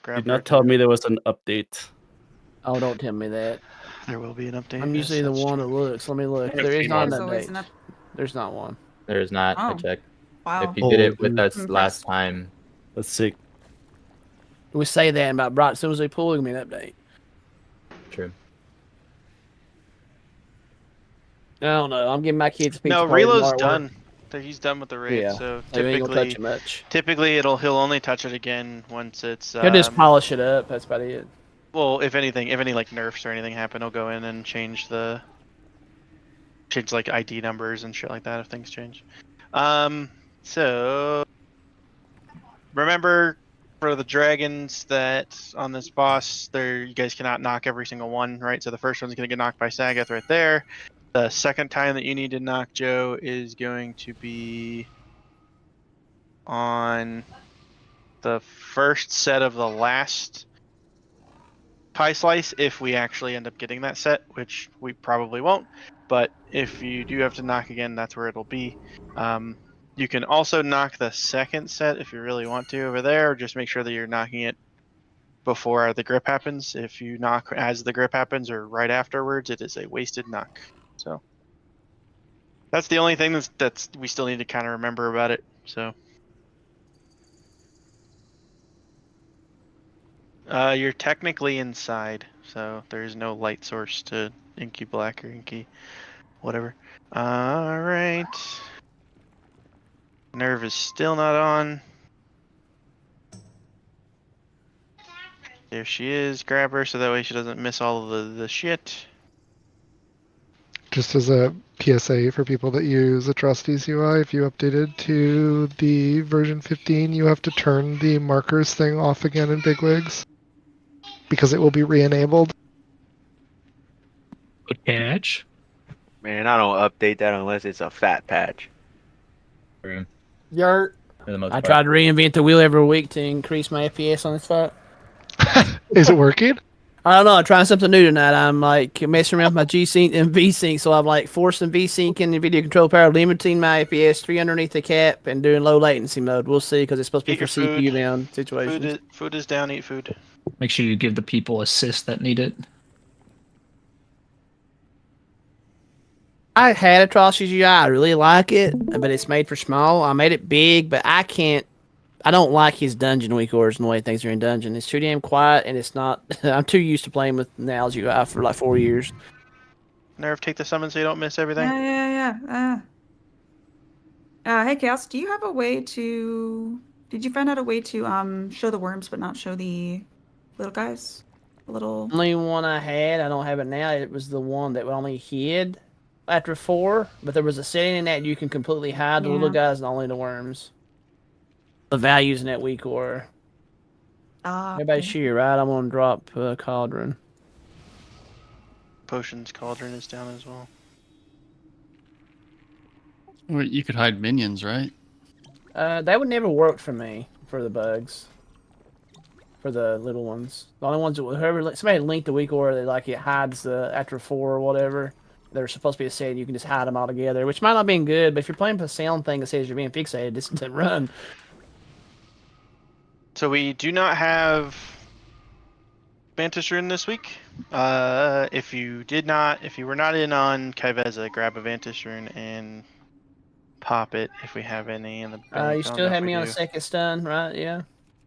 Did not tell me there was an update. Oh, don't tell me that. There will be an update. I'm usually the one that looks. Let me look. There is not an update. There's not one. There is not. I Oh. checked. Wow. If you did it with us Impressed. last time, That's sick. We say that about Bright. As soon as they pull, give me an update. true. I don't know. I'm giving my kids pizza. No, party Relo's tomorrow at done. work. He's done with the raid, Yeah. so They ain't gonna touch typically, it much. he'll only touch it again once it's. He'll just polish it up. That's about it. Well, if any like nerfs or anything happen, he'll go in and change like ID numbers and shit like that if things change. So remember for the dragons that on this boss, you guys cannot knock every single one, right? So the first one's gonna get knocked by Sagathe right there. The second time that you need to knock Joe is going to be on the first set of the last pie slice, if we actually end up getting that set, which we probably won't. But if you do have to knock again, that's where it'll be. You can also knock the second set if you really want to over there, or just make sure that you're knocking it before the grip happens. If you knock as the grip happens or right afterwards, it is a wasted knock. So that's the only thing that's we still need to kind of remember about it. So you're technically inside, so there's no light source to Inky Black or Inky whatever. All right. Nerve is still not on. There she is. Grab her so that way she doesn't miss all of the shit. Just as a PSA for people that use Atrocities UI, if you updated to the version 15, you have to turn the markers thing off again in Bigwigs, because it will be re-enabled. Good catch. Man, I don't update that unless it's a fat patch. True. Yurt. For the most I part. try to reinvent the wheel every week to increase my FPS on this fight. Is it working? I don't know. I'm trying something new tonight. I'm like messing around with my G Sync and V Sync, so I'm like forcing V Sync in the video control power, limiting my FPS 3 underneath the cap, and doing low latency mode. We'll see, because it's supposed to be Eat for your food. CPU down situations. Food is down. Eat food. Make sure you give the people assists that need it. I had Atrocities UI. I really like it, but it's made for small. I made it big, but I can't. I don't like his dungeon weak orders and the way things are in dungeon. It's too damn quiet, and it's not. I'm too used to playing with Now's UI for like 4 years. Nerve, take the summon so you don't miss everything. Yeah. Hey, Chaos, do you have a way to... Did you find out a way to show the worms but not show the little guys? The little... Only one I had. I don't have it now. It was the one that only hid after 4, but there was a setting in that you can completely hide the little guys and only the worms. The values in that weak order. Everybody's here, right? I'm gonna drop Cauldron. Potions Cauldron is down as well. Well, you could hide minions, right? That would never work for me for the bugs. For the little ones, the only ones that whoever somebody linked the weak order that like it hides the after 4 or whatever. They're supposed to be a setting you can just hide them all together, which might not be good. But if you're playing the sound thing that says you're being fixated, this doesn't run. So we do not have Vantage Rune this week. If you were not in on Kaiveza, grab a Vantage Rune and pop it if we have any in the. You still have me on a second stun, right? Yeah.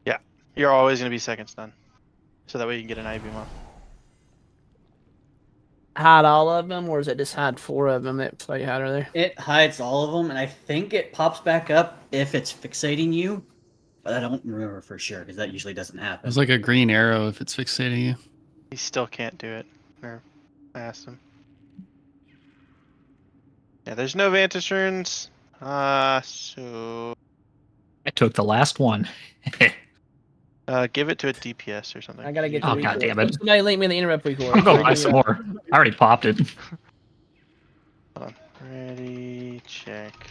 Yeah, you're always gonna be second stun, so that way you can get an IV off. Hide all of them, or is it just hide 4 of them that play hide there? It hides all of them, and I think it pops back up if it's fixating you. But I don't remember for sure, because that usually doesn't happen. It's like a green arrow if it's fixating you. He still can't do it. Or I asked him. Yeah, there's no Vantage Runes. So... I took the last one. Give it to a DPS or something. I gotta get. Oh, god damn it! Somebody link me the interrupt weak order. I'll go buy some more. I already popped it. Hold on. Ready, check.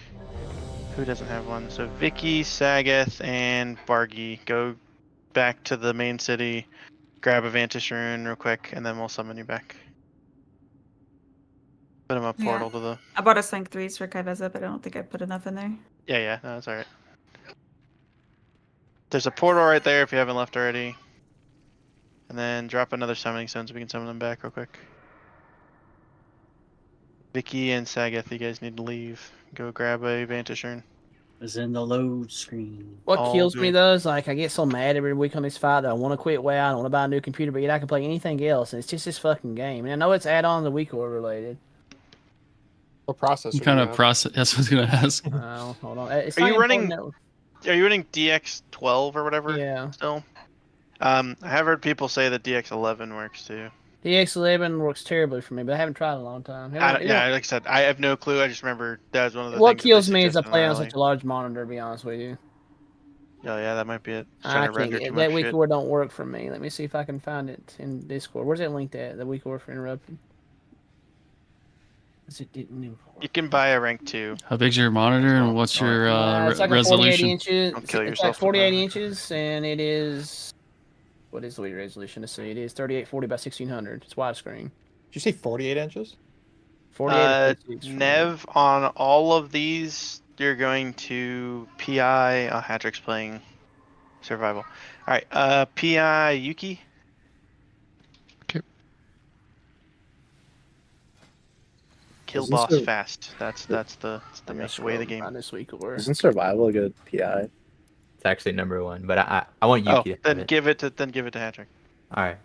Who doesn't have one? So Vicky, Sagathe, and Bargy, go back to the main city, grab a Vantage Rune real quick, and then we'll summon you back. Put him a portal to the... I bought a Sync 3s for Kaiveza, but I don't think I put enough in there. Yeah, no, that's alright. There's a portal right there if you haven't left already. And then drop another summoning stone so we can summon them back real quick. Vicky and Sagath, you guys need to leave. Go grab a Vantage Urn. Is in the load screen. What All kills me good. though is like I get so mad every week on this fight that I want to quit WoW. I don't want to buy a new computer, but yet I can play anything else, and it's just this fucking game. And I know it's add-on to week order related. What processor? What kind of process? That's what I was gonna ask. Oh, hold on. It's Are not you running- important Are you running DX12 or whatever? Yeah. Still. I have heard people say that DX11 works too. DX11 works terribly for me, but I haven't tried in a long time. Yeah, like I said, I have no clue. I just remember that was one of the. What things that they kills me is I suggested play on early. such a large monitor. To be honest with you, Oh yeah, that might be it. It's I trying to render can't. too That much week shit. order don't work for me. Let me see if I can find it in Discord. Where's it linked at? The week order for interrupted. It didn't. You can buy a rank 2. How big's your monitor and what's your It's like a 48 resolution? inches. Don't kill It's yourself like with 48 that. inches, and it is. What is the resolution? Let's see. It is 3840 by 1600. It's widescreen. Did you say 48 inches? 48. 46 for me. Nev, on all of these, you're going to PI. Oh, Hatrick's playing survival. All right, PI Yuki. Okay. Kill Isn't boss there- fast. That's the I guess way of the we'll game. find This week order. Isn't survival a good PI? It's actually #1, but I want Oh, Yuki to have then it. give it to Hatrick. All right.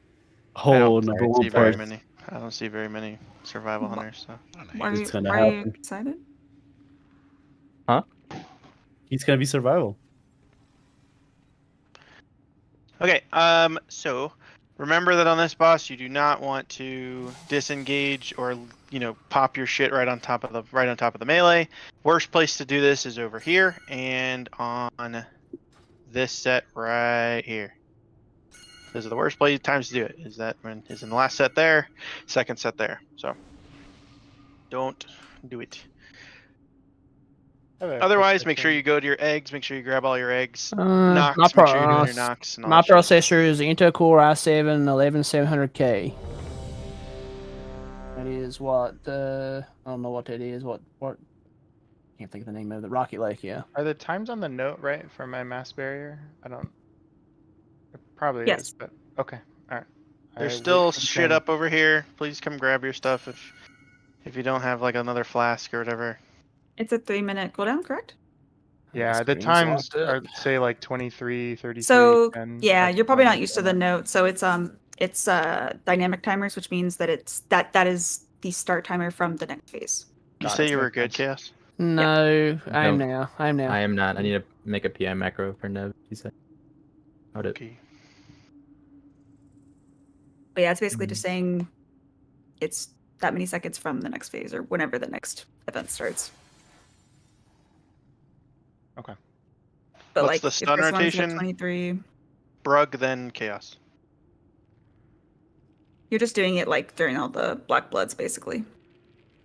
I Oh, don't number see one very part. many. I don't see very many survival hunters. So. Why are you, It's gonna why are you happen. excited? He's gonna be survival. Okay, so remember that on this boss, you do not want to disengage or pop your shit right on top of the melee. Worst place to do this is over here and on this set right here. Those are the worst times to do it. Is in the last set there, second set there. So don't do it. Otherwise, make sure you go to your eggs. Make sure you grab all your eggs. Knocks. Make sure you're doing your knocks and all My that shit. processor is Intel Core i7 11700K. That is what I don't know what that is. What? Can't think of the name of it. Rocket Lake, yeah. Are the times on the note right for my mass barrier? I don't. It probably Yes. is, but okay. All right. There's I still will shit confirm. up over here. Please come grab your stuff if you don't have like another flask or whatever. It's a 3-minute cooldown, correct? Yeah, the Screen's times locked are up. say like 23, 33. So 10, yeah, that's you're probably fine. not used to the note. So it's dynamic timers, which means that that is the start timer from the next phase. You Got say it. you were Makes good, sense. Chaos? No, I am No. now. I am now. I am not. I need to make a PI macro for Nev. He said. How did? Okay. But yeah, it's basically just saying it's that many seconds from the next phase or whenever the next event starts. Okay. But What's like the if stun this one's at rotation? 23, Brug, then Chaos. you're just doing it like during all the black bloods, basically.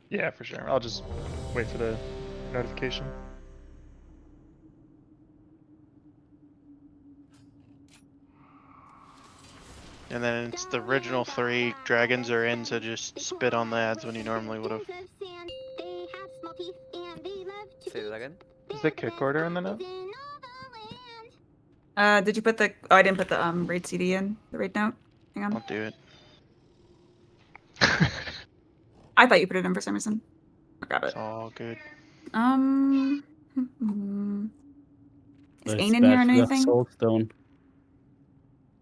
Yeah, for sure. I'll just wait for the notification. And then it's the original 3 dragons are in, so just spit on the ads when you normally would have. Say that again. Is the kick order in the note? Did you put the? Oh, I didn't put the raid CD in the raid note. Hang on. I'll do it. I thought you put it in for some reason. I'll grab it. It's all good. Is Let's Ain in here back or to the anything? Soulstone.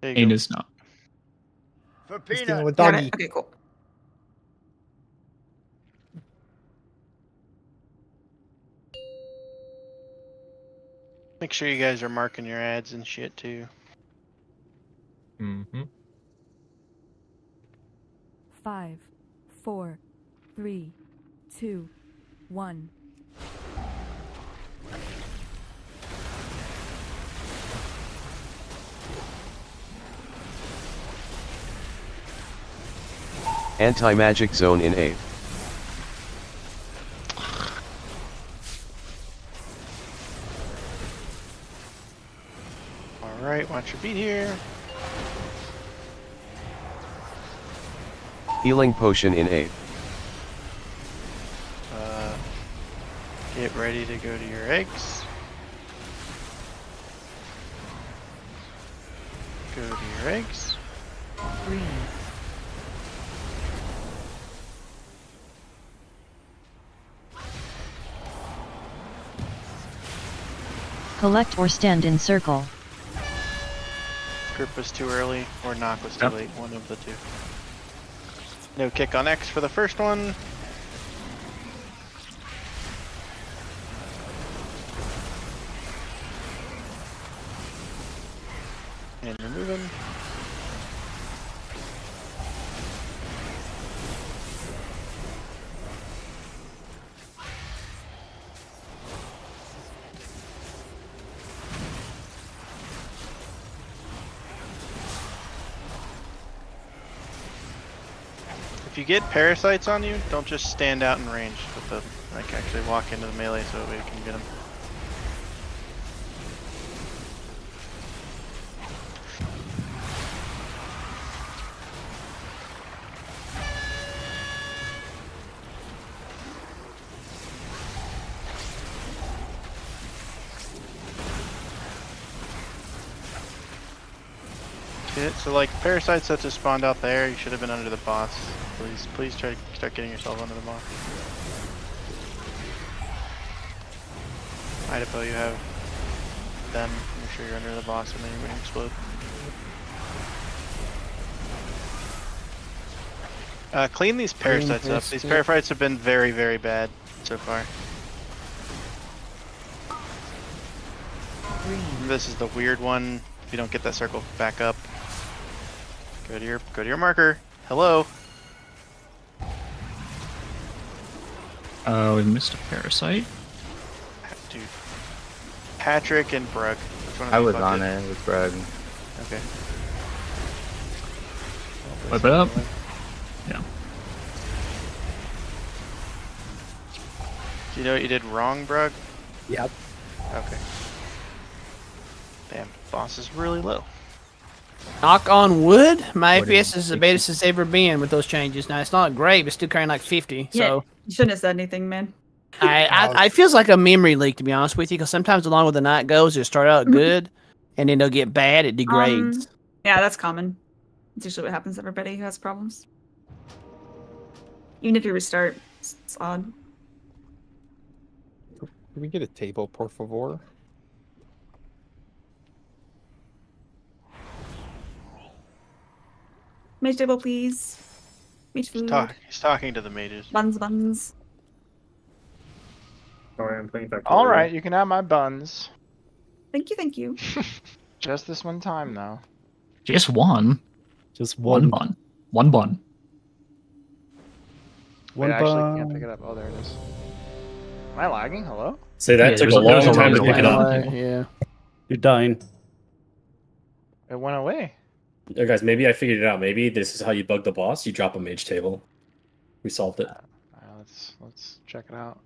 There you Ain go. is not. He's dealing with Got doggy. it. Okay, cool. Make sure you guys are marking your ads and shit too. Mm-hmm. 5, 4, 3, 2, 1. Anti-magic zone in A. Alright, watch your beat here. Healing potion in A. Get ready to go to your eggs. Go to your eggs. Green. Collect or stand in circle. Grip was too early, or knock was too late. One of the two. No kick on X for the first one. And you're moving. If you get parasites on you, don't just stand out in range, but like actually walk into the melee so that we can get them. So like parasites that just spawned out there, you should have been under the boss. Please try to start getting yourself under the boss. Idaho, you have them. Make sure you're under the boss and then you're going to explode. Clean these parasites up. These parasites have been very, very bad so far. This is the weird one. If you don't get that circle back up, go to your marker. Hello. Oh, we missed a parasite. Dude. Patrick and Brug. Which one of I you was fucked on it? it with Brug. Okay. Whip it up. Yeah. Do you know what you did wrong, Brug? Yep. Okay. Damn, boss is really low. Knock on wood, my What do you FPS is the best it's ever been with those changes. Now it's not great, but still carrying like 50. Yeah, So you shouldn't have said anything, man. I feels like a memory leak, to be honest with you, because sometimes along with the night goes, it'll start out good, and then it'll get bad. It degrades. Yeah, that's common. It's usually what happens to everybody who has problems. Even if you restart, it's odd. Can we get a table, por favor? Mage table, please. Mage food. He's talking to the mages. Buns. Sorry, I'm playing back. All right, you can have my buns. Thank you. Just this one time, though. Just one. Just one bun. One bun. Wait, I actually can't pick it up. Oh, there it is. Am I lagging? Hello? Say that took a long time to pick it up. Yeah. You're dying. It went away. Oh, guys, maybe I figured it out. Maybe this is how you bug the boss. You drop a mage table. We solved it. Let's check it out.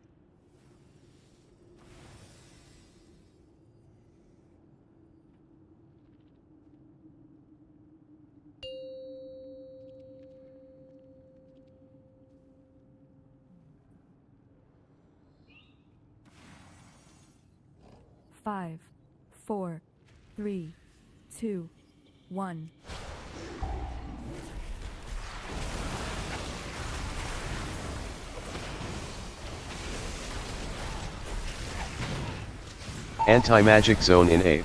Five, 4, 3, 2, 1. Anti-magic zone in A.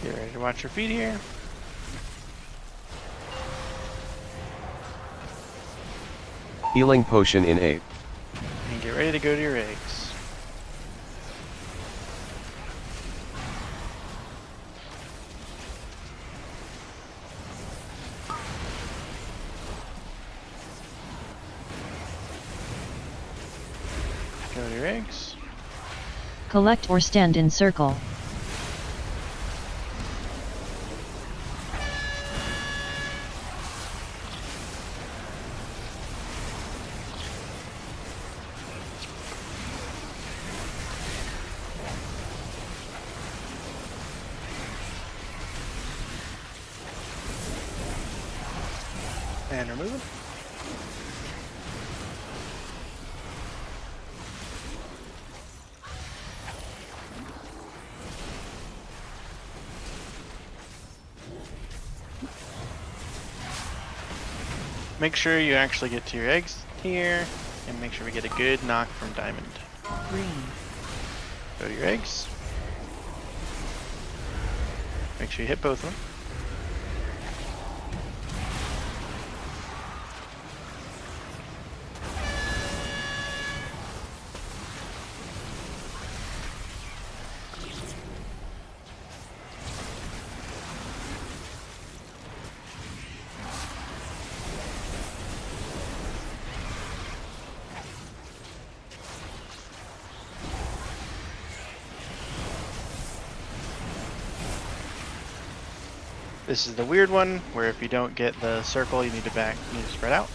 Get ready to watch your feet here. Healing potion in A. And get ready to go to your eggs. Go to your eggs. Collect or stand in circle. And we're moving. Make sure you actually get to your eggs here, and make sure we get a good knock from Diamond. Green. Go to your eggs. Make sure you hit both of them. This is the weird one, where if you don't get the circle, you need to spread out.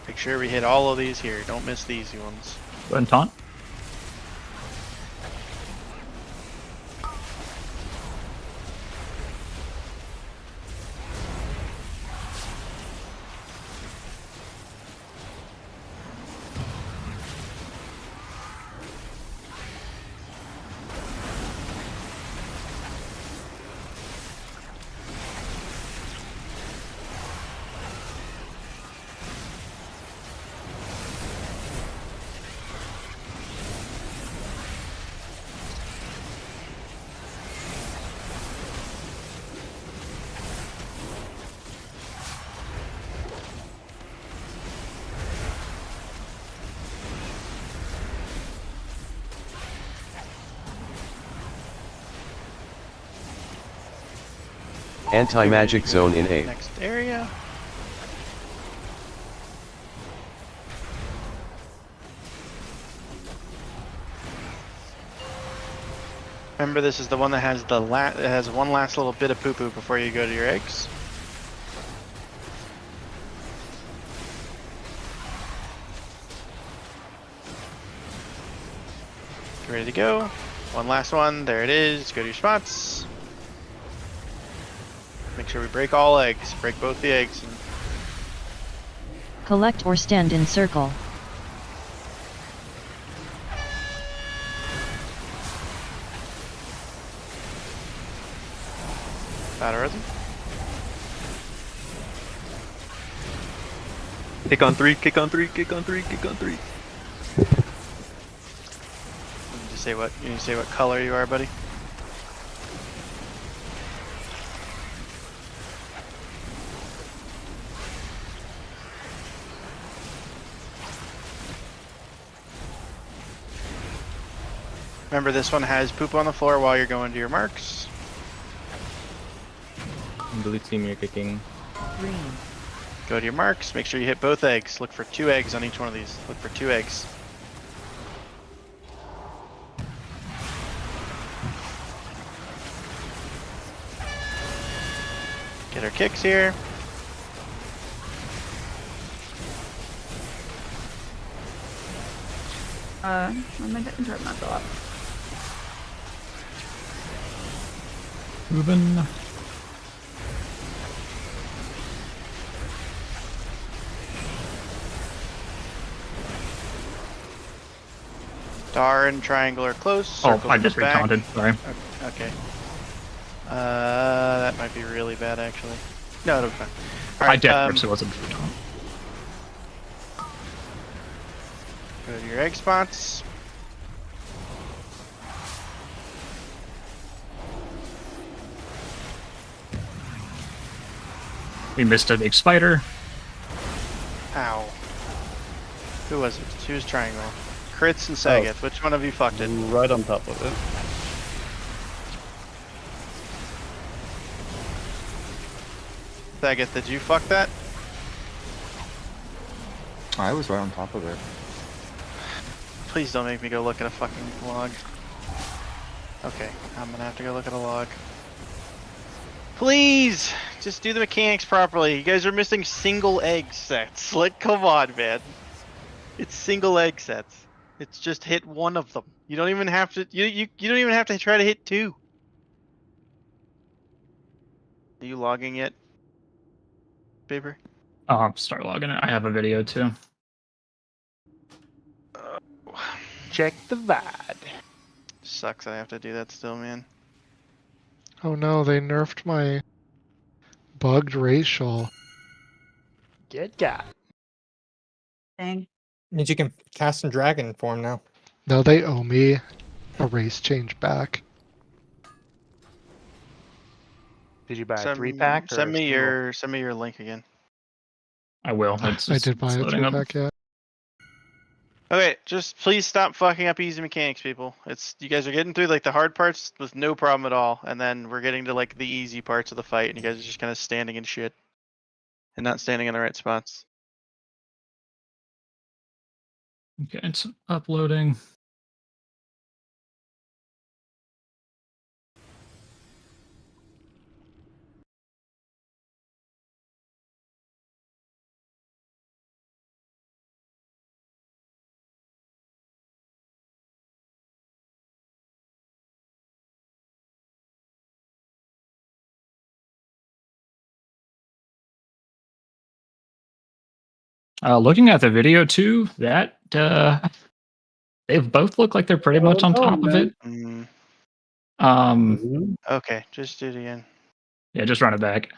Make sure we hit all of these here. Don't miss the easy ones. Go ahead and taunt. Anti-magic zone in A. Next area. Remember, this is the one that has the it has one last little bit of poo-poo before you go to your eggs. Get ready to go. One last one. There it is. Go to your spots. Make sure we break all eggs. Break both the eggs. And Collect or stand in circle. Batter rhythm. Kick on three, kick on three, kick on three, kick on three. You need to say what color you are, buddy. Remember, this one has poop on the floor while you're going to your marks. Blue team, you're kicking. Green. Go to your marks. Make sure you hit both eggs. Look for 2 eggs on each one of these. Look for 2 eggs. Get our kicks here. I'm gonna interrupt my thought. Moving. Star and triangle are close. Oh, Circles I just back. recounted. Sorry. Okay. That might be really bad, actually. No, it'll be fine. All I right, definitely wasn't for taunt. go to your egg spots. We missed a big spider. Ow. Who was it? Who was triangle? Crits and Sagat. Which one of you fucked it? Right on top of it. Sagat, did you fuck that? I was right on top of it. Please don't make me go look at a fucking log. Okay, I'm gonna have to go look at a log. Please! Just do the mechanics properly. You guys are missing single egg sets. Like, come on, man. It's single egg sets. It's just hit one of them. You don't even have to. You don't even have to try to hit 2. Are you logging yet, Paper? Oh, start logging it. I have a video too. Check the VOD. Sucks I have to do that still, man. Oh no, they nerfed my bugged racial. Get got. Dang. Means you can cast in dragon form now. No, they owe me a race change back. Did you buy a 3-pack? or Send a me single? your link again. I will. I did buy a loading up. 3-pack, yeah. Okay, just please stop fucking up easy mechanics, people. It's you guys are getting through like the hard parts with no problem at all, and then we're getting to like the easy parts of the fight, and you guys are just kind of standing in shit and not standing in the right spots. Okay, it's uploading. Looking at the video too, that they both look like they're pretty much on top of it. Okay, just do it again. Yeah, just run it back.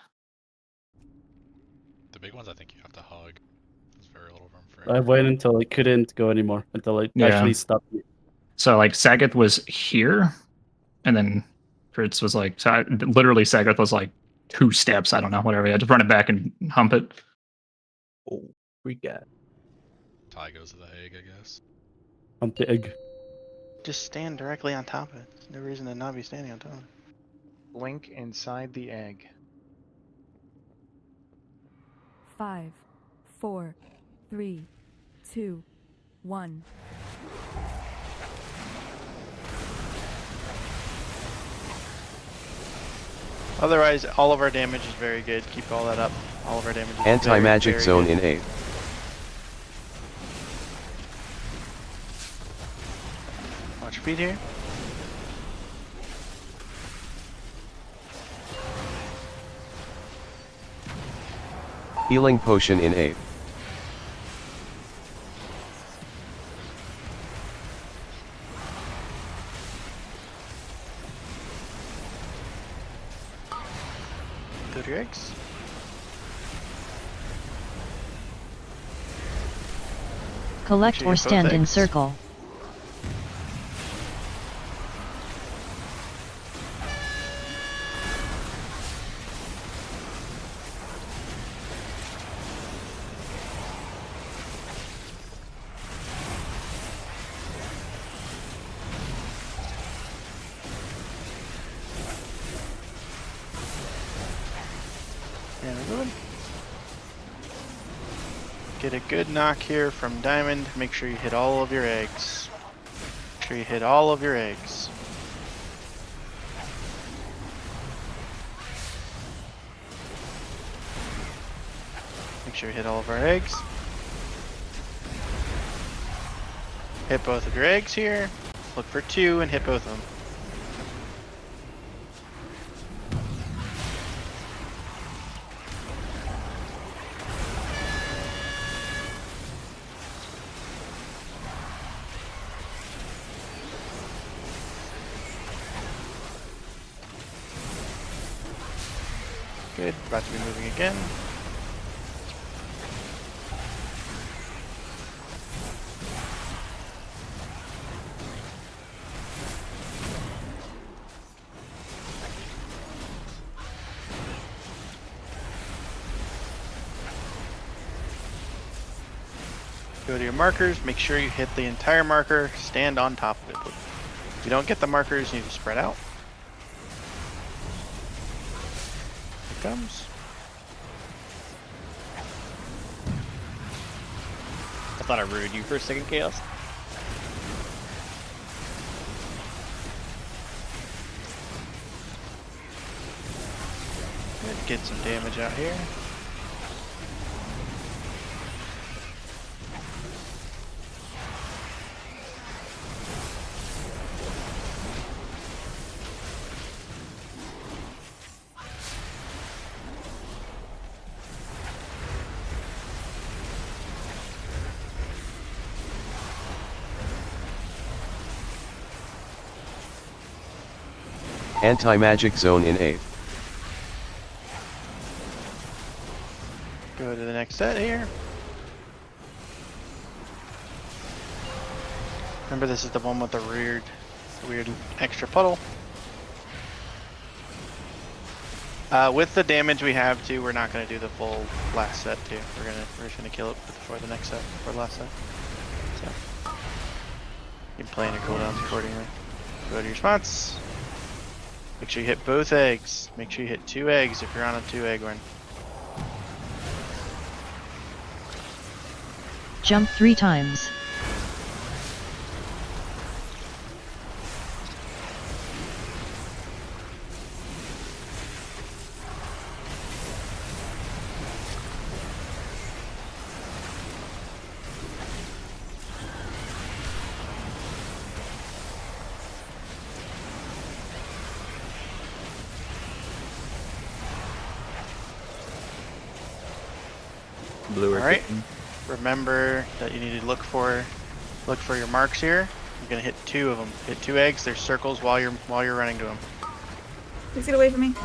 The big ones, I think you have to hug. There's very little room for. I waited until I couldn't go anymore, until it Yeah. actually stopped me. So like Sagath was here, and then Fritz was like, literally Sagath was like 2 steps. I don't know, whatever. Yeah, just run it back and hump it. Oh, we got. Tie goes to the egg, I guess. Hump the egg. Just stand directly on top of it. There's no reason to not be standing on top of it. Link inside the egg. 5, 4, 3, 2, 1. Otherwise, all of our damage is very good. Keep all that up. All of our damage is Anti-magic very zone good. in 8. Watch your feet here. Healing potion in 8. Go to your eggs. Collect Sure or you both stand in eggs. circle. And we're good. Get a good knock here from Diamond. Make sure you hit all of your eggs. Make sure you hit all of your eggs. Make sure you hit all of our eggs. Hit both of your eggs here. Look for 2 and hit both of them. Good, about to be moving again. Go to your markers, make sure you hit the entire marker, stand on top of it. If you don't get the markers, you need to spread out. Here it comes. I thought I ruined you for a second, Chaos. Good, get some damage out here. Anti-magic zone in 8. Go to the next next set here. Remember, this is the one with the weird extra puddle. With the damage we have too, we're not gonna do the full last set too. We're just gonna kill it before the next set, or last set. So you can plan your cooldowns accordingly. Go to your spots. Make sure you hit both eggs. Make sure you hit 2 eggs if you're on a 2-egg win. Jump 3 times. Blue or All right. green. Remember that you need to look for your marks here. You're gonna hit 2 of them. Hit 2 eggs. There's circles while you're running to them. Please get away from me.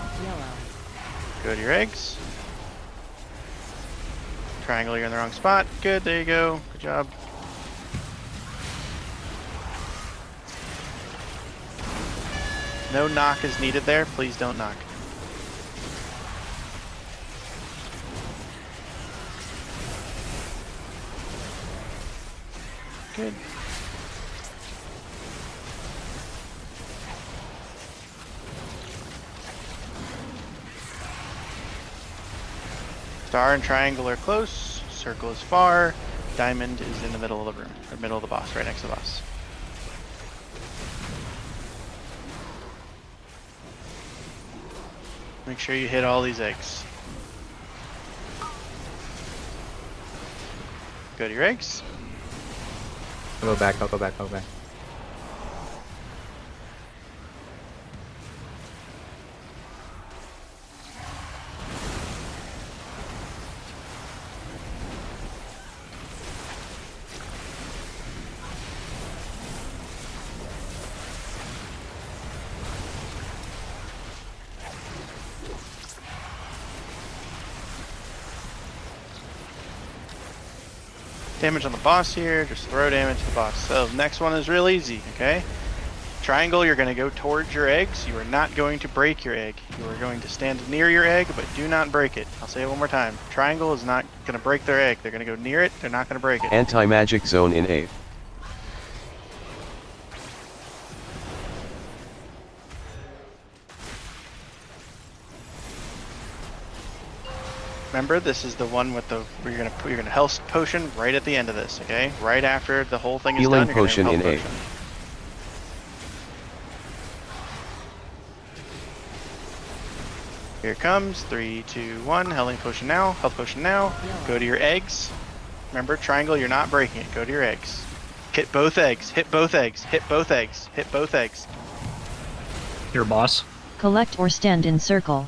Go to your eggs. Triangle, you're in the wrong spot. Good, there you go. Good job. No knock is needed there. Please don't knock. Good. Star and triangle are close. Circle is far. Diamond is in the middle of the room, or middle of the boss, right next to the boss. Make sure you hit all these eggs. Go to your eggs. I'll go back. I'll go back. Damage on the boss here, just throw damage to the boss. So next one is real easy, okay? Triangle, you're going to go towards your eggs. You are not going to break your egg. You are going to stand near your egg, but do not break it. I'll say it one more time. Triangle is not going to break their egg. They're going to go near it. They're not going to break it. Anti-magic zone in 8th. Remember, this is the one with the where you're gonna put your health potion right at the end of this, okay? Right after the whole thing is Healing done. potion in 8. Here it comes. 3, 2, 1. Healing potion now. Health potion now. Go to your eggs. Remember, triangle. You're not breaking it. Go to your eggs. Hit both eggs. Hit both eggs. Hit both eggs. Hit both eggs. Your boss. Collect or stand in circle.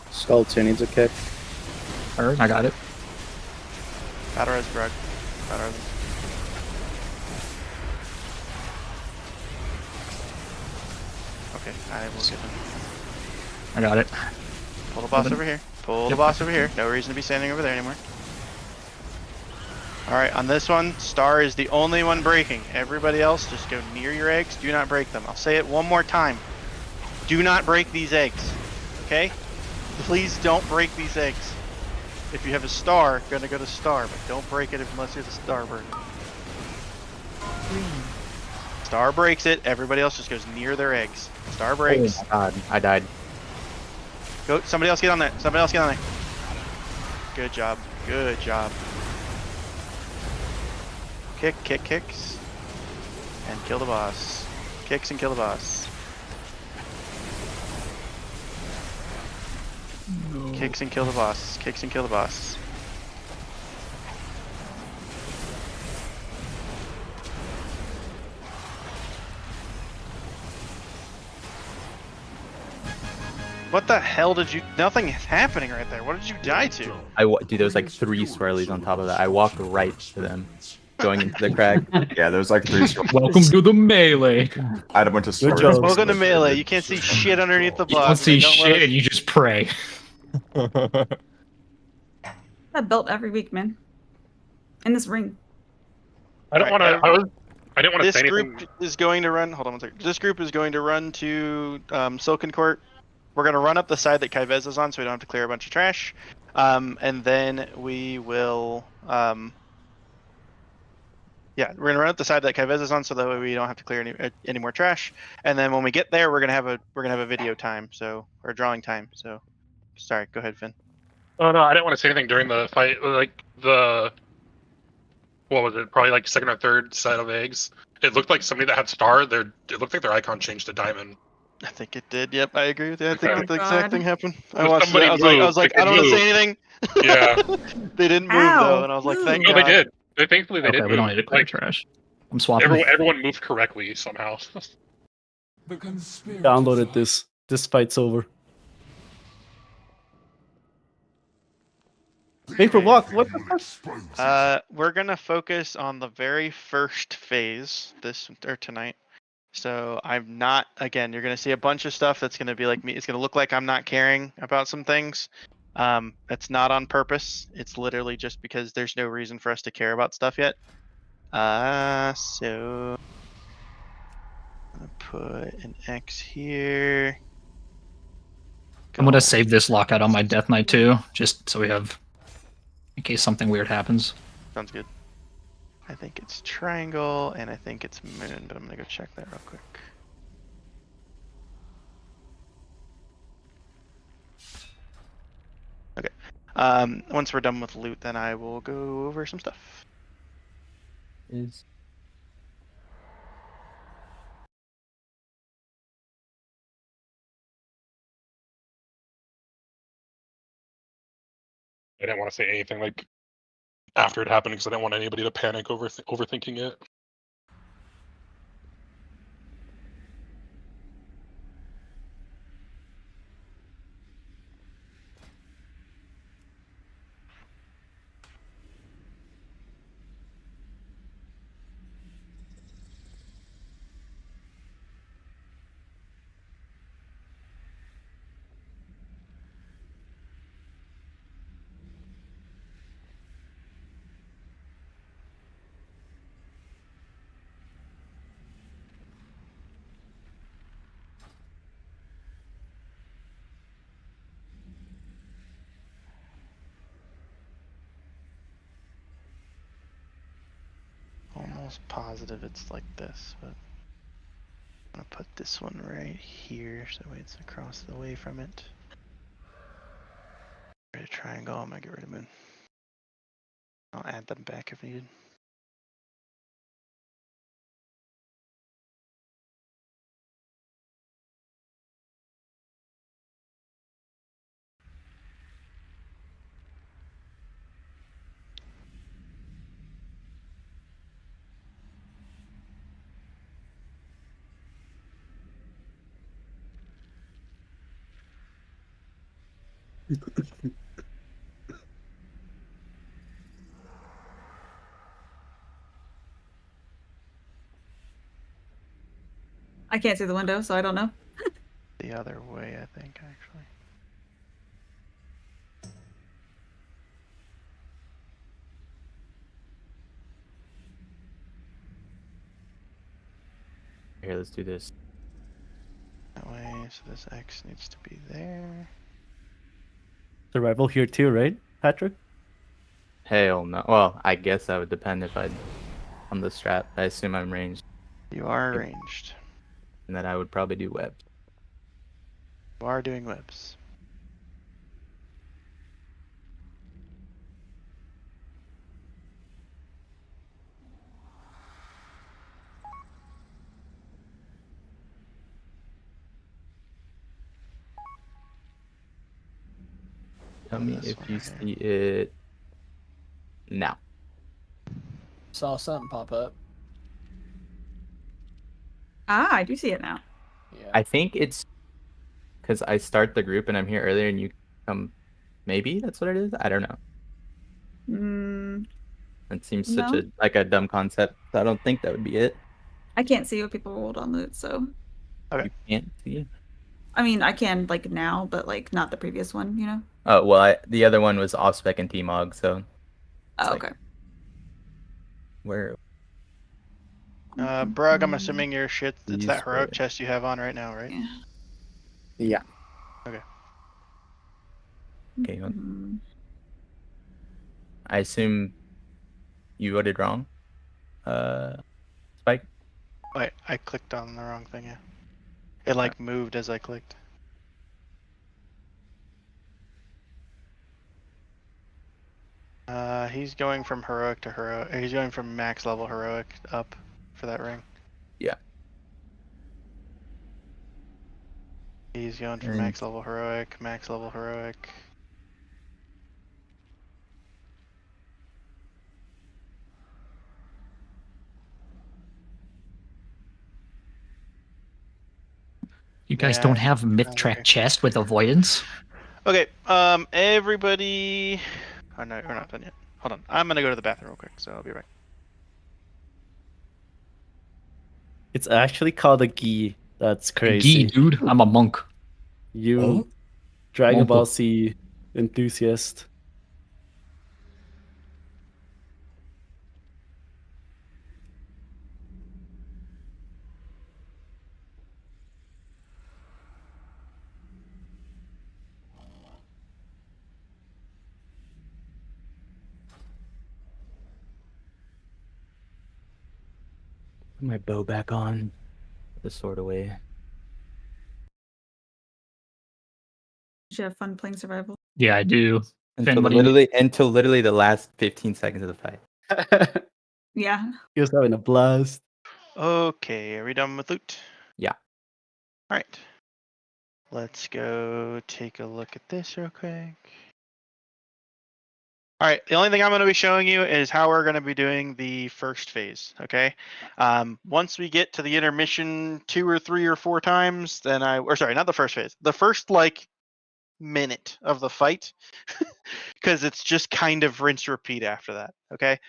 Skull 2 needs a kick. I got it. Battle res, Brug. Battle res. Okay, I will get him. I got it. Pull the boss over here. Pull the boss over here. No reason to be standing over there anymore. Alright, on this one, Star is the only one breaking. Everybody else, just go near your eggs. Do not break them. I'll say it one more time. Do not break these eggs. Okay? Please don't break these eggs. If you have a star, gonna go to star, but don't break it unless you're the star bird. Star breaks it, everybody else just goes near their eggs. Star breaks. Oh my god, I died. Go, somebody else get on there. Somebody else get on there. Good job. Good job. Kicks. And kill the boss. Kicks and kill the boss. No. Kicks and kill the boss. Kicks and kill the boss. What the hell did you... Nothing is happening right there. What did you die to? Dude, there was like 3 swirlies on top of that. I walked right to them, going into the crack. Yeah, there was like 3 swirlies. Welcome to the melee. I had a bunch of swirlies. Welcome to melee. You can't see shit underneath the You boss. don't see shit and you just pray. That belt every week, man. In this ring. I don't want to. I didn't want to This say group anything. is going to run. Hold on one second. This group is going to run to Silken Court. We're going to run up the side that Kaivez is on, so we don't have to clear a bunch of trash. And then we will. Yeah, we're gonna run up the side that Kaivez is on, so that way we don't have to clear any more trash. And then when we get there, we're gonna have a video time, or drawing time. So, sorry, go ahead, Finn. Oh no, I didn't want to say anything during the fight. Like what was it? Probably like second or third set of eggs. It looked like somebody that had star. It looked like their icon changed to diamond. I think it did. Yep, I agree with you. I think Okay. the exact thing happened. I Well, watched it. somebody I was moved. like, They I don't want to say moved. anything. Yeah. They didn't move though, and I was like, thank No, God. they did. Thankfully, they Okay, did. we don't move. need to clear Like, trash. I'm swapping. everyone moved correctly somehow. Downloaded this. This fight's over. Paper walk. What the fuck? We're gonna focus on the very first phase tonight. So I'm not. Again, you're gonna see a bunch of stuff that's gonna be like me. It's gonna look like I'm not caring about some things. That's not on purpose. It's literally just because there's no reason for us to care about stuff yet. So I'm gonna put an X here. I'm gonna save this lockout on my Death Knight too, just so we have, in case something weird happens. Sounds good. I think it's triangle, and I think it's moon, but I'm gonna go check that real quick. Okay. Once we're done with loot, then I will go over some stuff. I didn't want to say anything like after it happened because I didn't want anybody to panic overthinking it. Almost positive it's like this, but I'm gonna put this one right here so it's across the way from it. Get rid of triangle, I'm gonna get rid of moon. I'll add them back if needed. I can't see the window, so I don't know. The other way, I think, actually. Here, let's do this. That way, so this X needs to be there. Survival here too, right, Patrick? Hell no. Well, I guess that would depend if I'm on the strat. I assume I'm ranged. You are ranged. And then I would probably do web. You are doing webs. Tell me if you see it now. Saw something pop up. Ah, I do see it now. Yeah. I think it's because I start the group and I'm here earlier and you come. Maybe that's what it is. I don't know. Mm, It seems such No. a dumb concept. I don't think that would be it. I can't see what people rolled on loot, so Okay. You can't see. I mean, I can like now, but like not the previous one, you know? Oh well, the other one was off spec and T-Mog, so. Oh, okay. Where? Brug, I'm assuming your shit. It's that These heroic were- chest you have on right now, right? Yeah. Okay. Okay. I assume you voted wrong. Spike. Wait, I clicked on the wrong thing. Yeah. It like moved as I clicked. He's going from heroic to heroic. He's going from max level heroic up for that ring. Yeah. He's going from max level heroic, max level heroic. You guys Yeah, don't have myth track chest with avoidance? Okay, everybody. Oh no, we're not done yet. Hold on, I'm gonna go to the bathroom real quick, so I'll be right. It's actually called a gi. That's crazy. Gi, dude. I'm a monk. You, Oh? Dragon Monk. Ball Z enthusiast. Put my bow back on. Put the sword away. Did you have fun playing survival? Yeah, I do. Until what do you literally the last 15 seconds of the fight. Yeah. He was having a blast. Okay, are we done with loot? Yeah. All right. Let's go take a look at this real quick. All right, the only thing I'm going to be showing you is how we're going to be doing the first phase, okay? Once we get to the intermission 2 or 3 or 4 times, then or sorry, not the first phase. The first, like, minute of the fight, because it's just kind of rinse repeat after that, okay?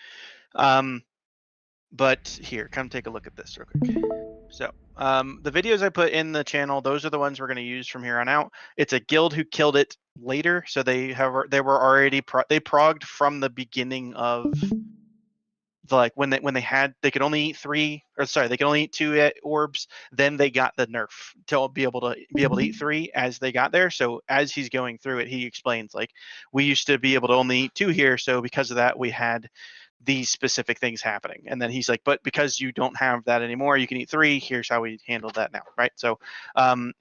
But here, come take a look at this real quick. So, the videos I put in the channel, those are the ones we're going to use from here on out. It's a guild who killed it later, so they were already they progged from the beginning of the, like when they could only eat 3, or sorry, they could only eat 2 orbs. Then they got the nerf to be able to eat 3 as they got there. So as he's going through it, he explains like we used to be able to only eat 2 here, so because of that we had these specific things happening. And then he's like, but because you don't have that anymore, you can eat 3. Here's how we handle that now, right? So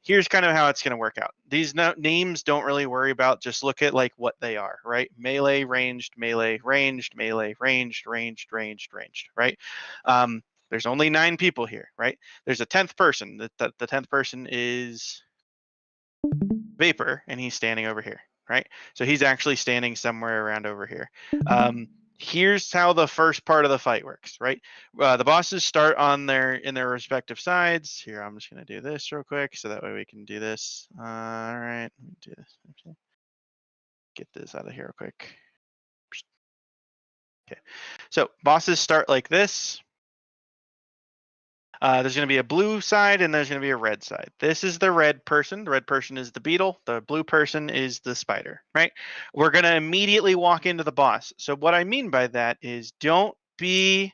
here's kind of how it's going to work out. These names don't really worry about, just look at like what they are, right? Melee, ranged, melee, ranged, melee, ranged, ranged, ranged, ranged, right? There's only 9 people here, right? There's a 10th person. The 10th person is Vapor, and he's standing over here, right? So he's actually standing somewhere around over here. Here's how the first part of the fight works, right? The bosses start in their respective sides. Here, I'm just gonna do this real quick, so that way we can do this. All right, let me do this. Okay. Get this out of here real quick. Okay, so bosses start like this. There's going to be a blue side and there's going to be a red side. This is the red person. The red person is the beetle. The blue person is the spider, right? We're going to immediately walk into the boss. So what I mean by that is don't be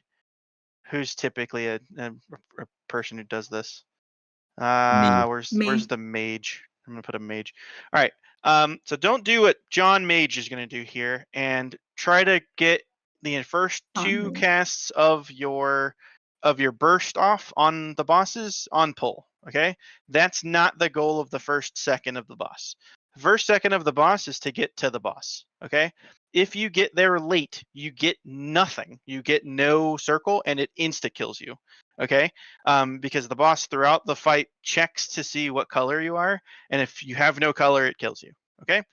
who's typically a person who does this. Where's the mage? I'm going to put a mage. All right. So don't do what John Mage is going to do here and try to get the first 2 casts of your burst off on the bosses on pull. Okay, that's not the goal of the first second of the boss. First second of the boss is to get to the boss. Okay, if you get there late, you get nothing. You get no circle, and it insta kills you. Okay, because the boss throughout the fight checks to see what color you are, and if you have no color, it kills you. Okay.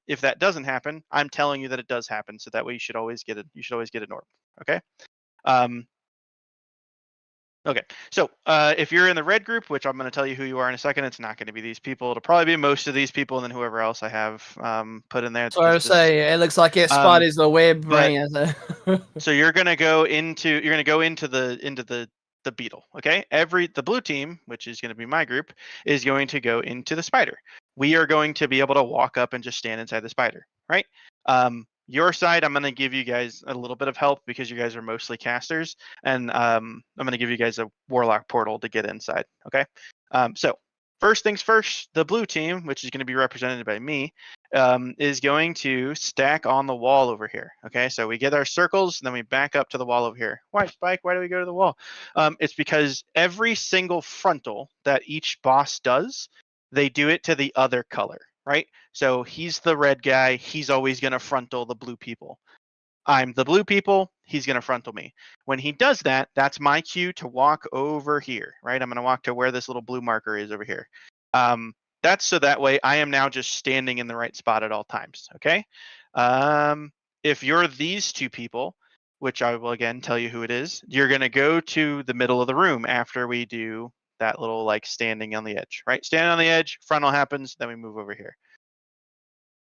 If that doesn't happen, I'm telling you that it does happen, so that way you should always get it. You should always get an orb. Okay. Okay, so if you're in the red group, which I'm going to tell you who you are in a second, it's not going to be these people. It'll probably be most of these people, and then whoever else I have put in there. So I would say it looks like it spot is the web ring. So you're going to go into the the beetle. Okay, the blue team, which is going to be my group, is going to go into the spider. We are going to be able to walk up and just stand inside the spider, right? Your side, I'm going to give you guys a little bit of help because you guys are mostly casters, and I'm going to give you guys a warlock portal to get inside. Okay, so first things first, the blue team, which is going to be represented by me, is going to stack on the wall over here. Okay, so we get our circles, and then we back up to the wall over here. Why, Spike? Why do we go to the wall? It's because every single frontal that each boss does, they do it to the other color, right? So he's the red guy. He's always going to frontal the blue people. I'm the blue people. He's going to frontal me. When he does that, that's my cue to walk over here, right? I'm going to walk to where this little blue marker is over here. That's so that way I am now just standing in the right spot at all times, okay? If you're these two people, which I will again tell you who it is, you're going to go to the middle of the room after we do that little like standing on the edge, right? Stand on the edge, frontal happens, then we move over here.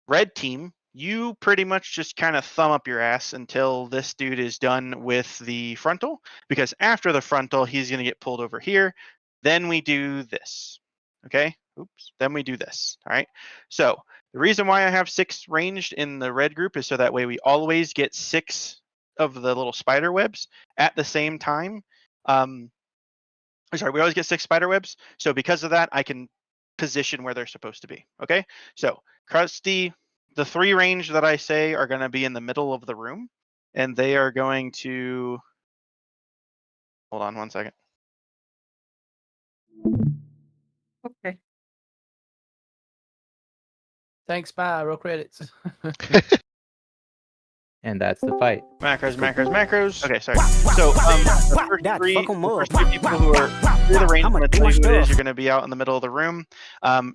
Red team, you pretty much just kind of thumb up your ass until this dude is done with the frontal, because after the frontal, he's going to get pulled over here. Then we do this, okay? Oops, then we do this, all right? So the reason why I have 6 ranged in the red group is so that way we always get 6 of the little spider webs at the same time. Sorry, we always get 6 spider webs. So because of that, I can position where they're supposed to be. Okay. So Krusty, the 3 range that I say are going to be in the middle of the room, and they are going to. Hold on 1 second. Okay. Thanks, bye. Roll credits. And that's the fight. Macros. Okay, sorry. So the first three people who are through the range, I'm going to tell you who it is. You're going to be out in the middle of the room.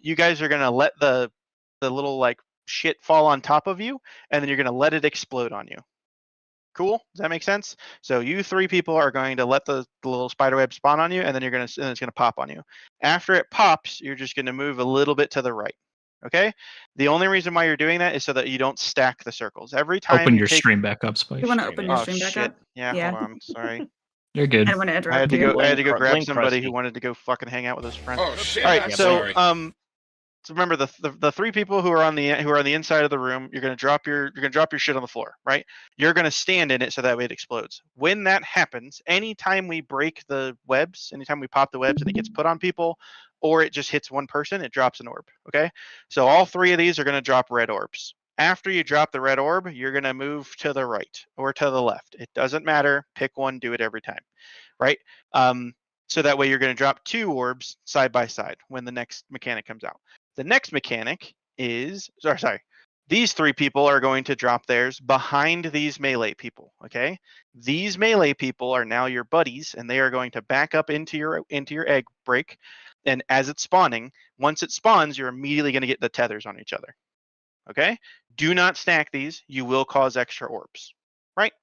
You guys are going to let the little like shit fall on top of you, and then you're going to let it explode on you. Cool? Does that make sense? So you 3 people are going to let the little spider web spawn on you, and then it's going to pop on you. After it pops, you're just going to move a little bit to the right. Okay. The only reason why you're doing that is so that you don't stack the circles. Every time Open your stream back up, Spike. You want to open your stream back shit. up? Yeah, hold on. Sorry. You're good. I don't want to interrupt I had to you. go. I had to go grab Blink somebody Krusty. who wanted to go fucking hang out with his friend. Oh shit! All right. Yeah, So sorry. so remember the 3 people who are on the inside of the room. You're gonna drop your shit on the floor, right? You're gonna stand in it so that way it explodes. When that happens, anytime we break the webs, anytime we pop the webs and it gets put on people, or it just hits one person, it drops an orb. Okay. So all 3 of these are gonna drop red orbs. After you drop the red orb, you're gonna move to the right or to the left. It doesn't matter. Pick one. Do it every time, right? So that way you're going to drop 2 orbs side by side when the next mechanic comes out. The next mechanic is, sorry, these 3 people are going to drop theirs behind these melee people, okay? These melee people are now your buddies, and they are going to back up into your egg break, and as it's spawning, once it spawns, you're immediately going to get the tethers on each other, okay? Do not stack these. You will cause extra orbs, right?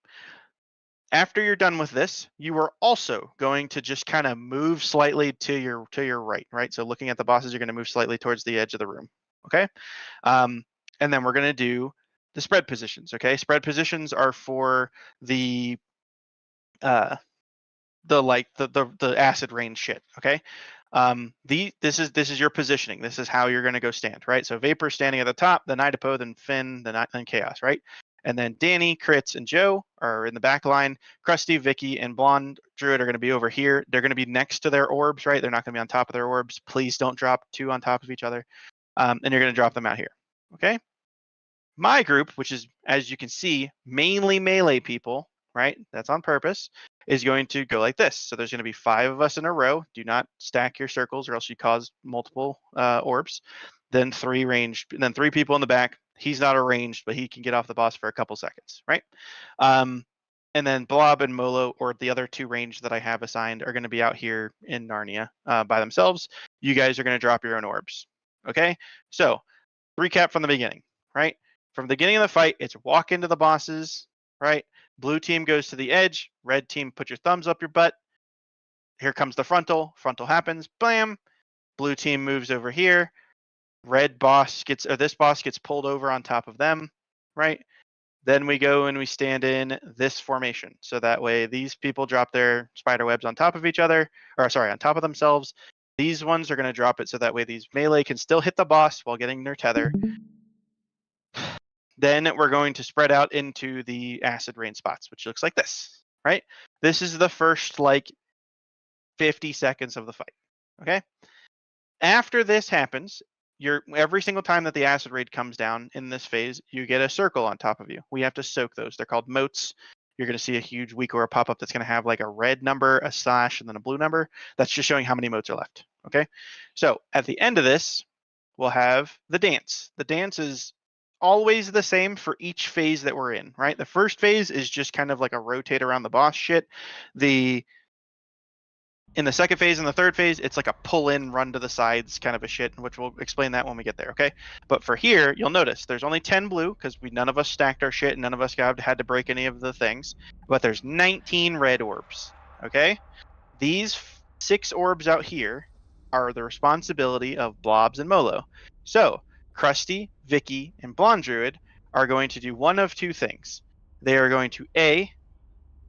After you're done with this, you are also going to just kind of move slightly to your right, right? So looking at the bosses, you're going to move slightly towards the edge of the room, okay? And then we're going to do the spread positions, okay? Spread positions are for the acid rain shit, okay? This is your positioning. This is how you're going to go stand, right? So Vapor standing at the top, then Idapo, then Finn, then Chaos, right? And then Danny, Crits, and Joe are in the back line. Krusty, Vicky, and Blonde Druid are going to be over here. They're going to be next to their orbs, right? They're not going to be on top of their orbs. Please don't drop 2 on top of each other. And you're going to drop them out here, okay? My group, which is, as you can see, mainly melee people, right? That's on purpose, is going to go like this. So there's going to be 5 of us in a row. Do not stack your circles or else you cause multiple orbs. Then 3 ranged, then 3 people in the back. He's not arranged, but he can get off the boss for a couple seconds, right? And then Blob and Molo, or the other 2 ranged that I have assigned, are going to be out here in Narnia by themselves. You guys are going to drop your own orbs, okay? So, recap from the beginning, right? From the beginning of the fight, it's walk into the bosses, right? Blue team goes to the edge. Red team, put your thumbs up your butt. Here comes the frontal. Frontal happens. Blam. Blue team moves over here. This boss gets pulled over on top of them, right? Then we go and we stand in this formation. So that way these people drop their spider webs on top of each other, or sorry, on top of themselves. These ones are going to drop it so that way these melee can still hit the boss while getting their tether. Then we're going to spread out into the acid rain spots, which looks like this, right? This is the first like 50 seconds of the fight, okay? After this happens, every single time that the acid raid comes down in this phase, you get a circle on top of you. We have to soak those. They're called moats. You're going to see a huge weak aura pop up that's going to have like a red number, a slash, and then a blue number. That's just showing how many moats are left. Okay. So at the end of this, we'll have the dance. The dance is always the same for each phase that we're in, right? The first phase is just kind of like a rotate around the boss shit. In the second phase and the third phase, it's like a pull in, run to the sides kind of a shit, which we'll explain that when we get there, okay? But for here, you'll notice there's only 10 blue because none of us stacked our shit and none of us had to break any of the things. But there's 19 red orbs, okay? These 6 orbs out here are the responsibility of Blobs and Molo. So Krusty, Vicky, and Blonde Druid are going to do one of two things. They are going to A,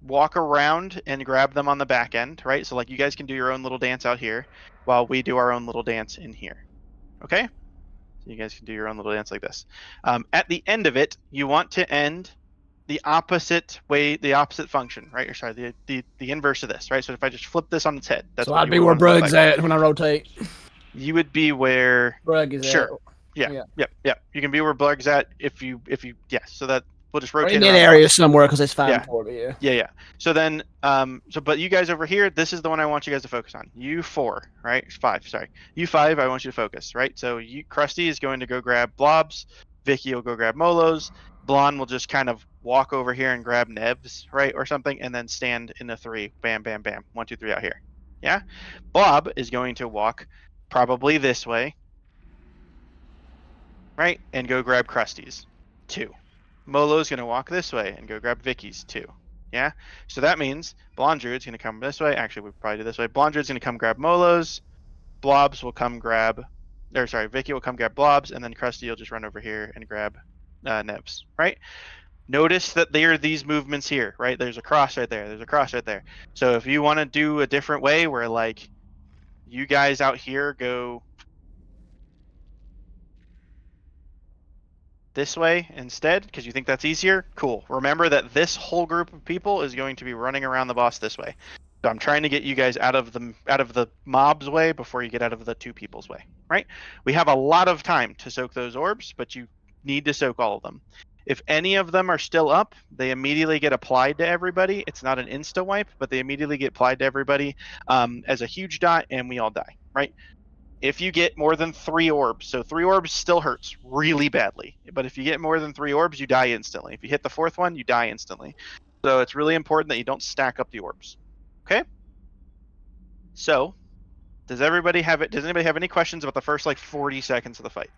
walk around and grab them on the back end, right? So like you guys can do your own little dance out here while we do our own little dance in here. Okay? So you guys can do your own little dance like this. At the end of it, you want to end the opposite way, the opposite function, right? Or sorry, the inverse of this, right? So if I just flip this on its head, that's so what I'd be where Brug's at when I rotate. You would be where Brug is sure. at. Yeah. You can be where Brug's at if you so that we'll just rotate in that around area somewhere because it's 5 Yeah. and 4, but yeah. Yeah. So then, but you guys over here, this is the one I want you guys to focus on. You 4, right? 5, sorry. You 5, I want you to focus, right? So Krusty is going to go grab Blobs. Vicky will go grab Molos. Blonde will just kind of walk over here and grab Nebs, right? Or something, and then stand in a 3. Bam, bam, bam. 1, 2, 3 out here. Yeah? Bob is going to walk probably this way, right? And go grab Krusty's. 2. Molo's going to walk this way and go grab Vicky's 2. Yeah? So that means Blonde Druid's going to come this way. Actually, we'll probably do this way. Blonde Druid's going to come grab Molo's. Blobs will come grab... Or sorry, Vicky will come grab Blobs, and then Krusty will just run over here and grab Nebs, right? Notice that there are these movements here, right? There's a cross right there. There's a cross right there. So if you want to do a different way where, like, you guys out here go this way instead because you think that's easier, cool. Remember that this whole group of people is going to be running around the boss this way. So I'm trying to get you guys out of the mob's way before you get out of the 2 people's way, right? We have a lot of time to soak those orbs, but you need to soak all of them. If any of them are still up, they immediately get applied to everybody. It's not an insta wipe, but they immediately get applied to everybody as a huge dot, and we all die, right? If you get more than 3 orbs, so 3 orbs still hurts really badly, but if you get more than 3 orbs, you die instantly. If you hit the 4th one, you die instantly. So it's really important that you don't stack up the orbs. Okay? So, does anybody have any questions about the first like 40 seconds of the fight?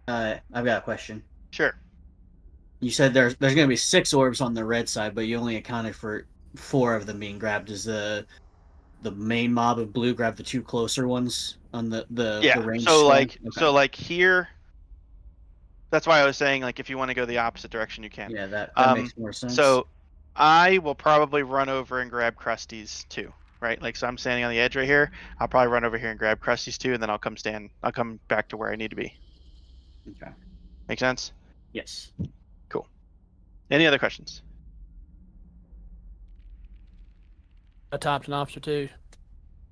I've got a question. Sure. You said there's going to be 6 orbs on the red side, but you only accounted for 4 of them being grabbed. Does the main mob of blue grab the 2 closer ones on the range? So like here, that's why I was saying like if you want to go the opposite direction you can. Yeah, that makes more sense. So I will probably run over and grab Krusty's 2, right? Like so I'm standing on the edge right here. I'll probably run over here and grab Krusty's 2, and then I'll come back to where I need to be. Okay. Make sense? Yes. Cool. Any other questions? A top and officer too.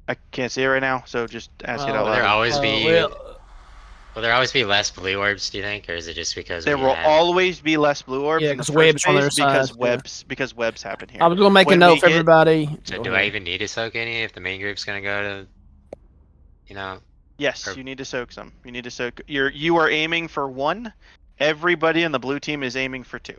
I can't see it right now, so just ask it out Will loud. there always be? Will there always be less blue orbs? Do you think, or is it just because there will always be less blue orbs? Yeah, in the because first webs on their phase sides. because webs happen here. I was gonna make a note for everybody. So do I even need to soak any if the main group's gonna go to, Yes, you need to soak some. You need to soak. You are aiming for 1. Everybody on the blue team is aiming for 2.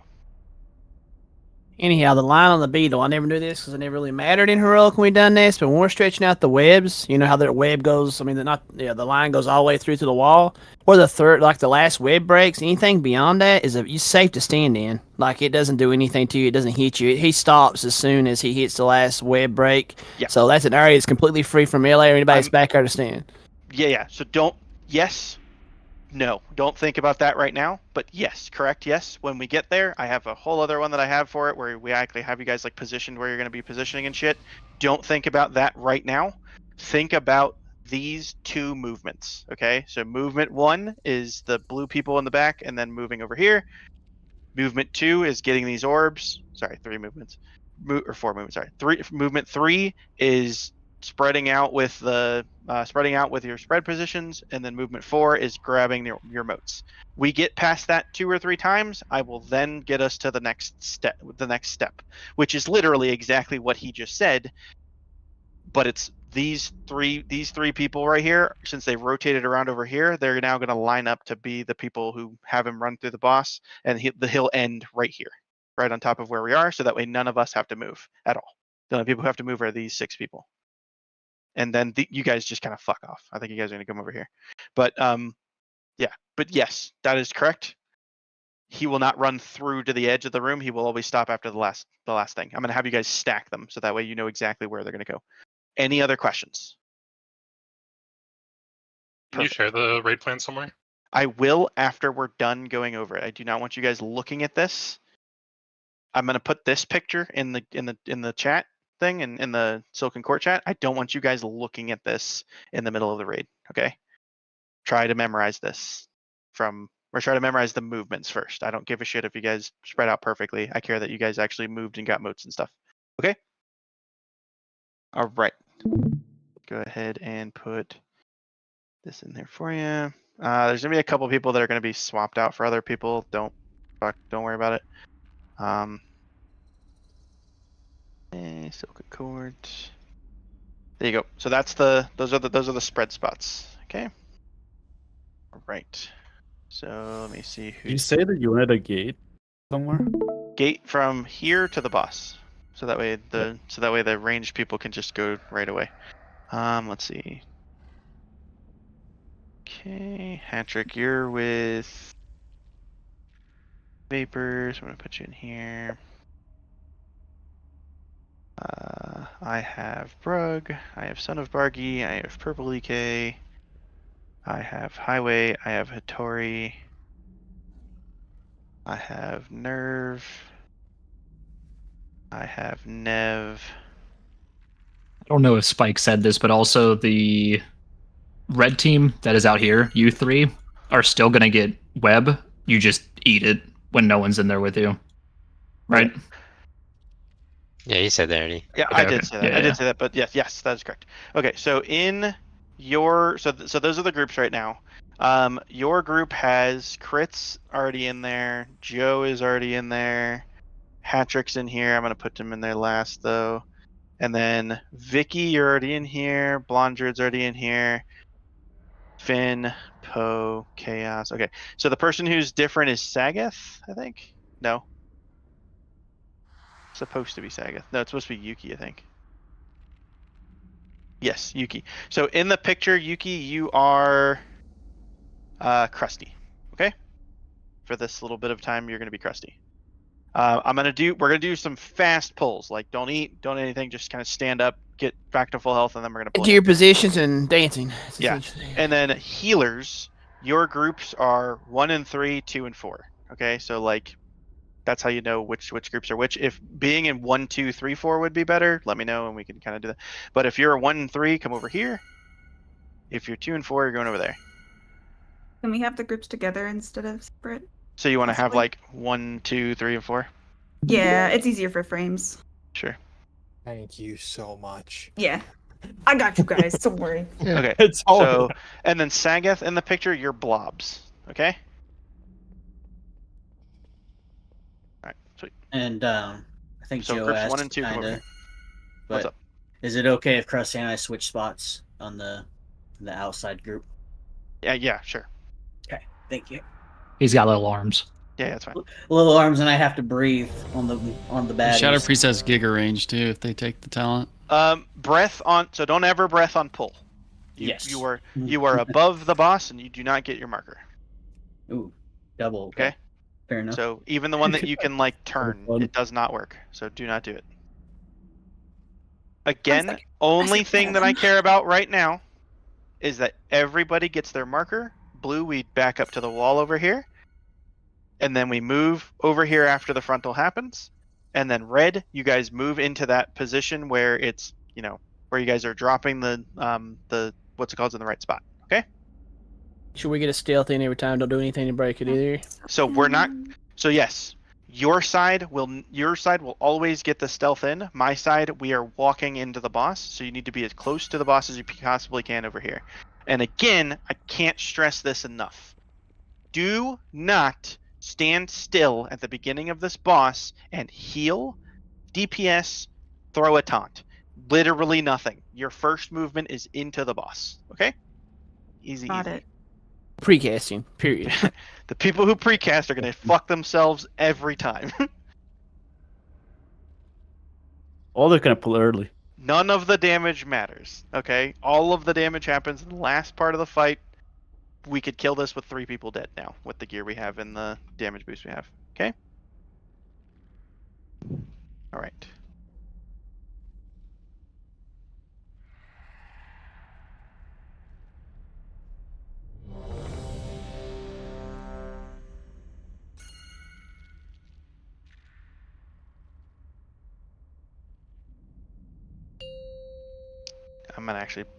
Anyhow, the line on the beetle, I never knew this because it never really mattered in Heroic when we done this, but when we're stretching out the webs, you know how the web goes, the line goes all the way through to the wall, or the last web breaks, anything beyond that is it's safe to stand in. Like, it doesn't do anything to you, it doesn't hit you. He stops as soon as he hits the last web break. Yeah. So that's an area that's completely free from melee or anybody's back there to stand. Yeah. So yes, No, don't think about that right now. But yes, correct. Yes, when we get there, I have a whole other one that I have for it where we actually have you guys like positioned where you're going to be positioning and shit. Don't think about that right now. Think about these two movements. Okay, so movement 1 is the blue people in the back and then moving over here. Movement 2 is getting these orbs. Sorry, 3 movements. Or 4 movements. Sorry, movement 3 is spreading out with the your spread positions, and then movement 4 is grabbing your moats. We get past that 2 or 3 times, I will then get us to the next step, which is literally exactly what he just said, but it's these three people right here. Since they've rotated around over here, they're now going to line up to be the people who have him run through the boss, and he'll end right here, right on top of where we are, so that way none of us have to move at all. The only people who have to move are these 6 people. And then you guys just kind of fuck off. I think you guys are going to come over here. But yeah. But yes, that is correct. He will not run through to the edge of the room. He will always stop after the last thing. I'm going to have you guys stack them so that way you know exactly where they're going to go. Any other questions? Can you share the raid plan somewhere? I will after we're done going over it. I do not want you guys looking at this. I'm going to put this picture in the chat thing in the Silken Court chat. I don't want you guys looking at this in the middle of the raid. Okay, try to memorize this or try to memorize the movements first. I don't give a shit if you guys spread out perfectly. I care that you guys actually moved and got moats and stuff. Okay, all right, go ahead and put this in there for you. There's gonna be a couple people that are gonna be swapped out for other people. Don't worry about it. Silken Court. There you go. So that's those are the spread spots. Okay. All right. So let me see who. You say that you wanted a gate somewhere? Gate from here to the boss. So that way the ranged people can just go right away. Let's see. Okay, Hatrick, you're with Vapors. I'm gonna put you in here. I have Brug, I have Son of Bargy, I have Purple EK, I have Highway, I have Hattori, I have Nerve, I have Nev. I don't know if Spike said this, but also the red team that is out here, you 3, are still going to get web. You just eat it when no one's in there with you. Right? Yeah, you said that already. Yeah, Okay, I did okay. say that. Yeah, I yeah. did say that, but yes, that is correct. Okay, so in your so those are the groups right now. Your group has Crits already in there. Joe is already in there. Hatrick's in here. I'm gonna put him in there last though. And then Vicky, you're already in here. Blondred's already in here. Finn, Poe, Chaos. Okay, so the person who's different is Sagath, I think. No. Supposed to be Sagath. No, it's supposed to be Yuki, I think. Yes, Yuki. So in the picture, Yuki, you are Krusty. Okay? For this little bit of time, you're gonna be Krusty. We're gonna do some fast pulls. Like don't eat, don't anything, just kind of stand up, get back to full health, and then we're gonna pull Into you. your positions and dancing. Yeah. And then healers, your groups are 1 and 3, 2 and 4. Okay, so like that's how you know which groups are which. If being in 1, 2, 3, 4 would be better, let me know and we can kind of do that. But if you're a 1 and 3, come over here. If you're 2 and 4, you're going over there. Can we have the groups together instead of separate? So you want to have Possibly. like 1, 2, 3, and 4? Yeah, it's easier for frames. Sure. Thank you so much. Yeah. I got you guys, don't worry. Okay. It's all So and then Sagath in the picture, you're blobs. Okay. All right. Sweet. And I think So Joe groups asked 1 and 2 come over kinda, here. but What's up? is it okay if Krusty and I switch spots on the outside group? Yeah, sure. Okay, thank you. He's got little arms. Yeah, that's fine. Little arms, and I have to breathe on the baddies. Shadow Priest has Giga range too if they take the talent. Breath on. So don't ever breath on pull. Yes. You are above the boss, and you do not get your marker. Ooh, double. Okay. Fair enough. So even the one that you can like turn, it does not work. So do not do it. Again, only thing that I care about right now is that everybody gets their marker blue, we back up to the wall over here. And then we move over here after the frontal happens. And then red, you guys move into that position where it's, you know, where you guys are dropping the what's it called, in the right spot. Okay? Should we get a stealth in every time? Don't do anything to break it either. So we're not. So yes, your side will always get the stealth in. My side, we are walking into the boss, so you need to be as close to the boss as you possibly can over here. And again, I can't stress this enough. Do not stand still at the beginning of this boss and heal, DPS, throw a taunt. Literally nothing. Your first movement is into the boss. Okay? Easy. Got easy. it. Precasting, period. The people who precast are going to fuck themselves every time. Or they're gonna pull early. None of the damage matters. Okay? All of the damage happens in the last part of the fight. We could kill this with 3 people dead now with the gear we have and the damage boost we have. Okay? All right.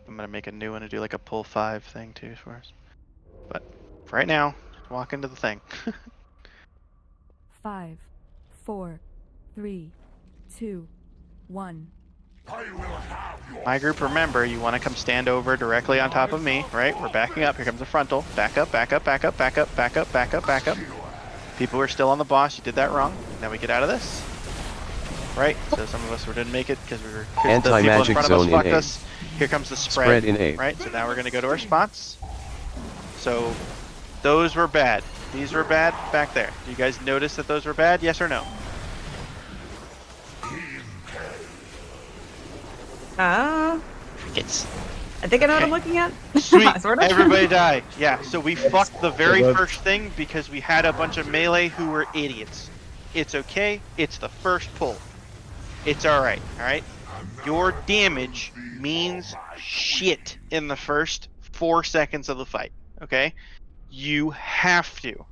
I'm gonna make a new one to do like a pull 5 thing too for us. But for right now, walk into the thing. 5, 4, 3, 2, 1. My group, remember, you want to come stand over directly on top of me, right? We're backing up. Here comes the frontal. Back up, back up, back up, back up, back up, back up, back up. People who are still on the boss, you did that wrong. Now we get out of this. Right? So some of us didn't make it because we were Anti-magic zone in fucked A. us. Here comes the spread. Spread in A. Right? So now we're going to go to our spots. So those were bad. These were bad back there. Do you guys notice that those were bad? Yes or no? I think I know what I'm looking at. Sweet. Sort of. Everybody die. Yeah, so we fucked the very first thing because we had a bunch of melee who were idiots. It's okay. It's the first pull. It's alright, alright? Your damage means shit in the first 4 seconds of the fight, okay? You have to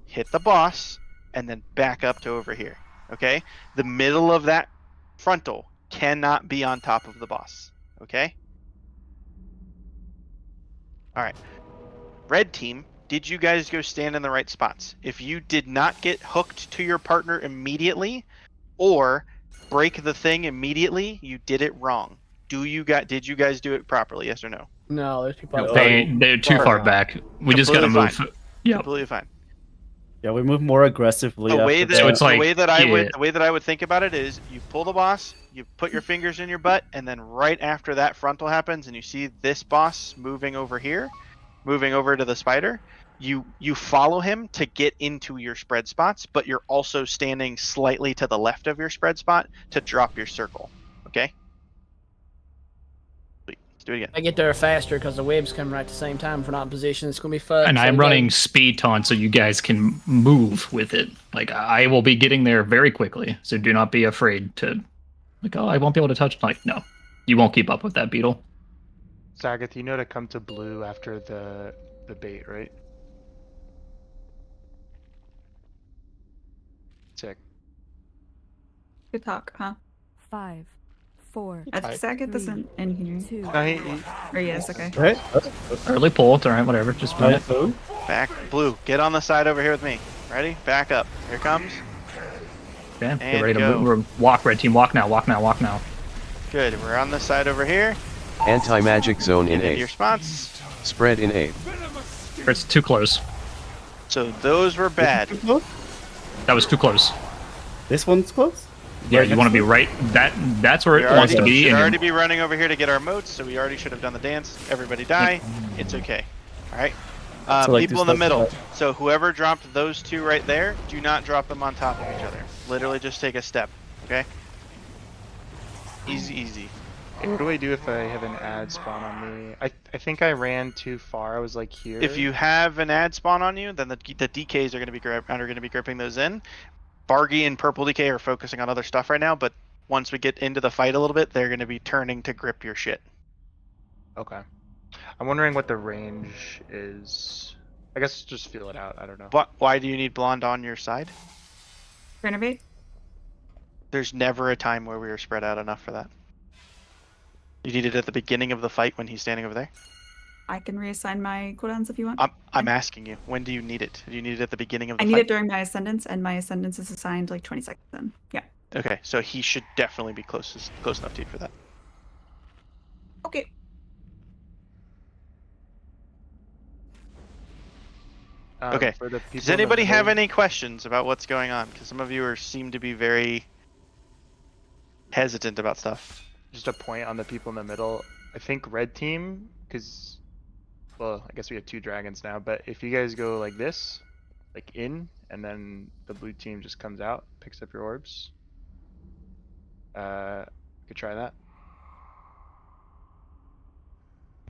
hit the boss and then back up to over here, okay? The middle of that frontal cannot be on top of the boss, okay? Alright. Red team, did you guys go stand in the right spots? If you did not get hooked to your partner immediately or break the thing immediately, you did it wrong. Did you guys do it properly? Yes or no? No, there's people. They're too far back. We just gotta move. Yeah, completely fine. Yeah, we move more aggressively. The way that, So it's like, the way that I would think about it is you pull the boss, you put your fingers in your butt, and then right after that frontal happens and you see this boss moving over here, moving over to the spider, you follow him to get into your spread spots, but you're also standing slightly to the left of your spread spot to drop your circle. Okay? Let's do it again. I get there faster because the webs come right at the same time. If we're not in position, it's gonna be fun. and I'm running speed taunt so you guys can move with it. Like, I will be getting there very quickly, so do not be afraid to, like, oh, I won't be able to touch. Like, no, you won't keep up with that beetle. Sagat, you know to come to blue after the bait, right? Sick. Good talk, huh? 5, 4. I think Sagat doesn't end here. 2. No, Or yes, okay. Right? Early pull, it's alright, whatever. Just run it. Back, blue. Get on the side over here with me. Ready? Back up. Here comes. Okay, And get ready to go. move. Walk, red team. Walk now. Walk now. Walk now. Good. We're on the side over here. Anti-magic zone in Get into A. your spots. Spread in A. It's too close. So those were bad. That was too close. This one's close? Yeah, you want to be right. That's where it wants to be. Should and already be running over here to get our moats, so we already should have done the dance. Everybody die. It's okay. All right. So, like, People in this the middle. left side. So whoever dropped those two right there, do not drop them on top of each other. Literally just take a step. Okay. Easy, easy. Hey, what do I do if I have an ad spawn on me? I think I ran too far. I was like here. If you have an ad spawn on you, then the DKs are going to be gripping those in. Bargy and Purple DK are focusing on other stuff right now, but once we get into the fight a little bit, they're going to be turning to grip your shit. Okay. I'm wondering what the range is I guess just feel it out. I don't know. Why do you need blonde on your side? Renovate. There's never a time where we were spread out enough for that. You need it at the beginning of the fight when he's standing over there? I can reassign my cooldowns if you want. I'm asking you, when do you need it? Do you need it at the beginning of the I fight? need it during my ascendance, and my ascendance is assigned like 20 seconds in. Yeah. Okay, so he should definitely be close enough to you for that. Okay. Okay. For the people Does in the anybody have middle- any questions about what's going on? Because some of you seem to be very hesitant about stuff. Just a point on the people in the middle. I think red team, because, well, I guess we have 2 dragons now. But if you guys go like this, like in, and then the blue team just comes out, picks up your orbs. Could try that.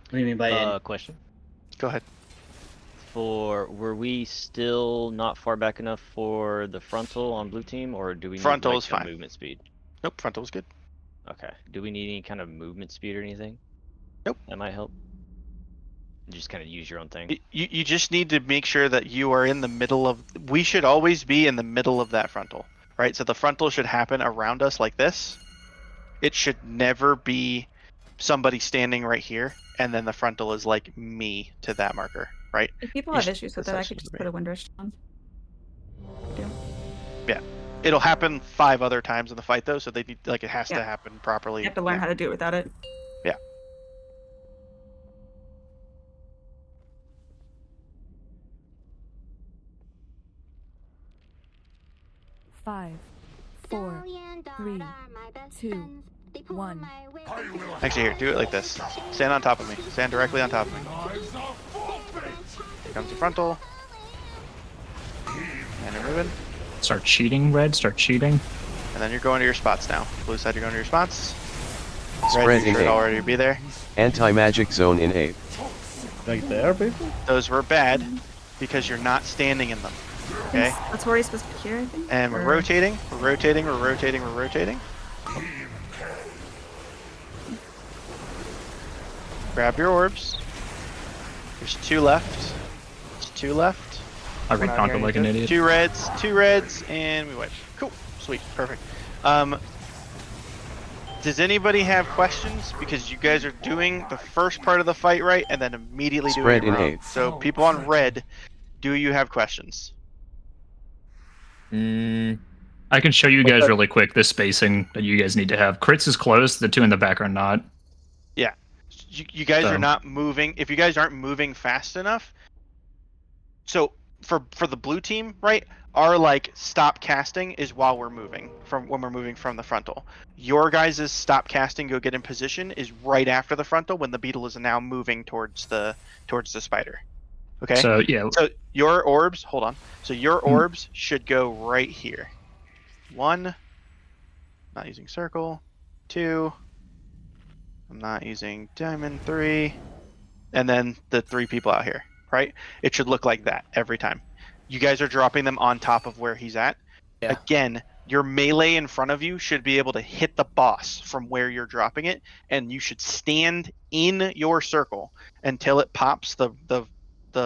What do you mean by in? Question. Go ahead. Were we still not far back enough for the frontal on blue team, or do we need Frontal like, is fine. movement speed? Nope, frontal is good. Okay. Do we need any kind of movement speed or anything? Nope. That might help. You just kind of use your own thing. You just need to make sure that you are in the middle of. We should always be in the middle of that frontal, right? So the frontal should happen around us like this. It should never be somebody standing right here, and then the frontal is like me to that marker, right? If people You have should- issues with that, I could just put a wind rush on. Yeah, it'll happen 5 other times in the fight though, so they need it has to Yeah. happen properly. You have to learn how to do it without it. Yeah. Five, 4, 3, 2, 1. Actually, here, do it like this. Stand on top of me. Stand directly on top of me. Here comes the frontal. And you're moving. Start cheating, red. Start cheating. And then you're going to your spots now. Blue side, you're going to your spots. Spread Red, you in should 8. already be there. Anti-magic zone in 8. Like there, people? Those were bad because you're not standing in them. Okay? That's where he's supposed to be here, I think. And we're Or- rotating, we're rotating, we're rotating, we're rotating. Grab your orbs. There's 2 left. There's 2 left. I read Conquer like an idiot. 2 reds, and we wipe. Cool. Sweet. Perfect. Does anybody have questions? Because you guys are doing the first part of the fight right, and then immediately Spread doing it in wrong. 8. So people on red, do you have questions? I can show you guys really quick the spacing that you guys need to have. Crits is close, the 2 in the back are not. Yeah. You guys So- are not moving. If you guys aren't moving fast enough, so for the blue team, right? Our stop casting is while we're moving when we're moving from the frontal. Your guys' stop casting, go get in position, is right after the frontal when the beetle is now moving towards the spider. Okay. So yeah. So your orbs, hold on. So your orbs should go right here. 1. Not using circle. 2. I'm not using diamond. 3. And then the 3 people out here, right? It should look like that every time. You guys are dropping them on top of where he's at. Yeah. Again, your melee in front of you should be able to hit the boss from where you're dropping it, and you should stand in your circle until it pops the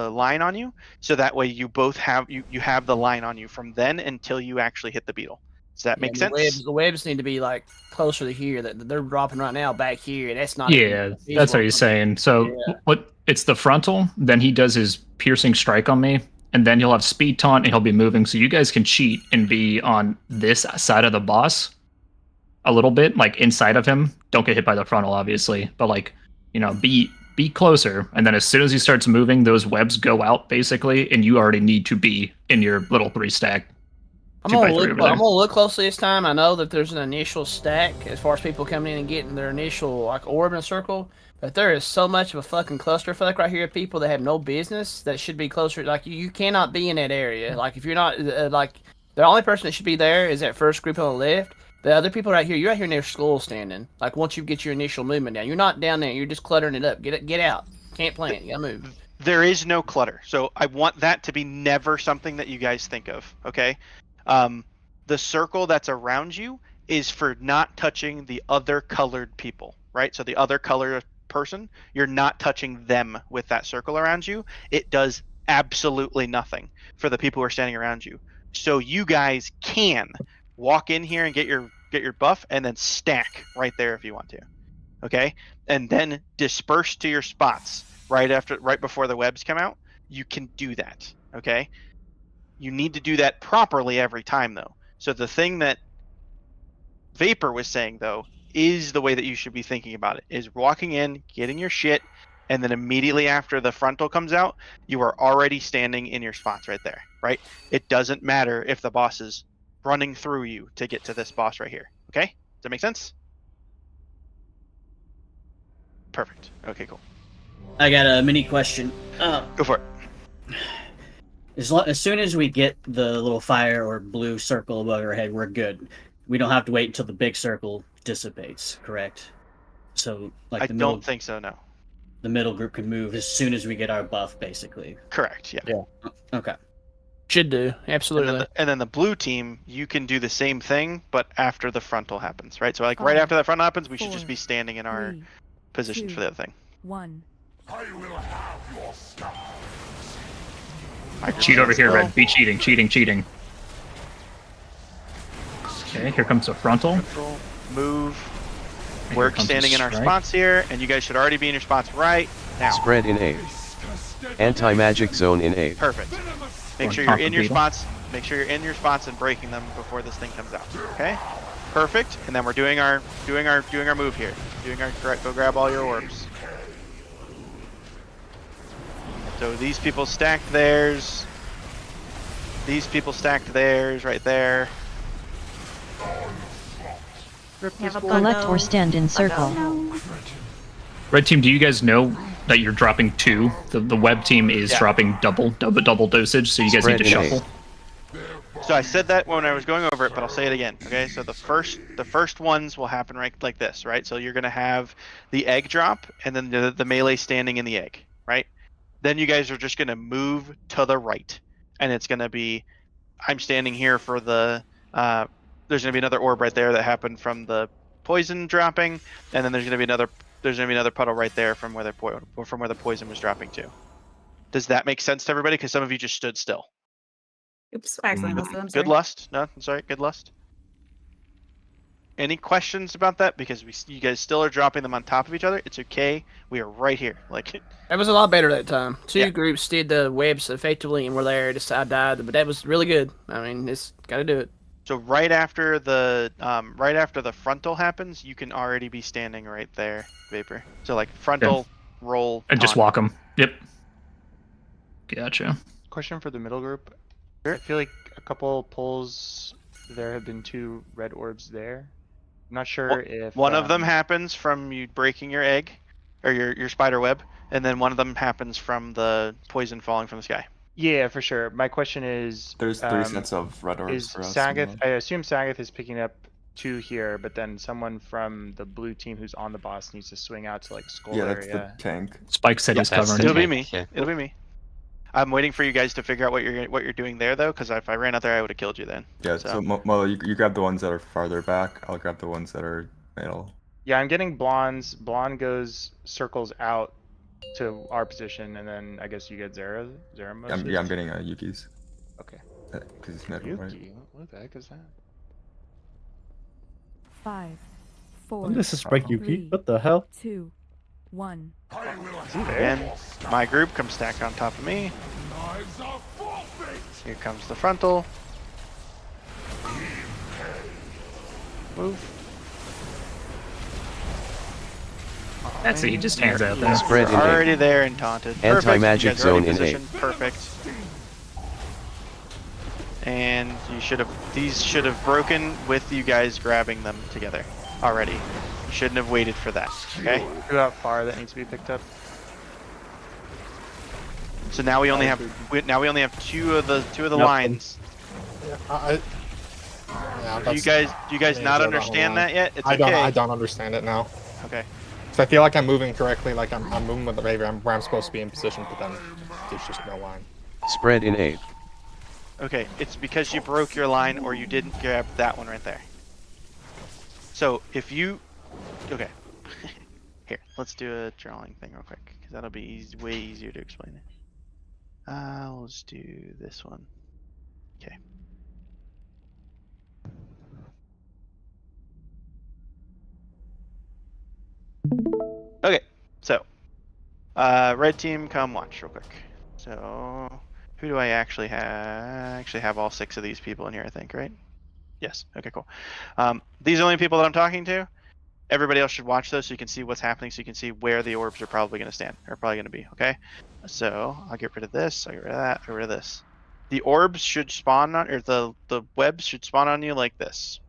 line on you, so that way you both have you have the line on you from then until you actually hit the beetle. Does that make sense? The webs need to be closer to here. That they're dropping right now back here. That's not. Yeah, that's what he's saying. So what? It's the frontal. Then he does his piercing strike on me, and then he'll have speed taunt, and he'll be moving. So you guys can cheat and be on this side of the boss a little bit, inside of him. Don't get hit by the frontal, obviously, but be closer. And then as soon as he starts moving, those webs go out basically, and you already need to be in your little 3 stack. I'm gonna look closely this time. I know that there's an initial stack as far as people coming in and getting their initial orb in a circle, but there is so much of a fucking clusterfuck right here of people that have no business that should be closer. You cannot be in that area. If you're not the only person that should be there is that first group on the left. The other people right here, you're right here near skull standing. Once you get your initial movement down, you're not down there. You're just cluttering it up. Get out. Can't plant. You gotta move. There is no clutter. So I want that to be never something that you guys think of. Okay. The circle that's around you is for not touching the other colored people, right? So the other colored person, you're not touching them with that circle around you. It does absolutely nothing for the people who are standing around you. So you guys can walk in here and get your buff and then stack right there if you want to. Okay? And then disperse to your spots right before the webs come out. You can do that. Okay? You need to do that properly every time though. So the thing that Vapor was saying though is the way that you should be thinking about it, is walking in, getting your shit, and then immediately after the frontal comes out, you are already standing in your spots right there, right? It doesn't matter if the boss is running through you to get to this boss right here. Okay? Does that make sense? Perfect. Okay, cool. I got a mini question. Go for it. As soon as we get the little fire or blue circle above our head, we're good. We don't have to wait until the big circle dissipates, correct? So, like, I don't think so, no. The middle group can move as soon as we get our buff, basically. Correct, yeah. Okay. Should do, absolutely. And then the blue team, you can do the same thing, but after the frontal happens, right? So, like, right after that frontal happens, we should just be standing in our positions for the other thing. 1. I will have your scars. Cheat over here, Red. Be cheating. Okay, here comes the frontal. Move. We're standing in our spots here, and you guys should already be in your spots right now. Spread in 8. Anti-magic zone in 8. Perfect. Make sure you're in your spots. Make sure you're in your spots and breaking them before this thing comes out. Okay? Perfect. And then we're doing our move here. Go grab all your orbs. So these people stacked theirs. These people stacked theirs right there. Collect or stand in circle. Red team, do you guys know that you're dropping 2? The web team is dropping double dosage, so you guys need to shuffle. So I said that when I was going over it, but I'll say it again. Okay, so the first ones will happen right like this, right? So you're gonna have the egg drop, and then the melee standing in the egg, right? Then you guys are just gonna move to the right, and it's gonna be, I'm standing here for the. There's gonna be another orb right there that happened from the poison dropping, and then there's gonna be another puddle right there from where the poison was dropping to. Does that make sense to everybody? Because some of you just stood still. Oops, I accidentally missed it. I'm Good sorry. lust. No, I'm sorry. Good lust. Any questions about that? Because you guys still are dropping them on top of each other. It's okay. We are right here. Like that was a lot better that time. Two groups did the webs effectively and were there. Just I died, but that was really good. I mean, it's got to do it. So right after the frontal happens, you can already be standing right there, Vapor. So like frontal roll and just walk them. Yep. Gotcha. Question for the middle group. I feel like a couple pulls there have been 2 red orbs there. I'm not sure if one of them happens from you breaking your egg or your spider web, and then one of them happens from the poison falling from the sky. Yeah, for sure. My question is, there's 3 sets of red orbs is for us. Sagath, I assume Sagath is picking up 2 here, but then someone from the blue team who's on the boss needs to swing out to like skull Yeah, that's area. the tank. Spike said he's covering. It'll be me. It'll be me. I'm waiting for you guys to figure out what you're doing there though, because if I ran out there, I would have killed you then. Yeah. So Mo, you grab the ones that are farther back. I'll grab the ones that are middle. Yeah, I'm getting Blonde's. Blonde circles out to our position, and then I guess you get Zara. I'm getting Yuki's. Okay. Because it's middle, right? What the heck is that? 5, 4. This is break Yuki. What the hell? 2, 1. And my group comes stacked on top of me. Here comes the frontal. Move. That's it. He just hands out there. Spread in already there and taunted. Anti-magic zone in 8. Perfect. And these should have broken with you guys grabbing them together already. You shouldn't have waited for that. Okay. Who out far that needs to be picked up? So now we only have two of the lines. Do you guys not understand that yet? It's okay. I don't understand it now. Okay. So I feel like I'm moving correctly, like I'm moving with the behavior where I'm supposed to be in position, but then there's just no line. Spread in 8. Okay, it's because you broke your line or you didn't grab that one right there. So if you, okay, here, let's do a drawing thing real quick because that'll be way easier to explain it. Let's do this one. Okay. Okay, so red team, come watch real quick. So who do I actually have? I actually have all 6 of these people in here, I think, right? Yes. Okay, cool. These are the only people that I'm talking to. Everybody else should watch those so you can see what's happening, so you can see where the orbs are probably going to stand, or probably going to be. Okay. So I'll get rid of this. I'll get rid of that. Get rid of this. The orbs should spawn on, or the webs should spawn on you like this.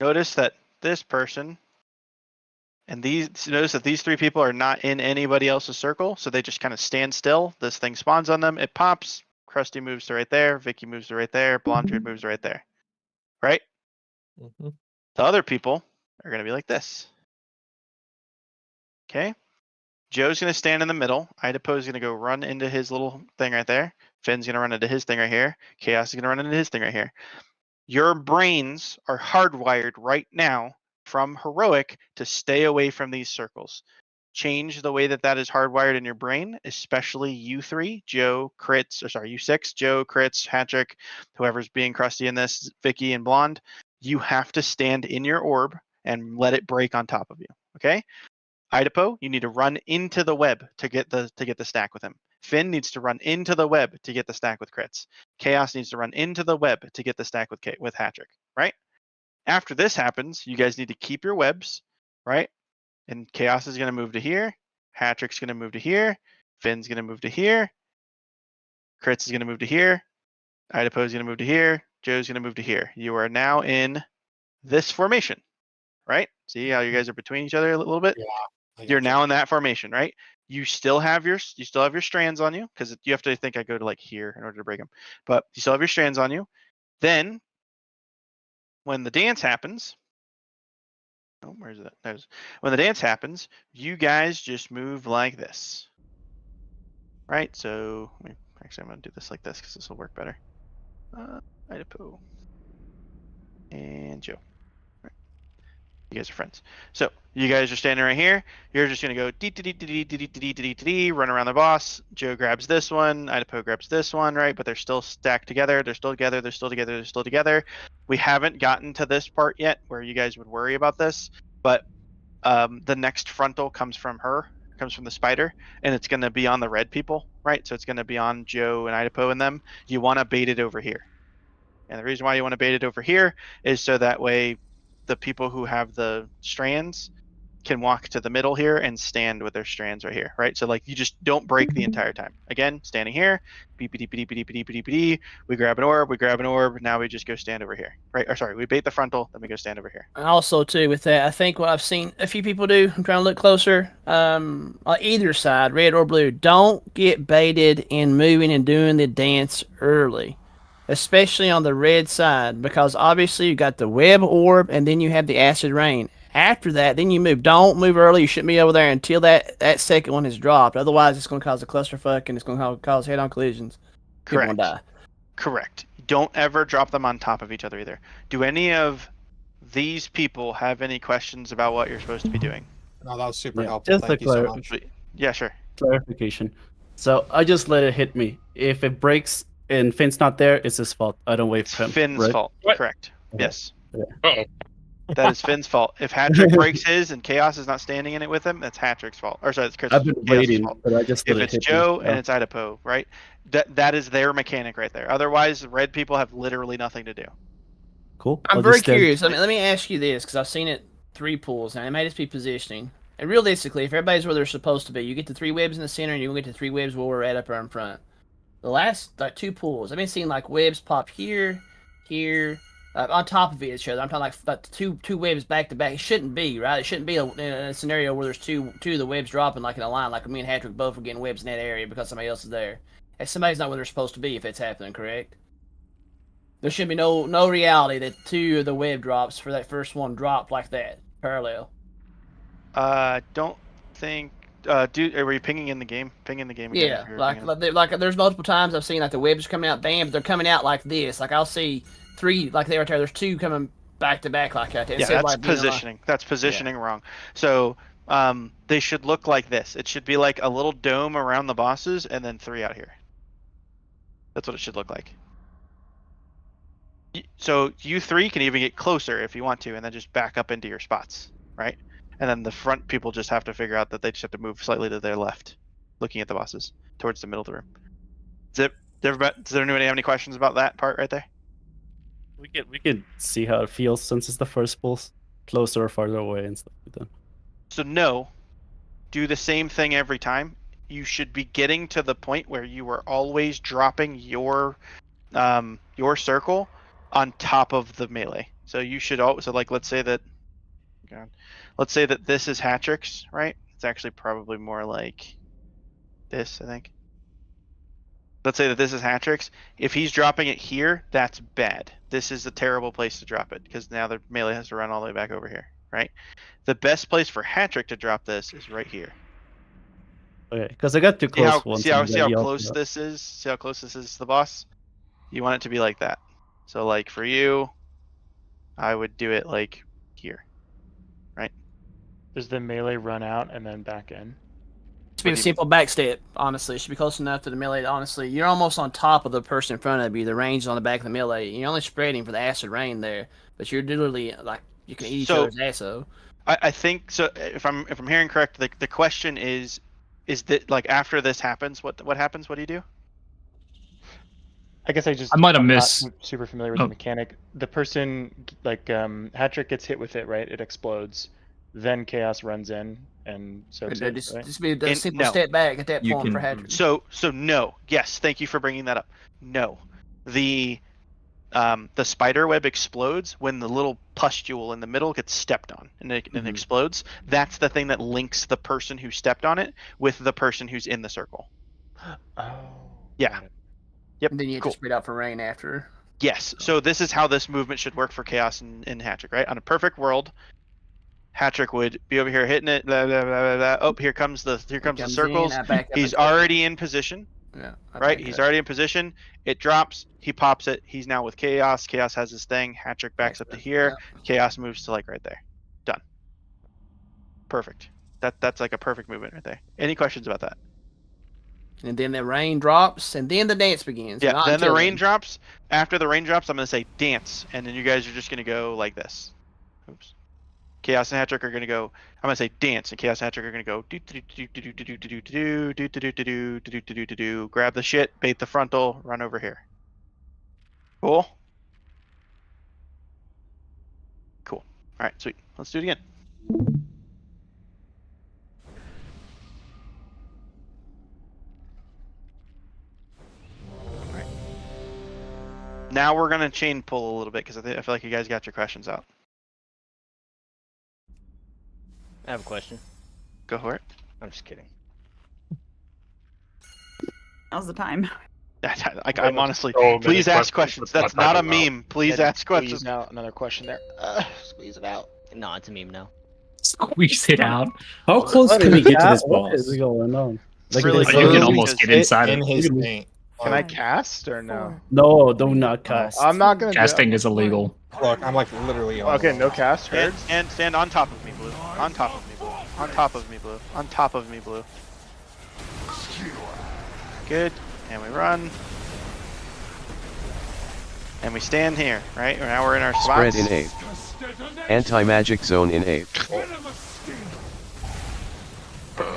Notice that this person and notice that these 3 people are not in anybody else's circle, so they just kind of stand still. This thing spawns on them, it pops. Krusty moves to right there, Vicky moves to right there, Blondred moves to right there. Right? Mm-hmm. The other people are going to be like this. Okay? Joe's going to stand in the middle. Idapo's going to go run into his little thing right there. Finn's going to run into his thing right here. Chaos is going to run into his thing right here. Your brains are hardwired right now from Heroic to stay away from these circles. Change the way that is hardwired in your brain, especially you 3, Joe, Crits, or sorry, you 6, Joe, Crits, Hatrick, whoever's being Krusty in this, Vicky and Blonde. You have to stand in your orb and let it break on top of you. Okay? Idapo, you need to run into the web to get the stack with him. Finn needs to run into the web to get the stack with Crits. Chaos needs to run into the web to get the stack with Hatrick, right? After this happens, you guys need to keep your webs, right? And Chaos is going to move to here. Hatrick's going to move to here. Finn's going to move to here. Crits is going to move to here. Idapo is going to move to here. Joe's going to move to here. You are now in this formation, right? See how you guys are between each other a little bit? Yeah. You're now in that formation, right? You still have your strands on you, because you have to think I go to like here in order to break them. But you still have your strands on you. Then when the dance happens, where is it? When the dance happens, you guys just move like this, right? So actually, I'm gonna do this like this because this will work better. Idapo and Joe. You guys are friends. So you guys are standing right here. You're just gonna go run around the boss. Joe grabs this one. Idapo grabs this one, right? But they're still stacked together. They're still together. They're still together. They're still together. We haven't gotten to this part yet where you guys would worry about this, but the next frontal comes from her. Comes from the spider, and it's gonna be on the red people, right? So it's gonna be on Joe and Idapo and them. You want to bait it over here, and the reason why you want to bait it over here is so that way the people who have the strands can walk to the middle here and stand with their strands right here, right? So like you just don't break the entire time. Again, standing here, beep-a-dee-beep-a-dee-beep-a-dee-beep-a-dee. We grab an orb, now we just go stand over here, right? Or sorry, we bait the frontal, then we go stand over here. And also too with that, I think what I've seen a few people do, I'm trying to look closer, on either side, red or blue, don't get baited in moving and doing the dance early. Especially on the red side, because obviously you got the web orb and then you have the acid rain. After that, then you move. Don't move early. You shouldn't be over there until that second one has dropped. Otherwise, it's going to cause a clusterfuck and it's going to cause head-on collisions. Correct. People die. Correct. Don't ever drop them on top of each other either. Do any of these people have any questions about what you're supposed to be doing? No, that was super helpful. Just Thank a you so much. Yeah, sure. Clarification. So I just let it hit me. If it breaks and Finn's not there, it's his fault. I don't wait for him. Finn's right? fault. What? Correct. Yes. Yeah. Uh-oh. That is Finn's fault. If Hatrick breaks his and Chaos is not standing in it with him, that's Hatrick's fault. Or sorry, it's Chris. I've been waiting, but I just if let it's it hit Joe me. and it's Idapo, right? That is their mechanic right there. Otherwise, red people have literally nothing to do. Cool. I'm very curious. Let me ask you this, because I've seen it 3 pools now. It might just be positioning. And realistically, if everybody's where they're supposed to be, you get the 3 webs in the center, and you get the 3 webs where we're at up in front. The last two pools, I've been seeing like webs pop here, on top of each other. I'm talking like two webs back to back. It shouldn't be, right? It shouldn't be in a scenario where there's two of the webs dropping like in a line, like me and Hatrick both are getting webs in that area because somebody else is there. And somebody's not where they're supposed to be if it's happening, correct? There should be no reality that 2 of the web drops for that first one dropped like that, parallel. Don't think. Were you pinging in the game? Ping in the game again. Yeah, like there's multiple times I've seen like the webs coming out, bam, but they're coming out like this. Like I'll see 3 like they right there. There's 2 coming back to back like that. Yeah, that's positioning. That's positioning wrong. So they should look like this. It should be like a little dome around the bosses and then 3 out here. That's what it should look like. So you 3 can even get closer if you want to, and then just back up into your spots, right? And then the front people just have to figure out that they just have to move slightly to their left, looking at the bosses, towards the middle of the room. Does anybody have any questions about that part right there? We could see how it feels since it's the first pulse, closer or farther away and stuff like that. So no, do the same thing every time. You should be getting to the point where you are always dropping your circle on top of the melee. So you should also, like, let's say that this is Hatrix, right? It's actually probably more like this, I think. Let's say that this is Hatrix. If he's dropping it here, that's bad. This is a terrible place to drop it because now the melee has to run all the way back over here, right? The best place for Hatrick to drop this is right here. Okay, because I got too close once. See how close this is? See how close this is to the boss? You want it to be like that. So like for you, I would do it like here, right? Does the melee run out and then back in? It should be a simple backstep, honestly. It should be close enough to the melee. Honestly, you're almost on top of the person in front of you. The range is on the back of the melee. You're only spreading for the acid rain there, but you're literally like you can eat each other's ass. So I think so. If I'm hearing correct, the question is that like after this happens, what happens? What do you do? I guess I might have missed. Not super familiar with the mechanic. The person like Hatrick gets hit with it, right? It explodes. Then Chaos runs in, and so just be a simple step back at that point for Hatrick. So no. Yes, thank you for bringing that up. No, the spider web explodes when the little pustule in the middle gets stepped on and it explodes. That's the thing that links the person who stepped on it with the person who's in the circle. Oh. Yeah. Yep. And then you have to spread out for rain after. Yes. So this is how this movement should work for Chaos and Hatrick, right? On a perfect world, Hatrick would be over here hitting it. Blah, blah, blah, blah. Oh, here comes the circles. He's already in position. Yeah. Right. He's already in position. It drops. He pops it. He's now with Chaos. Chaos has his thing. Hatrick backs up to here. Chaos moves to like right there. Done. Perfect. That's like a perfect movement right there. Any questions about that? And then the rain drops, and then the dance begins. Yeah, then the rain drops. After the rain drops, I'm going to say dance, and then you guys are just going to go like this. Oops. Chaos and Hatrick are going to go, I'm going to say dance, and Chaos and Hatrick are going to go do, grab the shit, bait the frontal, run over here. Cool? Cool. All right, sweet. Let's do it again. Now we're going to chain pull a little bit because I feel like you guys got your questions out. I have a question. Go for it. I'm just kidding. Now's the time. I'm honestly, please ask questions. That's not a meme. Please ask questions. Squeeze out another question there. Squeeze it out. No, it's a meme now. Squeeze it out. How close can we get to this boss? What is going on? Like really you can almost get inside in his paint. Can I cast or no? No, do not cast. I'm not gonna. Casting is illegal. Look, I'm like literally on. Okay, no cast. Heard. And stand on top of me, Blue. On top of me, Blue. On top of me, Blue. On top of me, Blue. Good. And we run. And we stand here, right? Now we're in our spots. Spread in 8. Anti-magic zone in 8.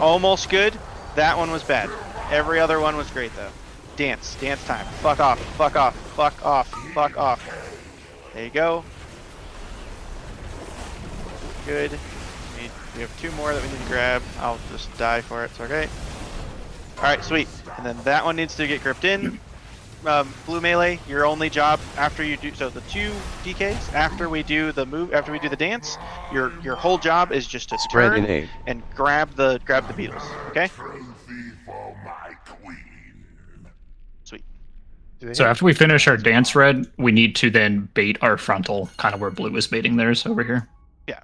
Almost good. That one was bad. Every other one was great though. Dance time. Fuck off, fuck off, fuck off, fuck off. There you go. Good. We have 2 more that we need to grab. I'll just die for it, it's okay. Alright, sweet. And then that one needs to get gripped in. Blue melee, your only job after you do, so the 2 DKs, after we do the move, after we do the dance, your whole job is just to spread turn in 8. and grab the beetles, okay? Sweet. So after we finish our dance red, we need to then bait our frontal, kind of where blue is baiting theirs over here. Yeah.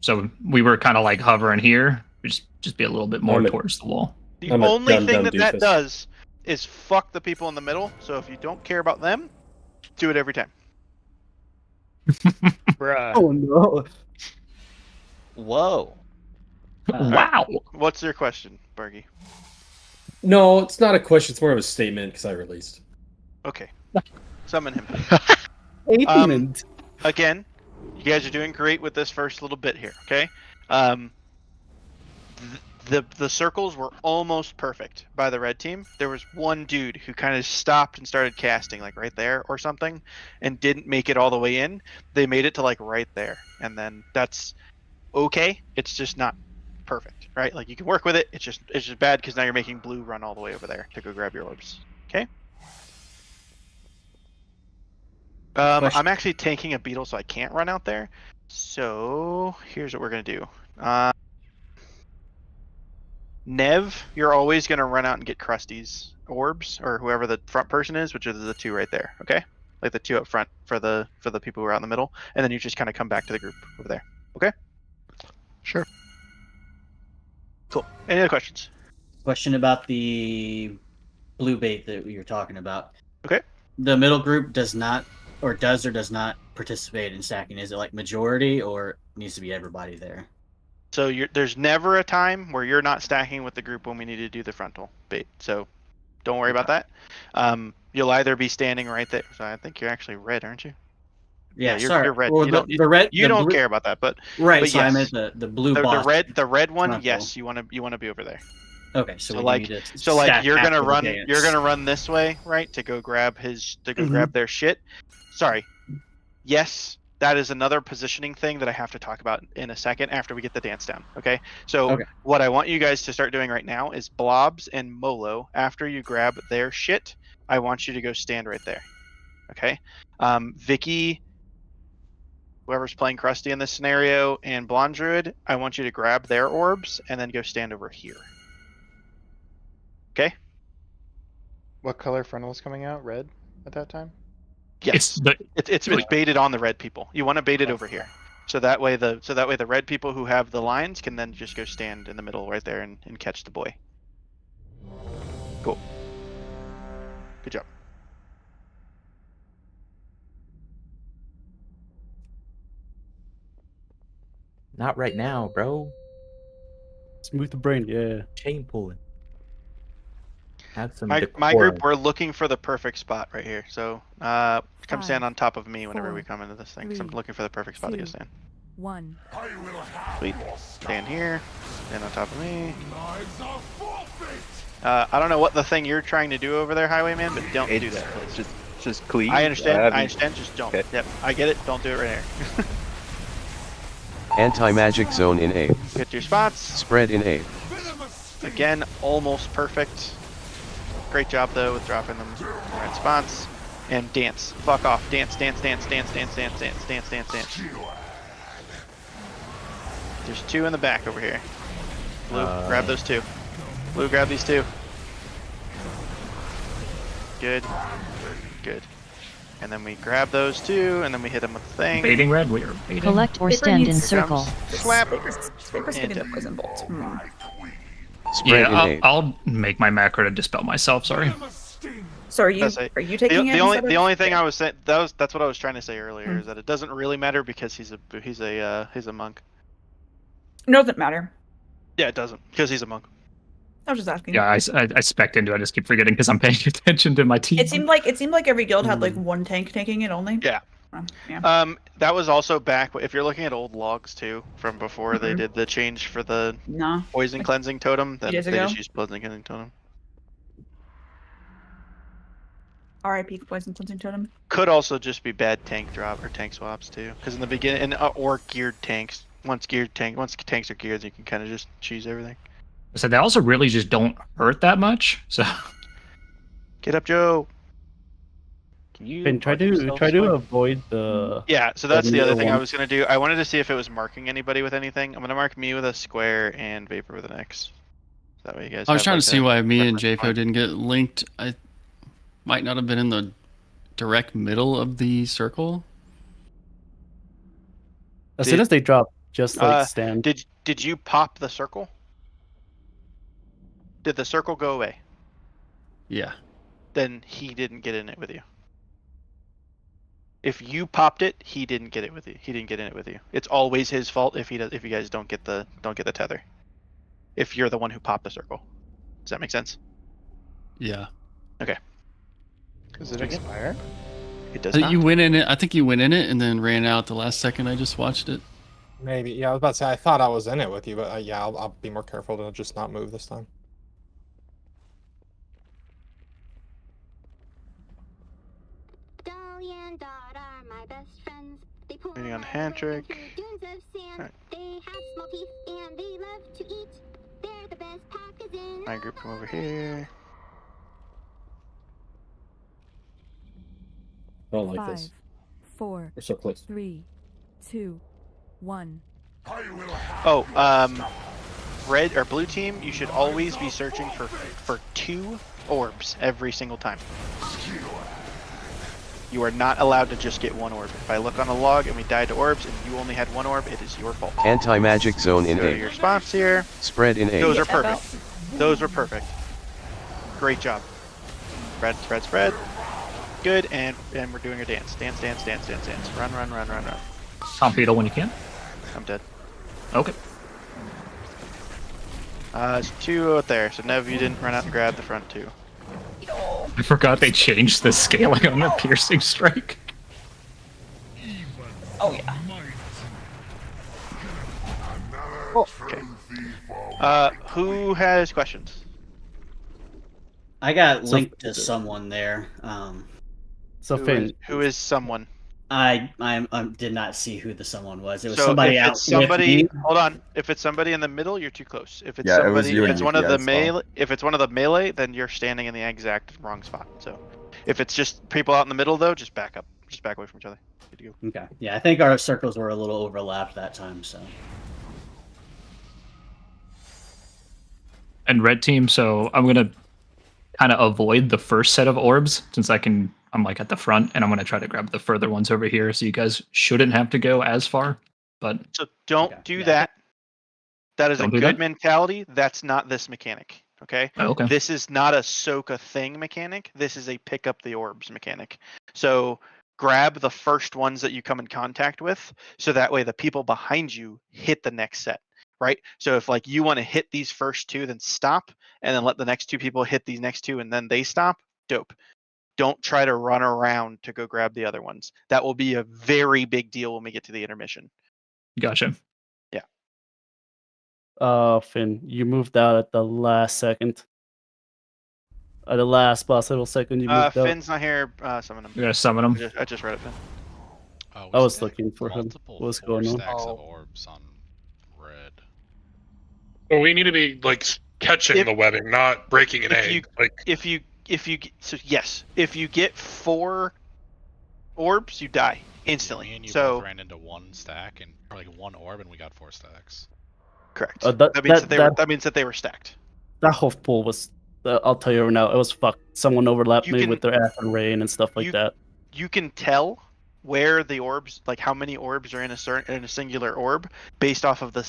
So we were kind of like hovering here. We just be a little bit more towards the wall. The only thing that does is fuck the people in the middle. So if you don't care about them, do it every time. Bruh. Oh no. Whoa. Wow. What's your question, Bargy? No, it's not a question. It's more of a statement because I released. Okay. Summon him. Statement. Again, you guys are doing great with this first little bit here, okay? The circles were almost perfect by the red team. There was one dude who kind of stopped and started casting like right there or something and didn't make it all the way in. They made it to like right there. And then that's okay. It's just not perfect, right? Like you can work with it. It's just bad because now you're making blue run all the way over there to go grab your orbs. Okay? I'm actually tanking a beetle, so I can't run out there. So here's what we're gonna do. Nev, you're always gonna run out and get Krusty's orbs, or whoever the front person is, which are the two right there. Okay, like the two up front for the people who are out in the middle, and then you just kind of come back to the group over there. Okay. Sure. Cool. Any other questions? Question about the blue bait that we were talking about. Okay. The middle group does not, or does not participate in stacking. Is it like majority, or needs to be everybody there? So there's never a time where you're not stacking with the group when we need to do the frontal bait. So don't worry about that. You'll either be standing right there. So I think you're actually red, aren't you? Yeah, you're red. Or the red. You don't care about that, but right. But so yes, I meant the blue. The red one. frontal. Yes, you want to be over there. Okay, so like you're gonna run this way, right, to go grab grab their shit. Sorry. Yes, that is another positioning thing that I have to talk about in a second after we get the dance down. Okay. So what I want you guys to start doing right now is Blobs and Molo. After you grab their shit, I want you to go stand right there. Okay. Vicky, whoever's playing Krusty in this scenario, and Blonde Druid, I want you to grab their orbs and then go stand over here. Okay. What color frontal is coming out? Red at that time? Yes. It's baited on the red people. You want to bait it over here. So that way the red people who have the lines can then just go stand in the middle right there and catch the boy. Cool. Good job. Not right now, bro. Smooth the brain, yeah. Chain pulling. Have some my decorum. group, we're looking for the perfect spot right here. So come stand on top of me whenever we come into this thing. 'Cause I'm looking for the perfect spot to go stand. 1. Sweet. Stand here. Stand on top of me. I don't know what the thing you're trying to do over there, Highwayman, but don't do that, please. Just clean. I understand. Just don't. Okay. Yep. I get it. Don't do it right here. Anti-magic zone in A. Get your spots. Spread in A. Again, almost perfect. Great job though with dropping them in the right spots. And dance. Fuck off. Dance. There's two in the back over here. Blue, grab those two. Blue, grab these two. Good. And then we grab those two, and then we hit them with the thing. Baiting red, we are baiting. Collect or stand in circle. Slap. Scraper's getting the poison bolt. Yeah, I'll make my macro to dispel myself. Sorry. So are you taking it? The only thing I was saying that's what I was trying to say earlier is that it doesn't really matter because he's a monk. No, it doesn't matter. Yeah, it doesn't because he's a monk. I was just asking. Yeah, I spec'd into it. I just keep forgetting because I'm paying attention to my team. It seemed like every guild had like one tank taking it only. Yeah. Yeah. That was also back if you're looking at old logs too from before they did the change for the poison cleansing totem. Then they just used poison cleansing totem. R.I.P. poison cleansing totem. Could also just be bad tank drop or tank swaps too, because in the beginning or geared tanks. Once tanks are geared, you can kind of just choose everything. So they also really just don't hurt that much. So get up, Joe. Can you try to avoid the? Yeah, so that's the other thing I was gonna do. I wanted to see if it was marking anybody with anything. I'm gonna mark me with a square and Vapor with an X. That way you guys. I was trying to see why me and JFO didn't get linked. I might not have been in the direct middle of the circle. As soon as they drop, just like stand. Did you pop the circle? Did the circle go away? Yeah. Then he didn't get in it with you. If you popped it, he didn't get it with you. He didn't get in it with you. It's always his fault if you guys don't get the tether. if you're the one who popped the circle. Does that make sense? Yeah. Okay. Does it expire? It does I not. think you went in it. I think you went in it and then ran out the last second. I just watched it. Maybe. Yeah, I was about to say, I thought I was in it with you, but yeah, I'll be more careful to just not move this time. Waiting on hand trick. Right. My group come over here. I don't like 5, this. 4, We're so close. 3, 2, 1. Oh, red or blue team, you should always be searching for 2 orbs every single time. You are not allowed to just get 1 orb. If I look on the log and we died to orbs and you only had 1 orb, it is your fault. Anti-magic zone in Go to A. your spots here. Spread in A. Those are perfect. Those were perfect. Great job. Spread, spread, spread. Good, and we're doing a dance. Dance, dance, dance, dance, dance. Run, run, run, run, run. Torpedo when you can. I'm dead. Okay. There's 2 out there, so Nev, you didn't run out and grab the front 2. I forgot they changed the scaling on the piercing strike. Oh yeah. Okay. Who has questions? I got linked to someone there. So Finn, who is someone? I did not see who the someone was. It was So somebody if out. it's somebody, with me. hold on. If it's somebody in the middle, you're too close. If it's Yeah, it was somebody, you if and it's Yuki, one of I the saw. melee, if it's one of the melee, then you're standing in the exact wrong spot. So, if it's just people out in the middle, though, just back up, just back away from each other. Good to go. Okay. Yeah, I think our circles were a little overlapped that time. So. And red team, so I'm gonna kind of avoid the first set of orbs since I'm like at the front, and I'm gonna try to grab the further ones over here. So you guys shouldn't have to go as far, but So don't do that. That is a Don't do good that? mentality. That's not this mechanic. Okay. Oh, okay. This is not a soak a thing mechanic. This is a pick up the orbs mechanic. So grab the first ones that you come in contact with, so that way the people behind you hit the next set. Right. So if like you want to hit these first 2, then stop, and then let the next 2 people hit these next 2, and then they stop. Dope. Don't try to run around to go grab the other ones. That will be a very big deal when we get to the intermission. Gotcha. Yeah. Finn, you moved out at the last second. At the last possible second, you moved out. Finn's not here. Summon him. You gotta summon him. I just read it, Finn. I was looking for him. What's going on? Stacks of orbs on red. Well, we need to be like catching the webbing, not breaking an egg. If you get 4 orbs, you die instantly. Me and you So both ran into 1 stack and or like 1 orb, and we got 4 stacks. correct. That means that they were stacked. That whole pool was. I'll tell you right now, it was fucked. Someone overlapped You me can- with their Afro Rain and stuff like that. You can tell where the orbs, like how many orbs are in a singular orb, based off of the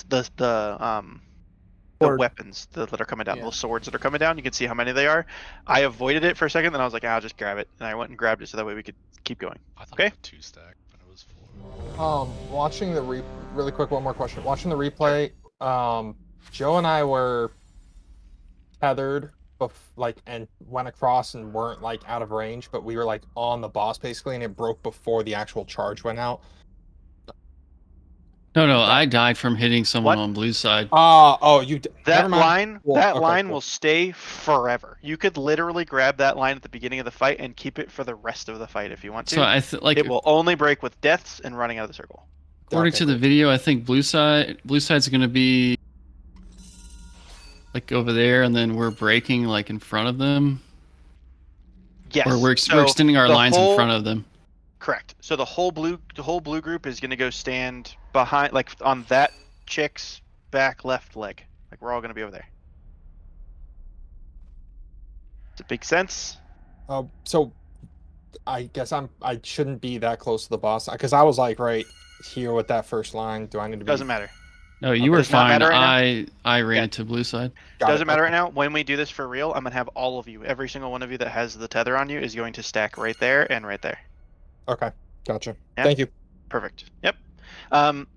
weapons that are coming down, the swords that are coming down. You can see how many they are. I avoided it for a second, then I was like, I'll just grab it, and I went and grabbed it so that way we could keep going. Okay. 2 stack, but it was 4. Watching the really quick, one more question. Watching the replay, Joe and I were tethered, and went across and weren't like out of range, but we were like on the boss basically, and it broke before the actual charge went out. No, I died from hitting someone on blue side. That line will stay forever. You could literally grab that line at the beginning of the fight and keep it for the rest of the fight if you want to. So it will only break with deaths and running out of the circle. According to the video, I think blue side's going to be like over there, and then we're breaking like in front of them. Yes. Or we're extending our lines in front of them. Correct. So the whole blue group is going to go stand behind, like on that chick's back left leg. Like we're all going to be over there. Does it make sense? So I guess I shouldn't be that close to the boss, because I was like right here with that first line. Do I need to be? Doesn't matter. No, you were Does not fine. matter right I ran to blue side. Doesn't matter right now. When we do this for real, I'm going to have all of you, every single one of you that has the tether on you is going to stack right there and right there. Okay, gotcha. Yeah? Thank you. Perfect. Yep.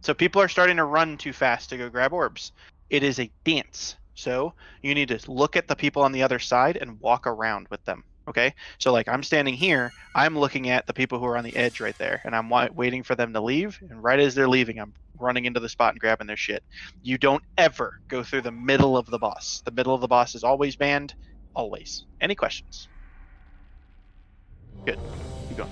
So people are starting to run too fast to go grab orbs. It is a dance. So you need to look at the people on the other side and walk around with them. Okay, so like I'm standing here, I'm looking at the people who are on the edge right there, and I'm waiting for them to leave. And right as they're leaving, I'm running into the spot and grabbing their shit. You don't ever go through the middle of the boss. The middle of the boss is always banned, always. Any questions? Good. Keep going.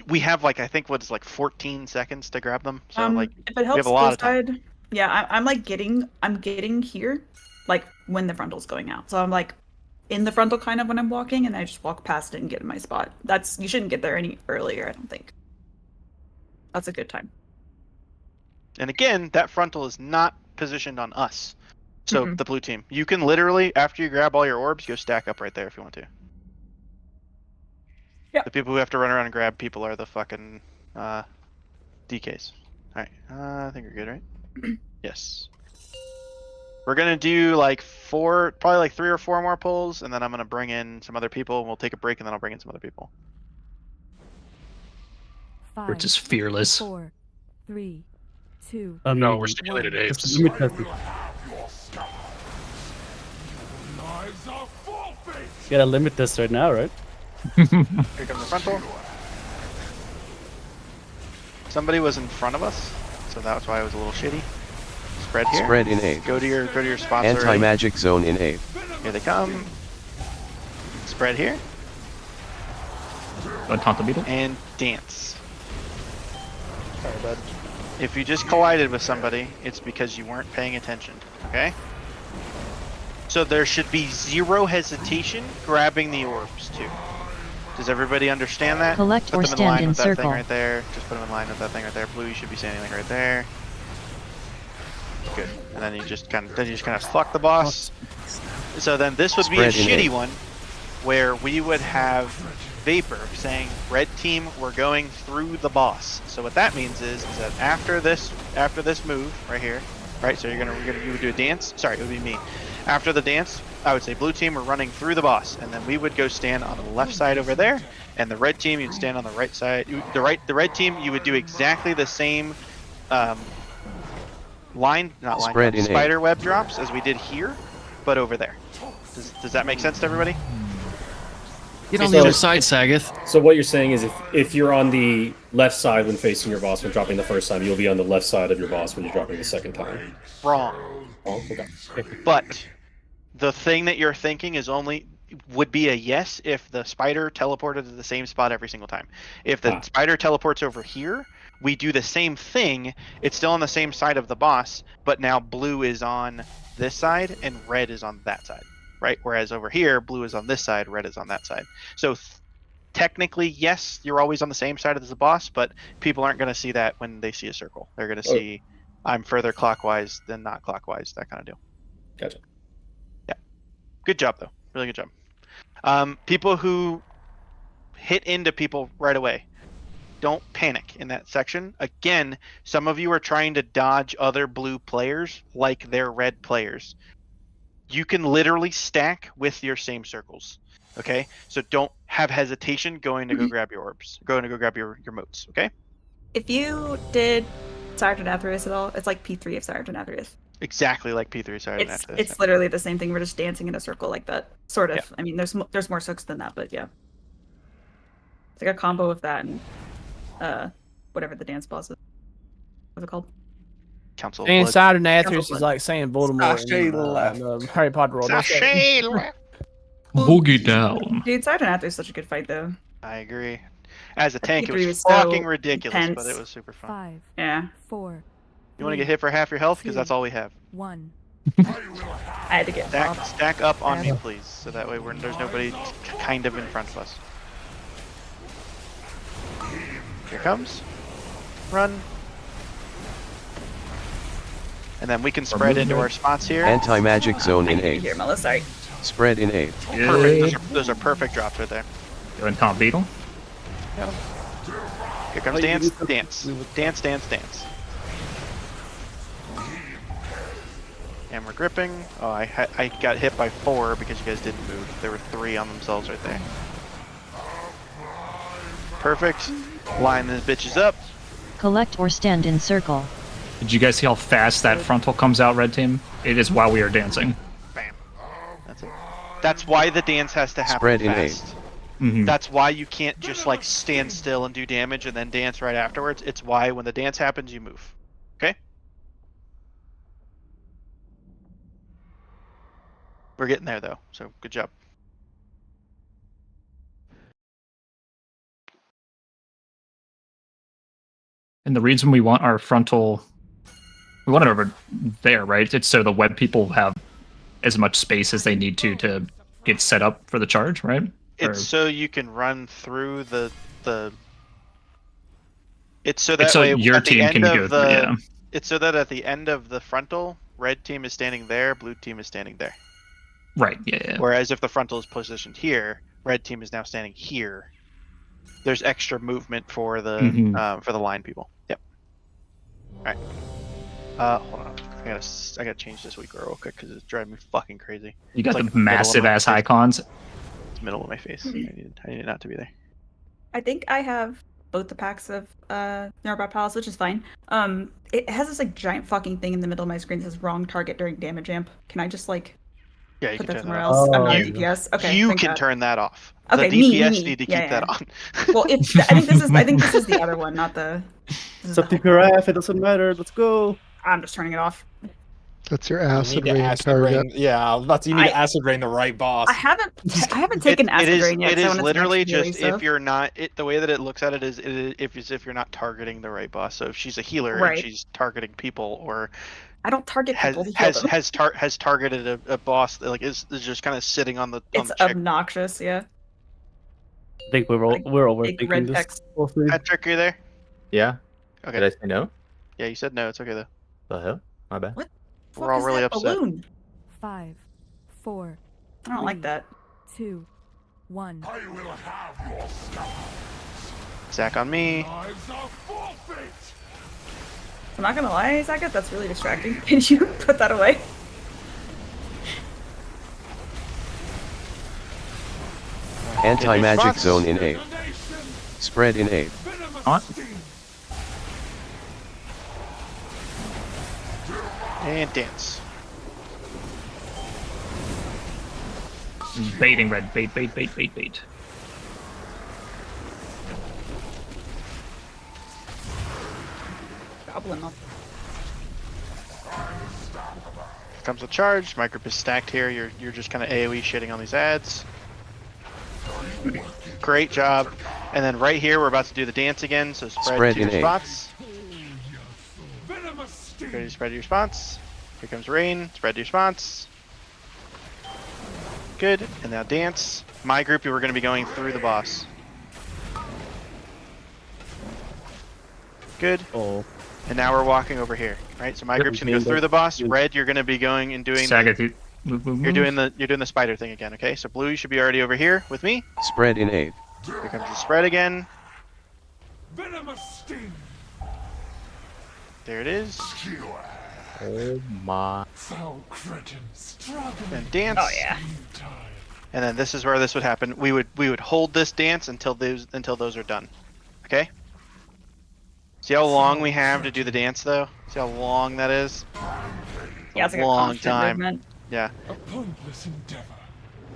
We have like I think what is like 14 seconds to grab them. So like if it helps, we have a lot of time. side, yeah, I'm like getting here, like when the frontal's going out. So I'm like in the frontal kind of when I'm walking, and I just walk past it and get in my spot. You shouldn't get there any earlier, I don't think. That's a good time. And again, that frontal is not positioned on us. So the blue team, you can literally, after you grab all your orbs, go stack up right there if you want to. Yeah. The people who have to run around and grab people are the fucking DKs. Alright, I think we're good, right? Yes. We're gonna do like probably like 3 or 4 more pulls, and then I'm gonna bring in some other people, and we'll take a break, and then I'll bring in some other people. We're just fearless. 4, 3, 2. No, we're stimulated apes. Let me test it. You gotta limit this right now, right? Here comes the frontal. Somebody was in front of us, so that's why it was a little shitty. Spread here. Spread in 8. Go to your spots. Anti-magic zone in 8. Here they come. Spread here. Taunt the beetle. And dance. Sorry, bud. If you just collided with somebody, it's because you weren't paying attention. Okay? So there should be 0 hesitation grabbing the orbs too. Does everybody understand that? Collect put or them in stand line in with that circle. thing right there. Just put them in line with that thing right there. Blue, you should be standing like right there. Good. And then you just kind of fuck the boss. So then this would be a shitty one, where we would have Vapor saying, "Red team, we're going through the boss." So what that means is that after this move right here, right? So you would do a dance. Sorry, it would be me. After the dance, I would say blue team, we're running through the boss, and then we would go stand on the left side over there, and the red team, you'd stand on the right side. The red team, you would do exactly the same spider web drops as we did here, but over there. Does that make sense to everybody? Get on the other side, Sagath. So what you're saying is if you're on the left side when facing your boss when dropping the first time, you'll be on the left side of your boss when you're dropping the second time. Wrong. Oh, okay. But the thing that you're thinking would be a yes if the spider teleported to the same spot every single time. If the spider teleports over here, we do the same thing. It's still on the same side of the boss, but now blue is on this side and red is on that side, right? Whereas over here, blue is on this side, red is on that side. So technically, yes, you're always on the same side as the boss, but people aren't going to see that when they see a circle. They're going to see I'm further clockwise than not clockwise, that kind of deal. Gotcha. Yeah. Good job, though. Really good job. People who hit into people right away, don't panic in that section. Again, some of you are trying to dodge other blue players like they're red players. You can literally stack with your same circles. Okay? So don't have hesitation going to go grab your orbs. Going to go grab your motes, okay? If you did Sergeant Athreus at all, it's like P3 of Sergeant Athreus. Exactly like P3 Sergeant Athreus. It's literally the same thing. We're just dancing in a circle like that. Sort of. Yeah. I mean, there's more sooks than that, but yeah. It's like a combo of that and whatever the dance boss is. What's it called? Council. And Sergeant Athreus is like saying Voldemort in Harry Potter world. Sashay left. Boogie down. Dude, Sergeant Athreus is such a good fight, though. I agree. As a tank, it was so fucking ridiculous, intense. but it was super fun. 5, Yeah. 4. You want to get hit for half your health? Because that's all we have. 1. I had to get Stack up on me, please, so that way there's nobody kind of in front of us. Here comes. Run. And then we can spread into our spots here. Anti-magic zone in 8. Here, Mello, sorry. Spread in 8. Perfect. Those are perfect drops right there. Going top beetle. Got him. Here comes dance, dance. Dance, dance, dance. And we're gripping. Oh, I got hit by 4 because you guys didn't move. There were 3 on themselves right there. Perfect. Line these bitches up. Collect or stand in circle. Did you guys see how fast that frontal comes out, red team? It is while we are dancing. Bam. That's it. That's why the dance has to happen Spread in fast. That's why you can't just like stand still and do damage and then dance right afterwards. It's why when the dance happens, you move. Okay? We're getting there though, so good job. And the reason we want our frontal, we want it over there, right? It's so the web people have as much space as they need to get set up for the charge, right? It's so you can run through the. It's so It's that so way your at the team end can of go the. through, yeah. It's so that at the end of the frontal, red team is standing there, blue team is standing there. Right. Yeah. Whereas if the frontal is positioned here, red team is now standing here. There's extra movement for the line people. Yep. All right. Hold on. I gotta change this week real quick because it's driving me fucking crazy. You got It's the massive ass face. icons. It's middle of my face. I needed it not to be there. I think I have both the packs of Nerub-ar Palace, which is fine. It has this like giant fucking thing in the middle of my screen that says wrong target during damage amp. Can I just like Yeah, you put can that turn somewhere that else? off. I'm not a You- DPS. Okay. You thank can God. turn that off. Okay, the me, DPS need to keep yeah, that yeah. on. Well, I think this is the other one, not the. It's up to Giraffe, it doesn't matter. Let's go. I'm just turning it off. That's your You acid need to rain acid target. rain. Yeah, you need to acid rain the right boss. I haven't taken acid rain yet. It 'cause I is wanted to literally actually heal just you, if you're not. The way that it looks at it is if you're not targeting the right boss. So if she's a healer Right. and she's targeting people, or I don't target people to heal them. has targeted a boss that like is just kind of sitting on the It's the check. obnoxious, yeah. I think we're big overthinking red this text. whole thing. Patrick, are you there? Yeah. Okay. Did I say no? Yeah, you said no. It's okay though. The hell? My bad. What? We're all really upset. Balloon? 5, 4. I don't like that. 2, 1. Zach on me. I'm not gonna lie, Zagat, that's really distracting. Can you put that away? Anti-magic zone in 8. Spread in 8. And dance. Baiting red. Bait. Goblin up. Comes a charge. My group is stacked here. You're just kind of AoE shitting on these ads. Great job. And then right here we're about to do the dance again. So spread to your in 8. spots. Ready to spread to your spots. Here comes rain. Spread to your spots. Good. And now dance. My group, you were going to be going through the boss. Good. Oh. And now we're walking over here, right? So my group's gonna go through the boss. Red, you're gonna be going and doing. You're doing the spider thing again, okay? So blue, you should be already over here with me. Spread in 8. Here comes the spread again. There it is. Oh my. And dance. Oh yeah. And then this is where this would happen. We would hold this dance until those are done. Okay? See how long we have to do the dance though? See how long that is? Yeah, it's like a long constant time. movement. Yeah.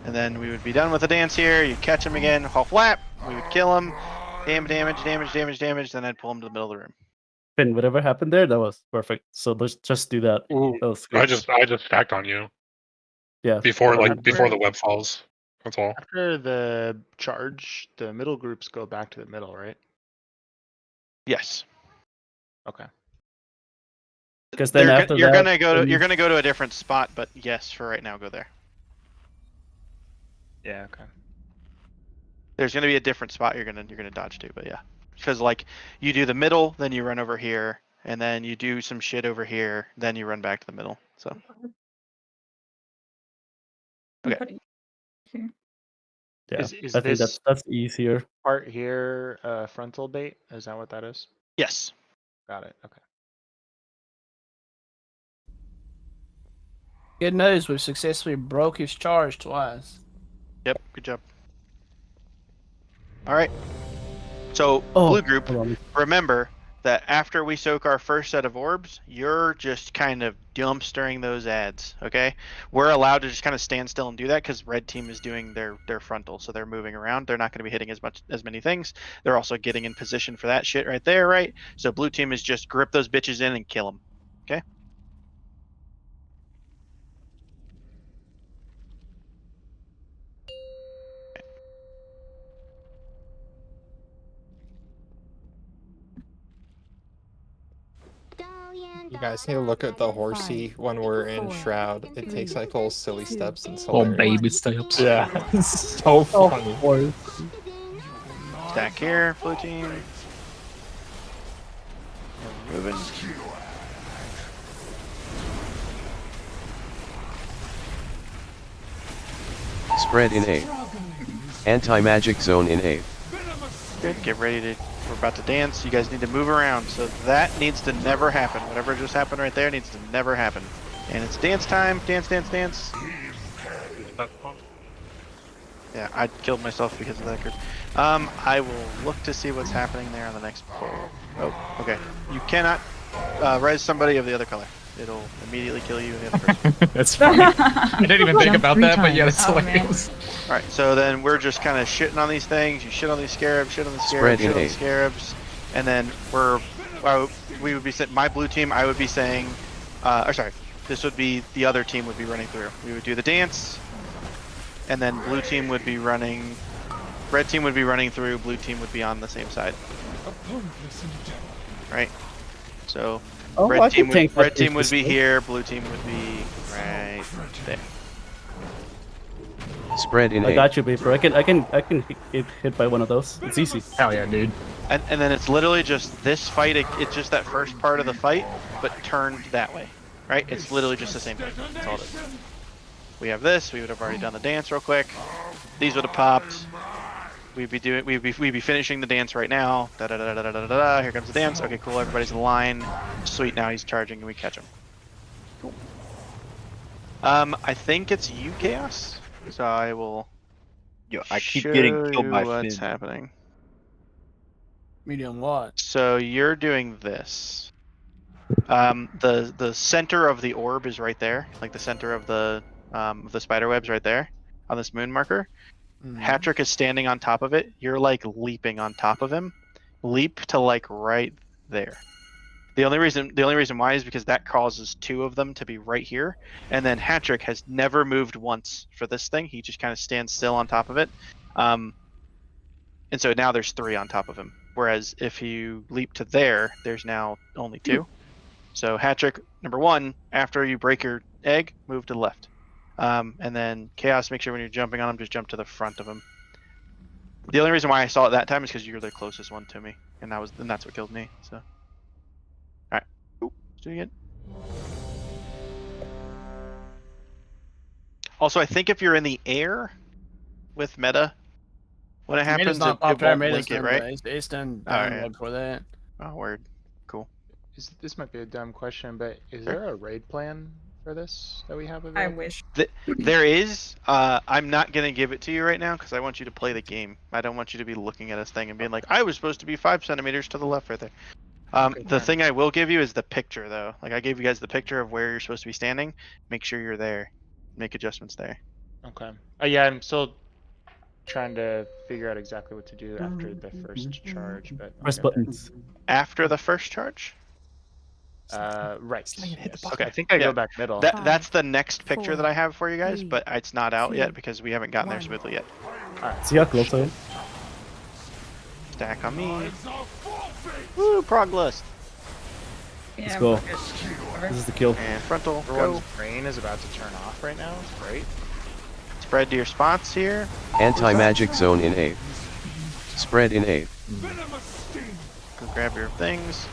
And then we would be done with the dance here. You'd catch him again, half lap. We would kill him. Damage. Then I'd pull him to the middle of the room. Finn, whatever happened there, that was perfect. So let's just do that. Ooh, That was good. I just stacked on you Yeah. before the web falls. That's all. After the charge, the middle groups go back to the middle, right? Yes. Okay. Because then after you're that, gonna go to a different spot, but yes, for right now, go there. Yeah. Okay. There's gonna be a different spot you're gonna dodge to, but yeah, because like you do the middle, then you run over here, and then you do some shit over here, then you run back to the middle. So. Okay. yeah, Is I think this that's easier. part here frontal bait? Is that what that is? Yes. Got it. Okay. Good news, we've successfully broke his charge twice. Yep. Good job. All right. So blue group, remember that after we soak our first set of orbs, you're just kind of dumpstering those ads, okay? We're allowed to just kind of stand still and do that because red team is doing their frontal, so they're moving around. They're not going to be hitting as many things. They're also getting in position for that shit right there, right? So blue team is just grip those bitches in and kill them, okay? You guys need to look at the horsey when we're in Shroud. It takes like little silly steps and so. Oh, baby steps. Yeah, it's so funny. Stack here, blue team. Moving. Spread in A. Anti-magic zone in A. Good, get ready to, we're about to dance. You guys need to move around. So that needs to never happen. Whatever just happened right there needs to never happen. And it's dance time. Dance, dance, dance. Yeah, I killed myself because of that group. I will look to see what's happening there on the next poll. Oh, okay. You cannot res somebody of the other color. It'll immediately kill you and the other person. That's funny. I didn't even think about that, but yeah, that's hilarious. Alright, so then we're just kind of shitting on these things. You shit on these scarabs, shit on the scarabs, shit on the scarabs. And then we would be saying, my blue team, I would be saying, or sorry, this would be, the other team would be running through. We would do the dance, and then blue team would be running, red team would be running through, blue team would be on the same side. Right? So, red team would be here, blue team would be right there. Spread in I got you, Beeper. I can get hit by one of those. It's easy. Hell yeah, dude. And then it's literally just this fight, it's just that first part of the fight, but turned that way. Right? It's literally just the same thing. That's all it is. We have this, we would have already done the dance real quick. These would have popped. We'd be finishing the dance right now. Da da da da da da da. Here comes the dance. Okay, cool. Everybody's in line. Sweet. Now he's charging, and we catch him. Cool. I think it's you, Chaos. So I will. Yo, I keep getting killed by what's happening. Medium what? So you're doing this. The center of the orb is right there, like the center of the spider web's right there on this moon marker. Hatrick is standing on top of it. You're like leaping on top of him. Leap to like right there. The only reason why is because that causes two of them to be right here, and then Hatrick has never moved once for this thing. He just kind of stands still on top of it, and so now there's three on top of him. Whereas if you leap to there, there's now only two. So Hatrick, number one, after you break your egg, move to the left. And then Chaos, make sure when you're jumping on him, just jump to the front of him. The only reason why I saw it that time is because you're the closest one to me, and that's what killed me. So, all right, let's do it again. Also, I think if you're in the air with meta, when it happens, it won't link it, right? It's done before that. Oh, word. Cool. This might be a dumb question, but is there a raid plan for this that we have available? I wish. There is. I'm not gonna give it to you right now because I want you to play the game. I don't want you to be looking at this thing and being like, I was supposed to be 5 centimeters to the left right there. The thing I will give you is the picture though. Like I gave you guys the picture of where you're supposed to be standing. Make sure you're there. Make adjustments there. Okay. Yeah, I'm still trying to figure out exactly what to do after the first charge, but press buttons. After the first charge? Right. Okay. I think I go back middle. That's the next picture that I have for you guys, but it's not out yet because we haven't gotten there smoothly yet. Alright. See how close I am? Stack on me. Woo, prog list. Let's go. This is the kill. And frontal. Everyone's brain is about to turn off right now. It's great. Spread to your spots here. Anti-magic zone in A. Spread in A. Go grab your things.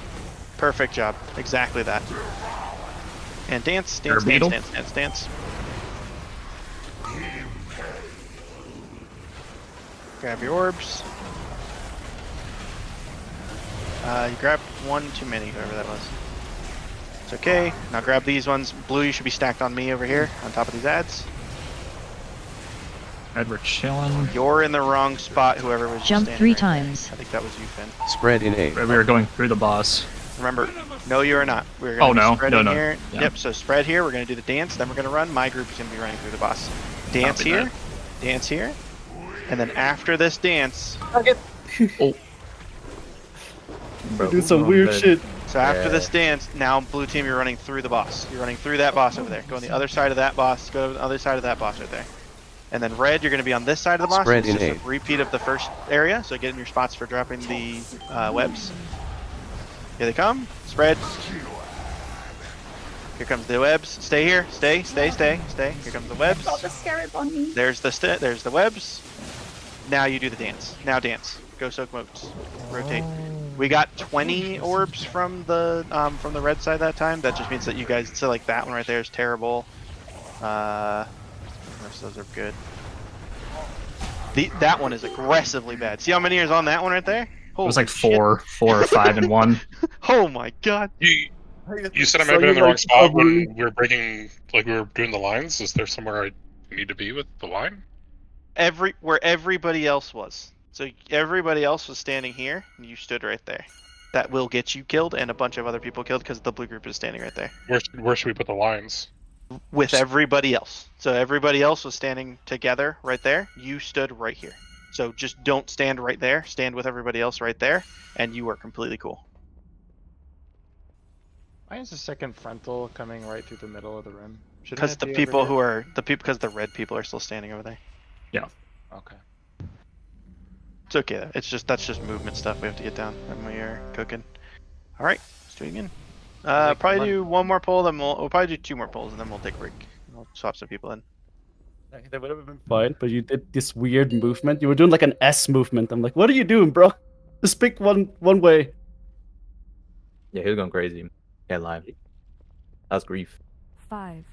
Perfect job. Exactly that. And dance, dance, dance, dance, dance, dance. Grab your orbs. You grabbed one too many, whoever that was. It's okay. Now grab these ones. Blue, you should be stacked on me over here, on top of these ads. Red, we're chilling. You're in the wrong spot, whoever was just Jump standing 3 right there. times. I think that was you, Finn. Spread in A. Red, we were going through the boss. Remember, no, you are not. We're Oh, going to no. be spreading No. here. Yeah. Yep, so spread here. We're going to do the dance. Then we're going to run. My group is going to be running through the boss. Dance Copy here. that. Dance here. And then after this dance... Oh. We do some weird shit. So after this dance, now blue team, you're running through the boss. You're running through that boss over there. Go on the other side of that boss. Go to the other side of that boss right there. And then red, you're going to be on this side of the boss. Spread It's in just a repeat of the first area. So get in your spots for dropping the webs. Here they come. Spread. Here comes the webs. Stay here. Stay. Here comes the webs. Oh, the scarab on me. There's the webs. Now you do the dance. Now dance. Go soak motes. Rotate. We got 20 orbs from the red side that time. That just means that you guys, so like that one right there is terrible. The rest of those are good. That one is aggressively bad. See how many is on that one right there? It was like four or five in one. Oh my god. You said I might have been in the wrong spot when we were breaking, like we were doing the lines. Is there somewhere I need to be with the line? Where everybody else was. So everybody else was standing here, and you stood right there. That will get you killed, and a bunch of other people killed because the blue group is standing right there. Where should we put the lines? With everybody else. So everybody else was standing together right there. You stood right here. So just don't stand right there. Stand with everybody else right there, and you are completely cool. Why is the second frontal coming right through the middle of the rim? Because the people who are because the red people are still standing over there. Yeah. Okay. It's okay though. That's just movement stuff we have to get down when we are cooking. All right, let's do it again. Probably do one more pull, then we'll probably do 2 more pulls, and then we'll take a break. We'll swap some people in. That would have been fine, but you did this weird movement. You were doing like an S movement. I'm like, what are you doing, bro? Just pick one way. Yeah, he was going crazy. Yeah, live. That was grief. 5,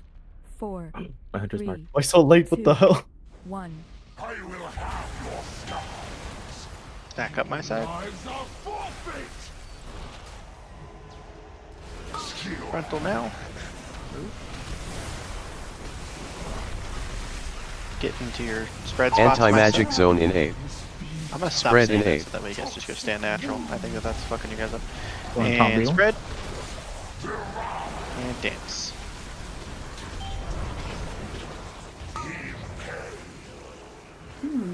4, My hunter's 3, mark. Why so late? What the hell? 1. Stack up my side. Frontal now. Move. Get into your spread spots. Anti-magic zone in A. I'm gonna stop Spread saying in A. that so that way you guys just go stand natural. I think that's fucking you guys up. Going top And wheel. spread. And dance.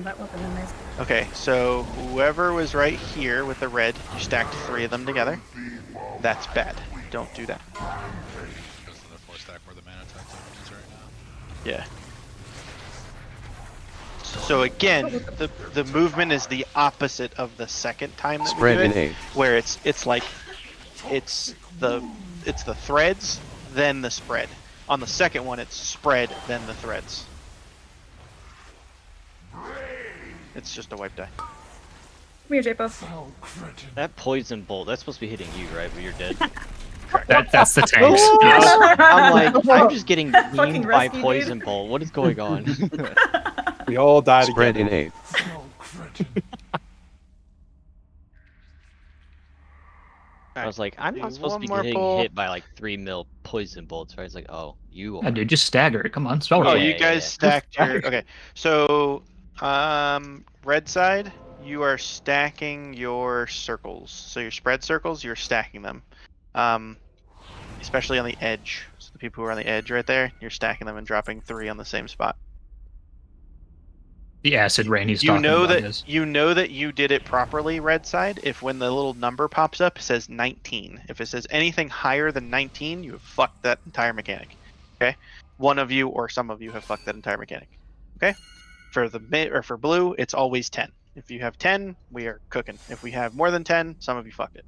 That wasn't a nice. Okay, so whoever was right here with the red, you stacked 3 of them together. That's bad. Don't do that. Goes to the 4 stack where the mana attack zone is right now. Yeah. So again, the movement is the opposite of the second time that Spread we do in it, A. where it's the threads, then the spread. On the second one, it's spread, then the threads. It's just a wipe die. Come here, J-Puff. That poison bolt, that's supposed to be hitting you, right? But you're dead. That's the tanks. I'm like, I'm just getting Fucking beamed by rescue, poison dude. bolt. What is going on? We all died Spread again. in A. I was like, I'm not Do supposed to be one more getting pull. hit by like 3 mil poison bolts, right? It's like, oh, you are. Yeah, dude, just stagger it. Come on, spell Oh, roll. you yeah, guys yeah. stacked your... Okay, so... red side, you are stacking your circles. So your spread circles, you're stacking them. Especially on the edge. So the people who are on the edge right there, you're stacking them and dropping 3 on the same spot. The acid rain he's You talking know about that is. you know that you did it properly, red side, if when the little number pops up, it says 19. If it says anything higher than 19, you have fucked that entire mechanic. Okay? One of you or some of you have fucked that entire mechanic. Okay? For the mid or for blue, it's always 10. If you have 10, we are cooking. If we have more than 10, some of you fucked it.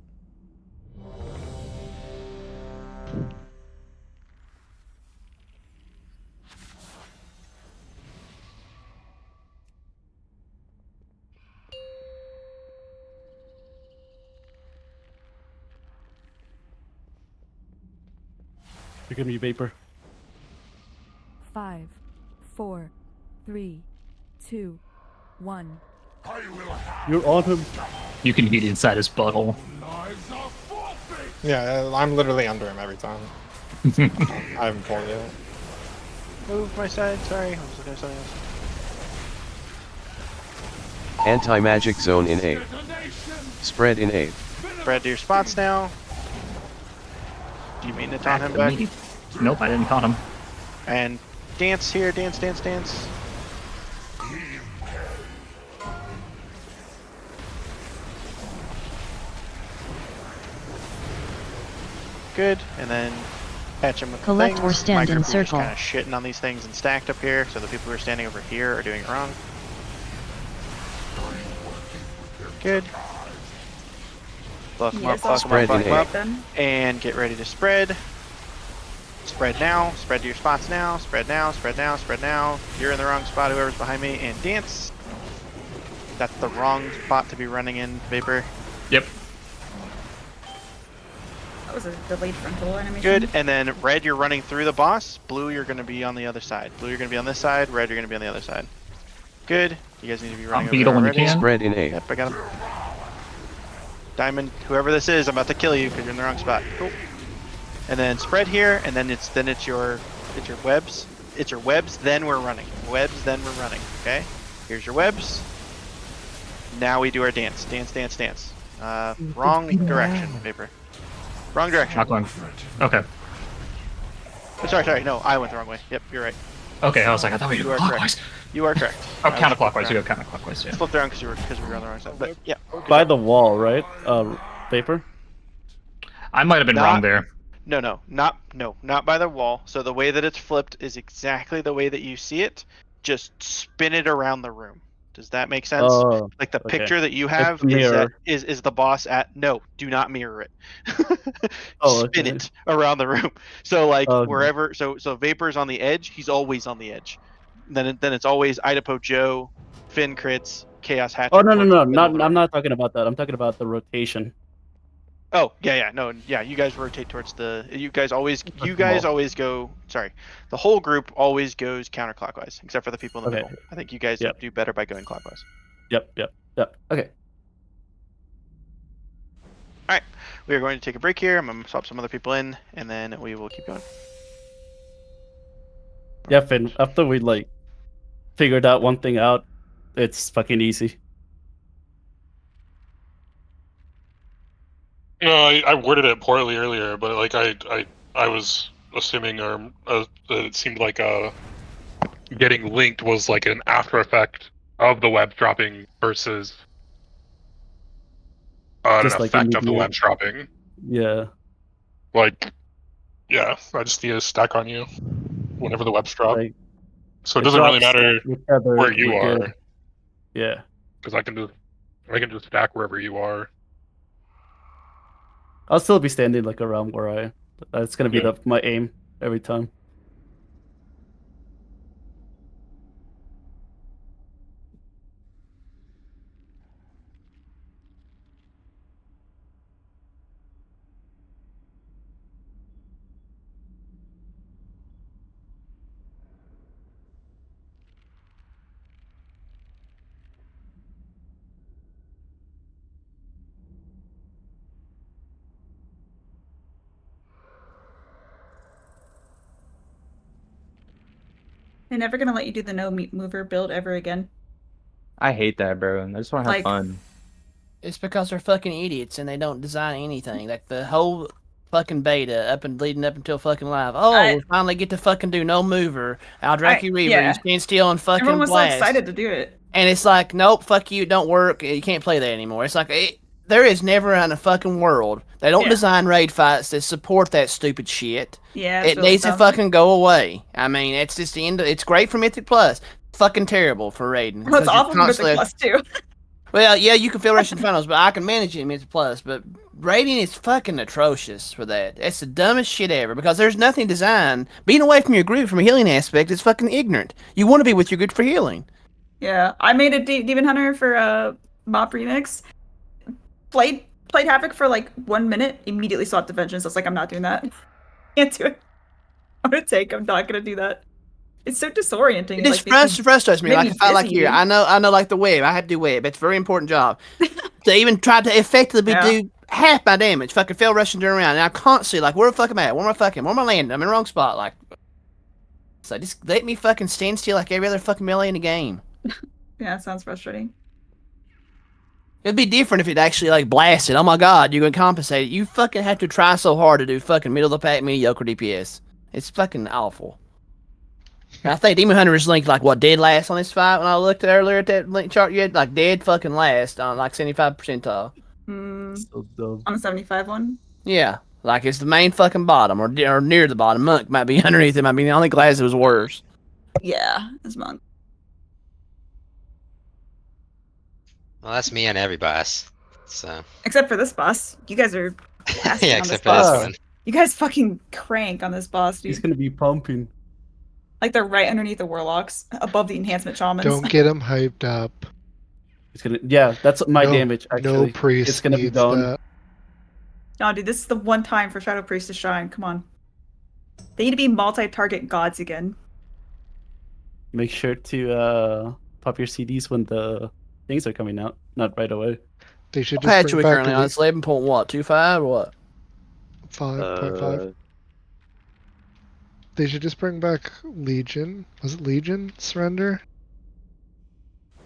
You're giving me vapor. 5, 4, 3, 2, 1. You're on him. You can heat inside his butthole. Yeah, I'm literally under him every time. I haven't pulled yet. Move my side, sorry. I was looking at something else. Anti-magic zone in A. Spread in A. Spread to your spots now. Do you mean to taunt him back? Nope, I didn't taunt him. And dance here, dance, dance, dance. Good, and then catch him with Collect the or things. stand My in group are just circle. kind of shitting on these things and stacked up here, so the people who are standing over here are doing it wrong. Good. Buff them up, buff them up, buff them up. And get ready to spread. Spread now, spread to your spots now, spread now, spread now, spread now. You're in the wrong spot, whoever's behind me, and dance. That's the wrong spot to be running in, Vapor. Yep. That was a delayed frontal animation. Good, and then red, you're running through the boss. Blue, you're going to be on the other side. Blue, you're going to be on this side. Red, you're going to be on the other side. Good. You guys need to be running over there already. Spread in A. Yep, I got him. Diamond, whoever this is, I'm about to kill you because you're in the wrong spot. Cool. And then spread here, and then it's your webs. It's your webs, then we're running. Webs, then we're running. Okay? Here's your webs. Now we do our dance. Dance, dance, dance. Wrong direction, Vapor. Wrong direction. Not going. Okay. Oh, sorry, no, I went the wrong way. Yep, you're right. Okay, I was like, I thought we were clockwise. You are correct. Oh, counterclockwise. You go counterclockwise. Yeah. Flipped around because we were on the wrong side. But yeah. By the wall, right? Vapor. I might have been wrong there. No, not by the wall. So the way that it's flipped is exactly the way that you see it. Just spin it around the room. Does that make sense? Oh, like the okay. picture that you It's have mirror. is the boss at no, do not mirror it. Oh, Spin okay. it around the room. So like Okay. wherever so Vapor's on the edge, he's always on the edge. Then it's always Idapo Joe, Finn crits, Chaos Hatchet. Oh no, I'm not talking about that. I'm talking about the rotation. Oh yeah, you guys rotate towards the. You guys always go. Sorry, the whole group always goes counterclockwise, except for the people in the middle. I think you guys do better by going clockwise. Yep. Okay. All right, we are going to take a break here. I'm gonna swap some other people in, and then we will keep going. Yeah, Finn. After we figured that one thing out, it's fucking easy. No, I worded it poorly earlier, but I was assuming that it seemed like getting linked was like an after effect of the web dropping versus an effect of the web dropping. Yeah. Yeah, I just need to stack on you whenever the webs drop. So it it doesn't really drops matter whichever where you we are. get. Yeah. Because I can just stack wherever you are. I'll still be standing around where I. That's gonna be my aim every time. They're never gonna let you do the no meat mover build ever again. I hate that, bro. I just want to have fun. It's because they're fucking idiots and they don't design anything. Like the whole fucking beta leading up until fucking live. Oh, we finally get to fucking do no mover. Aldraki Reaver, you stand still and fucking Everyone was blast. so excited to do it. And it's like, nope, fuck you, it don't work. You can't play that anymore. It's like, there is never in a fucking world. They don't design raid fights that support that stupid shit. Yeah, it needs to fucking go away. I mean, it's just the end. It's great for Mythic Plus. Fucking terrible for raiding. Well, it's awful for Mythic Plus too. Well, yeah, you can fill Russian funnels, but I can manage it in Mythic Plus. But raiding is fucking atrocious for that. It's the dumbest shit ever because there's nothing designed. Being away from your group from a healing aspect is fucking ignorant. You want to be with your group for healing. Yeah, I made a Demon Hunter for Mop Remix. Played Havoc for 1 minute, immediately swapped to Vengeance. I was like, I'm not doing that. Can't do it. I'm not gonna do that. It's so disorienting. It just frustrates me. If I here, I know the web. I had to do web. It's a very important job. To even try to effectively do half my damage, fucking fail rushing around, and I'm constantly where the fuck am I at? Where am I landing? I'm in the wrong spot. So just let me fucking stand still like every other fucking melee in the game. Yeah, it sounds frustrating. It'd be different if it actually like blasted. Oh my god, you can compensate it. You fucking have to try so hard to do fucking middle of the pack mediocre DPS. It's fucking awful. I think Demon Hunter is linked like what dead last on this fight when I looked earlier at that link chart. You had like dead fucking last on like 75 percentile. So dumb. On the 75 one. Yeah, like it's the main fucking bottom or near the bottom. Monk might be underneath it. Might be the only class that was worse. Yeah, it's Monk. Well, that's me on every boss. So. Except for this boss. You guys are. Yeah, except for this one. You guys fucking crank on this boss, dude. He's gonna be pumping. Like they're right underneath the warlocks, above the enhancement shamans. Don't get him hyped up. It's gonna. Yeah, that's my damage. Actually, no priest. It's gonna be done. No, dude, this is the one time for Shadow Priest to shine. Come on. They need to be multi-target gods again. Make sure to pop your CDs when the things are coming out, not right away. They should just patch we currently on. It's 11.25 or what? 5.5. They should just bring back Legion. Was it Legion Surrender?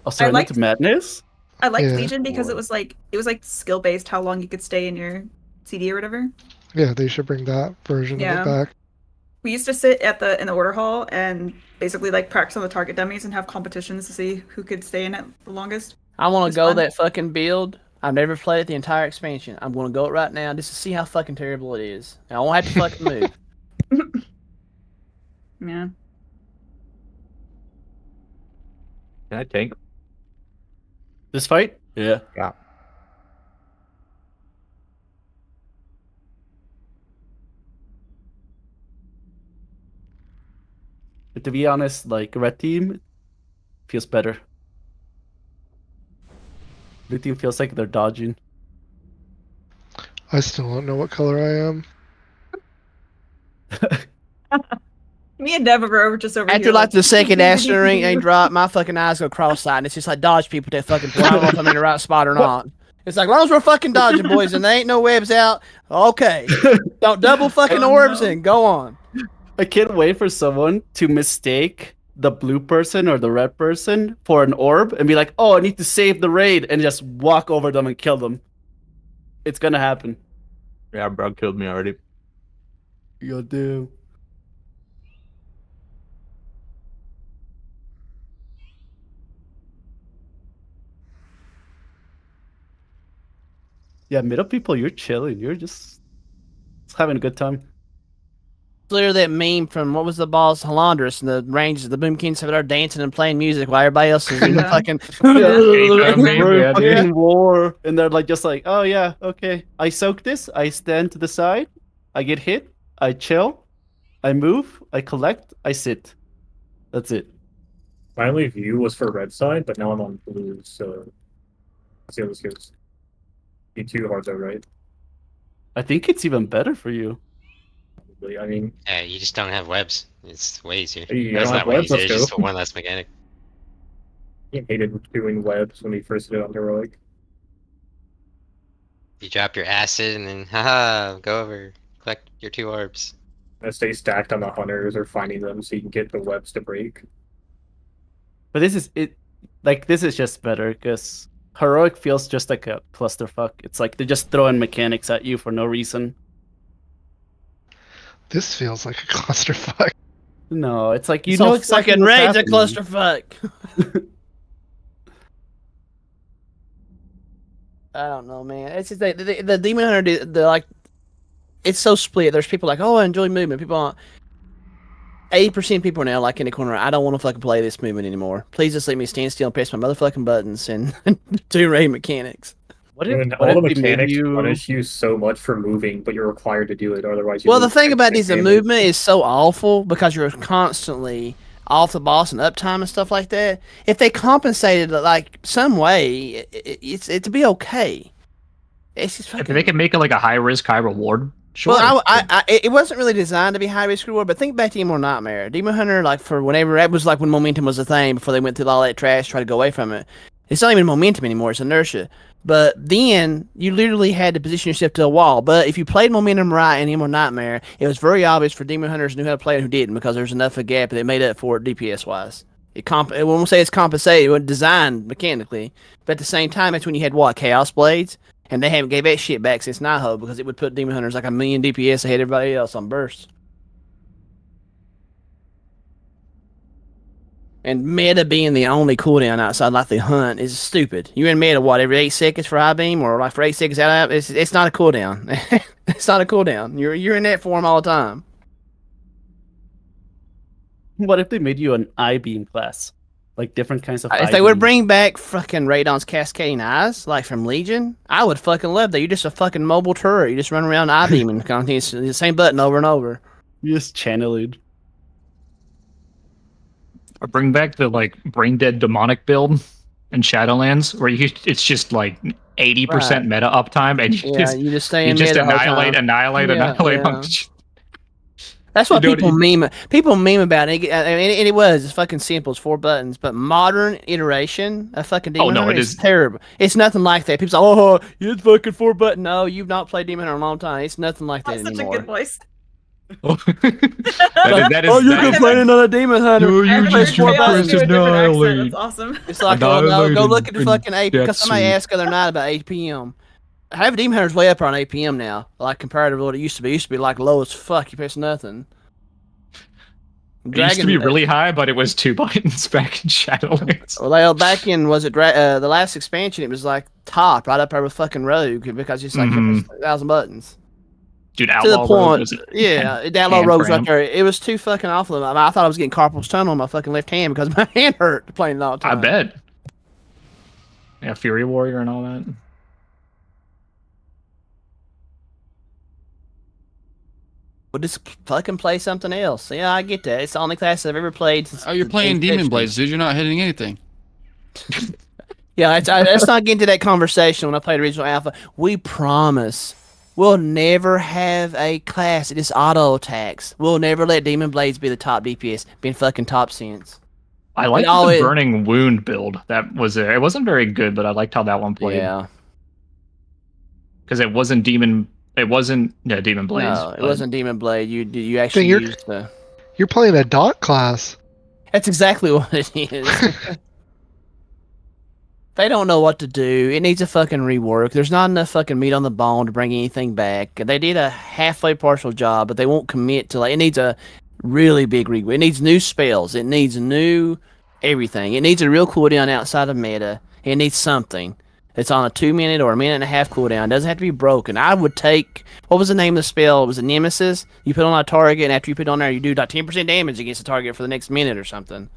Oh, Surrender to Madness? I liked Legion because it was like skill based how long you could stay in your CD or whatever. Yeah, they should bring that version of it back. We used to sit in the order hall and basically like practice on the target dummies and have competitions to see who could stay in it the longest. I want to go that fucking build. I've never played it the entire expansion. I'm going to go it right now just to see how fucking terrible it is. And I won't have to fucking move. Yeah. Can I tank? This fight? Yeah. Yeah. But to be honest, like red team feels better. Blue team feels like they're dodging. I still don't know what color I am. Me and Dev are just over After here. like the second Astro ring ain't dropped, my fucking eyes go cross-eyed, and it's just like dodge people that fucking I don't know if I'm in the right spot or not. It's like, as long as we're fucking dodging, boys, and there ain't no webs out, okay. Don't double fucking orbs and go on. I can't wait for someone to mistake the blue person or the red person for an orb and be like, oh, I need to save the raid, and just walk over them and kill them. It's gonna happen. Yeah, bro killed me already. You do. Yeah, middle people, you're chilling. You're just having a good time. Clear that meme from what was the boss Halandris and the ranges, the Boom Kings over there dancing and playing music while everybody else is in the fucking fucking war, and they're like just like, oh yeah, okay, I soak this, I stand to the side, I get hit, I chill, I move, I collect, I sit. That's it. My only view was for red side, but now I'm on blue, so let's see how this goes. Be too hard though, right? I think it's even better for you. I mean, yeah, you just don't have webs. It's way easier. You It's don't not have way webs, easier. let's It's just go. one less mechanic. I hated doing webs when we first did it on heroic. You drop your acid and then, haha, go over, collect your 2 orbs. And stay stacked on the hunters or finding them so you can get the webs to break. But this is it. Like this is just better because heroic feels just like a clusterfuck. It's like they're just throwing mechanics at you for no reason. This feels like a clusterfuck. No, it's like you So know exactly fucking what's raid's a happening. clusterfuck. I don't know, man. It's just the Demon Hunter, they're like, it's so split. There's people like, oh, I enjoy movement. People aren't. 80% of people now like in the corner. I don't want to fucking play this movement anymore. Please just let me stand still and press my motherfucking buttons and do raid mechanics. What And all the mechanics punish you so much for moving, but you're required to do it, otherwise you Well, the lose thing about damage. these, the movement is so awful because you're constantly off the boss and uptime and stuff like that. If they compensated like some way, it'd be okay. It's just If they can make it like a high risk, high reward, sure. Well, it wasn't really designed to be high risk reward, but think back to Immortal Nightmare. Demon Hunter, like for whenever that was like when momentum was a thing before they went through all that trash, try to go away from it. It's not even momentum anymore; it's inertia. But then you literally had to position yourself to a wall. But if you played momentum right in Immortal Nightmare, it was very obvious for Demon Hunters who knew how to play it and who didn't, because there's enough of a gap that made up for it DPS wise. We won't say it's compensated. It was designed mechanically, but at the same time, that's when you had what Chaos Blades, and they haven't gave that shit back since Nihil because it would put Demon Hunters like a million DPS ahead of everybody else on bursts. And meta being the only cooldown outside like the hunt is stupid. You in meta what every 8 seconds for high beam or like for 8 seconds out? It's not a cooldown. It's not a cooldown. You're in that form all the time. What if they made you an I-beam class? Like different kinds of If they would bring back fucking Radon's Cascading Eyes, like from Legion, I would fucking love that. You're just a fucking mobile turret. You just run around I-beaming content, the same button over and over. You just channeling. Or bring back the like brain dead demonic build in Shadowlands, where it's just like 80% meta uptime, and you just stay in you just meta the whole time. annihilate. That's what people meme. People meme about it. And it was. It's fucking simple. It's 4 buttons. But modern iteration of fucking Demon Hunter is terrible. It's nothing like that. People say, "Oh, it's fucking 4 button." No, you've not played Demon Hunter in a long time. It's nothing like that anymore. Such a good voice. You're complaining on a Demon Hunter. You just your first annihilate. That's awesome. It's like, oh no, go look at the fucking AP. Because somebody asked the other night about APM. Having Demon Hunter's way up on APM now, like compared to what it used to be. It used to be like low as fuck. You press nothing. It used to be really high, but it was 2 buttons back in Shadowlands. Well, back in the last expansion, it was like top right up there with fucking Rogue because it's like 1,000 buttons. Dude, to Outlaw the point, was Outlaw Rogue was right there. It was too fucking awful. I thought I was getting carpal tunnel on my fucking left hand because my hand hurt playing it all the time. I bet. Yeah, Fury Warrior and all that. We'll just fucking play something else. Yeah, I get that. It's the only class I've ever played. Oh, you're playing Demon Blades, dude. You're not hitting anything. Yeah, let's not get into that conversation when I played Original Alpha. We promise we'll never have a class that just auto attacks. We'll never let Demon Blades be the top DPS. Been fucking top since. I liked the Burning Wound build. That was it wasn't very good, but I liked how that one played. Yeah. Because it wasn't Demon Demon Blades. No, it wasn't Demon Blade. You actually used the... You're playing a dot class. That's exactly what it is. They don't know what to do. It needs a fucking rework. There's not enough fucking meat on the bone to bring anything back. They did a halfway partial job, but they won't commit to it needs a really big rework. It needs new spells. It needs new everything. It needs a real cooldown outside of meta. It needs something. It's on a 2-minute or a 1.5-minute cooldown. It doesn't have to be broken. I would take... What was the name of the spell? It was a Nemesis. You put on a target, and after you put it on there, you do like 10% damage against the target for the next minute or something.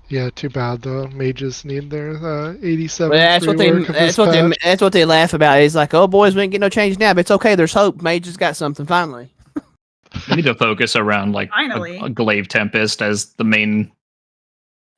Yeah, too bad the mages need their 87. Well, that's what they laugh about. It's like, oh boys, we ain't getting no change now, but it's okay. There's hope. Mages got something finally. We need to focus around like a Glaive Tempest as the main.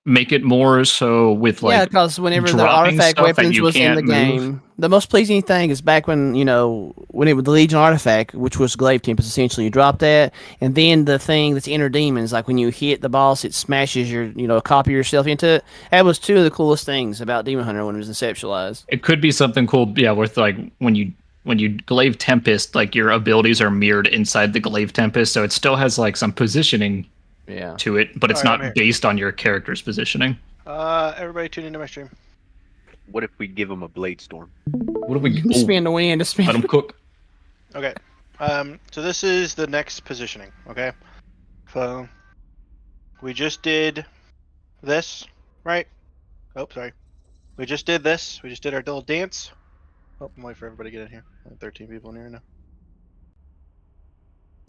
Make it more so with like because whenever the artifact weapons was in the game, the most pleasing thing is back when when it was the Legion artifact, which was Glaive Tempest. Essentially, you drop that, and then the thing that's Inner Demons, like when you hit the boss, it smashes your copy yourself into it. That was 2 of the coolest things about Demon Hunter when it was conceptualized. It could be something cool, with like when you Glaive Tempest, like your abilities are mirrored inside the Glaive Tempest, so it still has like some positioning. To it, but it's not based on your character's positioning. Everybody tune into my stream. What if we give them a Blade Storm? What if we spin the wind? Let them cook. Okay. So this is the next positioning. Okay. So we just did this, right? Oh, sorry. We just did this. We just did our little dance. Oh, I'm waiting for everybody to get in here. 13 people in here now.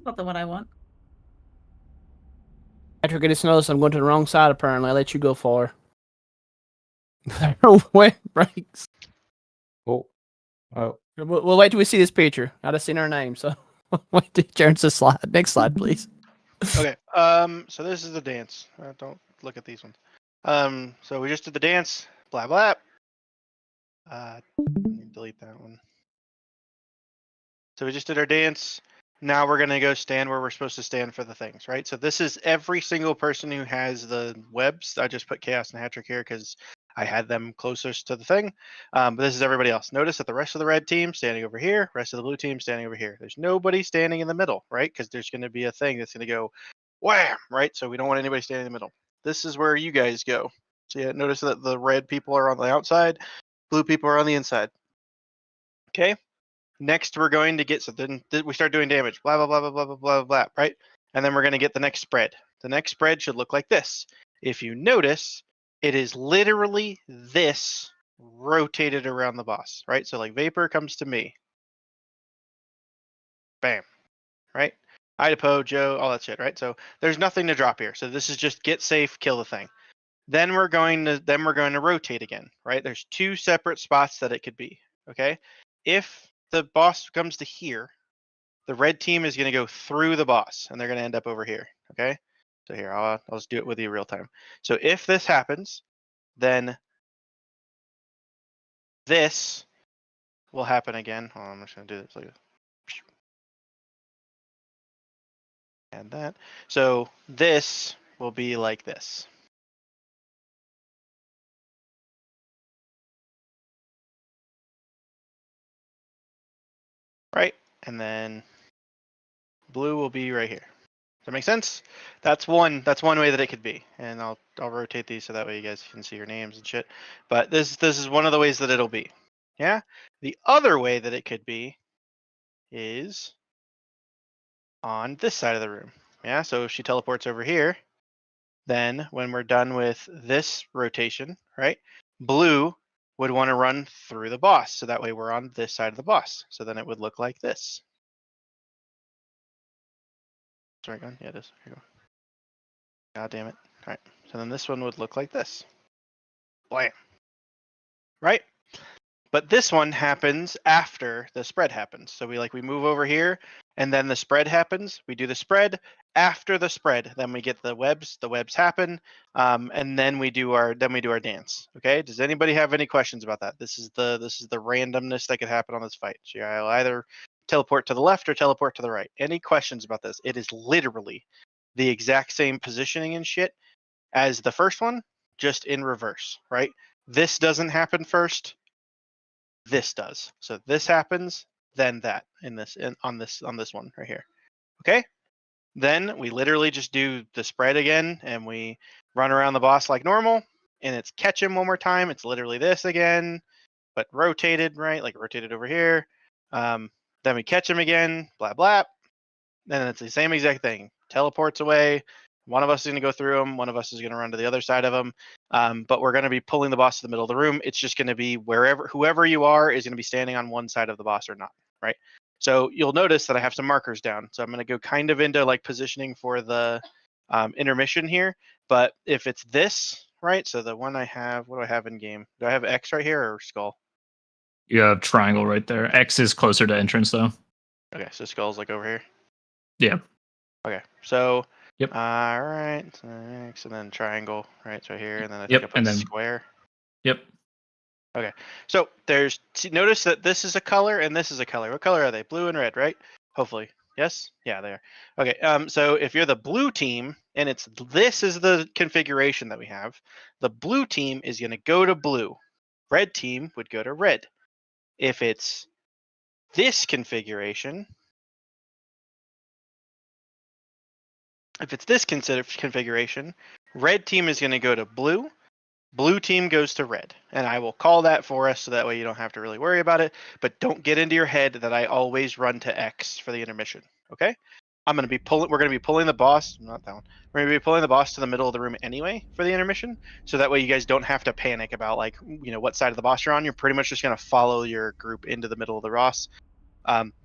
Not the one I want. Patrick, I just noticed I'm going to the wrong side, apparently. I let you go far. Wet breaks. Oh. We'll wait till we see this picture. I just seen our name, so wait till it turns the slide. Next slide, please. Okay. So this is the dance. Don't look at these ones. So we just did the dance. Blah, blah. Delete that one. So we just did our dance. Now we're going to go stand where we're supposed to stand for the things, right? So this is every single person who has the webs. I just put Chaos and Hattrick here because I had them closest to the thing. But this is everybody else. Notice that the rest of the red team standing over here, rest of the blue team standing over here. There's nobody standing in the middle, right? Because there's going to be a thing that's going to go wham, right? So we don't want anybody standing in the middle. this is where you guys go. So yeah, notice that the red people are on the outside, blue people are on the inside. Okay. Next, we're going to get, so then we start doing damage, blah, blah, blah, blah, blah, blah, blah, blah, right? And then we're going to get the next spread. The next spread should look like this. If you notice, it is literally this rotated around the boss, right? So like Vapor comes to me. Bam, right? Idapo, Joe, all that shit, right? So there's nothing to drop here. So this is just get safe, kill the thing. Then we're going to rotate again, right? There's 2 separate spots that it could be, okay? If the boss comes to here, the red team is going to go through the boss, and they're going to end up over here, okay? So here, I'll just do it with you real time. So if this happens, then this will happen again. Hold on, I'm just going to do this like this. And that. So this will be like this. Right? And then blue will be right here. Does that make sense? That's one way that it could be. And I'll rotate these so that way you guys can see your names and shit. But this is one of the ways that it'll be. Yeah? The other way that it could be is on this side of the room. Yeah, so if she teleports over here, then when we're done with this rotation, right, blue would want to run through the boss. So that way we're on this side of the boss. So then it would look like this. Sorry, gun? Yeah, it is. Here you go. God damn it. All right. So then this one would look like this. Blam. Right? But this one happens after the spread happens. So we move over here and then the spread happens. We do the spread after the spread. Then we get the webs. The webs happen. And then we do our dance. Okay? Does anybody have any questions about that? This is the randomness that could happen on this fight. So I'll either teleport to the left or teleport to the right. Any questions about this? It is literally the exact same positioning and shit as the first one, just in reverse, right? This doesn't happen first. This does. So this happens, then that on this one right here. Okay? Then we literally just do the spread again and we run around the boss like normal, and it's catch him one more time. It's literally this again, but rotated, right? Like rotated over here. Then we catch him again, blah blah. Then it's the same exact thing. Teleports away. One of us is going to go through them. One of us is going to run to the other side of them. But we're going to be pulling the boss to the middle of the room. It's just going to be whoever you are is going to be standing on one side of the boss or not, right? So you'll notice that I have some markers down. So I'm going to go kind of into like positioning for the intermission here. But if it's this, right? So the one I have, what do I have in game? Do I have X right here or skull? You have triangle right there. X is closer to entrance though. Okay, so skull's like over here. Yeah. Okay, so yep. All right, so X and then triangle, right? It's right here, and then I think I put square. Yep. Okay, so notice that this is a color and this is a color. What color are they? Blue and red, right? Hopefully, yes. Yeah, they are. Okay. So if you're the blue team and this is the configuration that we have, the blue team is going to go to blue. Red team would go to red. If it's this configuration. If it's this configuration, red team is going to go to blue, blue team goes to red. And I will call that for us so that way you don't have to really worry about it. But don't get into your head that I always run to X for the intermission. Okay? We're going to be pulling the boss, not that one. We're going to be pulling the boss to the middle of the room anyway for the intermission. So that way you guys don't have to panic about what side of the boss you're on. You're pretty much just going to follow your group into the middle of the boss.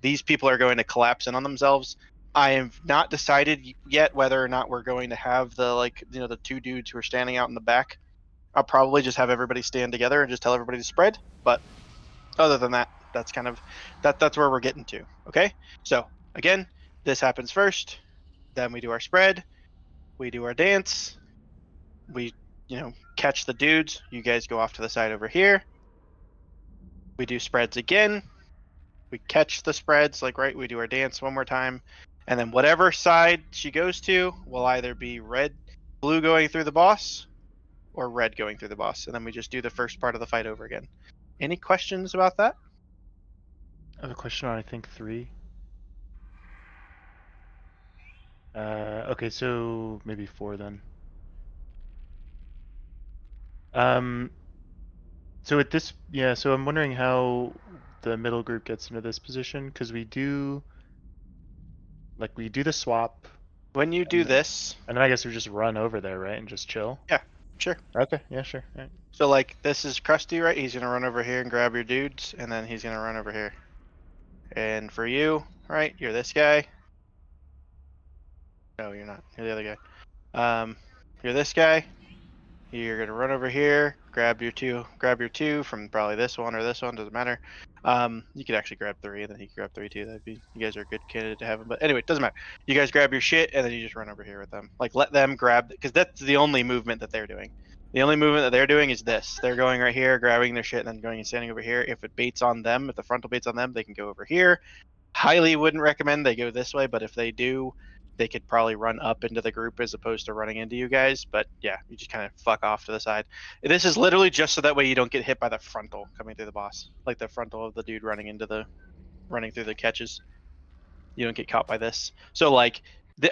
These people are going to collapse in on themselves. I have not decided yet whether or not we're going to have the 2 dudes who are standing out in the back. I'll probably just have everybody stand together and just tell everybody to spread. But other than that, that's kind of that's where we're getting to. Okay, so again, this happens first, then we do our spread, we do our dance, we catch the dudes. You guys go off to the side over here. We do spreads again. We catch the spreads, we do our dance one more time. And then whatever side she goes to will either be blue going through the boss or red going through the boss. And then we just do the first part of the fight over again. Any questions about that? I have a question on, I think, 3. Okay, so maybe 4 then. So at this, yeah. So I'm wondering how the middle group gets into this position because we do the swap. When you do this, and then I guess we just run over there, right, and just chill. Yeah, sure. Okay, yeah, sure. Right. So like this is Krusty, right? He's gonna run over here and grab your dudes, and then he's gonna run over here. And for you, right? You're this guy. No, you're not. You're the other guy. You're this guy. You're gonna run over here, grab your two from probably this one or this one, doesn't matter. You could actually grab 3, and then he could grab 3 too. That'd be, you guys are a good candidate to have them. But anyway, it doesn't matter. You guys grab your shit, and then you just run over here with them. Like let them grab, because that's the only movement that they're doing. The only movement that they're doing is this. They're going right here, grabbing their shit, and then going and standing over here. If it baits on them, if the frontal baits on them, they can go over here. Highly wouldn't recommend they go this way, but if they do, they could probably run up into the group as opposed to running into you guys. But yeah, you just kind of fuck off to the side. This is literally just so that way you don't get hit by the frontal coming through the boss, like the frontal of the dude running through the catches. You don't get caught by this. So like,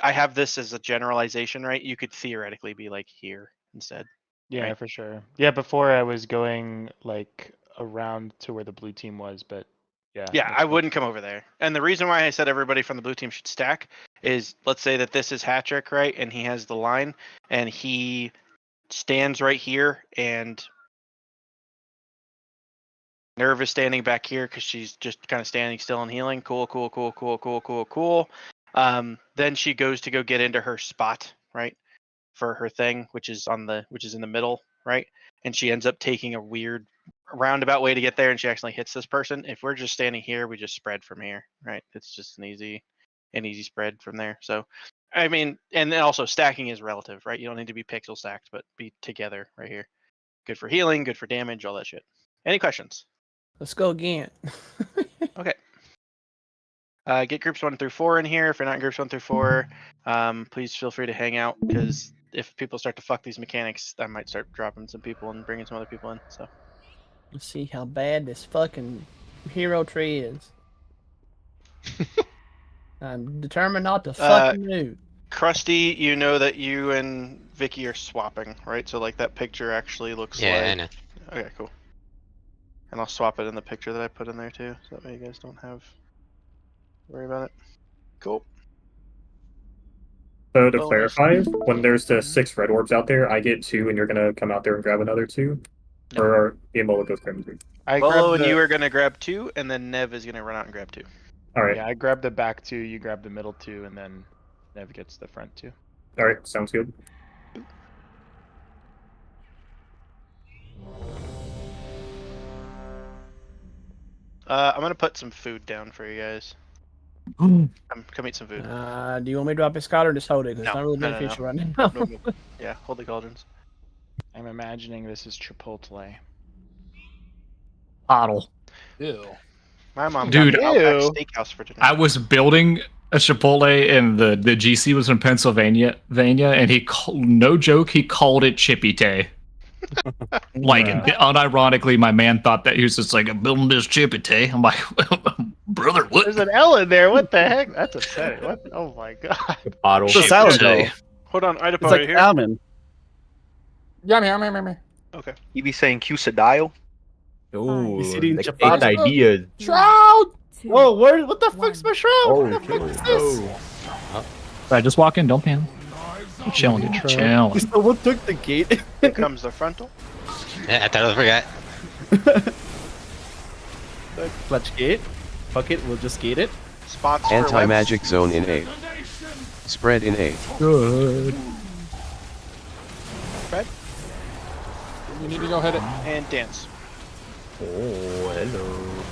I have this as a generalization, right? You could theoretically be like here instead. Yeah, right? for sure. Yeah, before I was going like around to where the blue team was, but yeah. Yeah, I wouldn't come over there. And the reason why I said everybody from the blue team should stack is, let's say that this is Hatrick, right? And he has the line, and he stands right here, and Nerv is standing back here because she's just kind of standing still and healing. Cool. Then she goes to go get into her spot, right, for her thing, which is in the middle, right? And she ends up taking a weird roundabout way to get there, and she actually hits this person. If we're just standing here, we just spread from here, right? It's just an easy spread from there. So, I mean, and then also stacking is relative, right? You don't need to be pixel stacked, but be together right here. Good for healing, good for damage, all that shit. Any questions? Let's go again. Okay. Get groups 1 through 4 in here. If you're not in groups 1 through 4, please feel free to hang out, because if people start to fuck these mechanics, I might start dropping some people and bringing some other people in. So let's see how bad this fucking hero tree is. I'm determined not to fucking move. Krusty, you know that you and Vicky are swapping, right? So like that picture actually looks like. Yeah, I know. Okay, cool. And I'll swap it in the picture that I put in there too, so that way you guys don't have to worry about it. Cool. So to clarify, when there's the 6 red orbs out there, I get 2, and you're gonna come out there and grab another 2, or the Ebola goes grab 3. Bolo and you are gonna grab 2, and then Nev is gonna run out and grab 2. All right. Yeah, I grab the back 2, you grab the middle 2, and then Nev gets the front 2. All right, sounds good. I'm gonna put some food down for you guys. Come eat some food. Do you want me to drop a Scott or just hold it? 'Cause it's not really beneficial right now. No. Yeah, hold the cauldrons. I'm imagining this is Chipotle. Bottle. Ew. My mom Dude, got me Outback Steakhouse for dinner. I was building a Chipotle, and the GC was in Pennsylvania, and he no joke, he called it Chippy Tay. Like, unironically, my man thought that he was just like, I'm building this Chippy Tay. I'm like, brother, what? There's an L in there. What the heck? That's upsetting. What? Oh my god. Bottle. It's a salad bowl. Hold on, I It's like salmon. Yummy. Okay. You be saying quesadilla? Ooh, He's eating like chapati. 8 ideas. Shroud! Whoa, what the fuck's my shroud? What the fuck is this? Right, just walk in, don't pan. I'm chilling, dude. Chilling. Someone took the gate. Here comes the frontal. Yeah, I totally forgot. Clutch gate. Fuck it, we'll just gate it. Spots Anti-magic zone in A. Spread in A. Good. Fred? You need to go hit it. And dance. Oh, hello.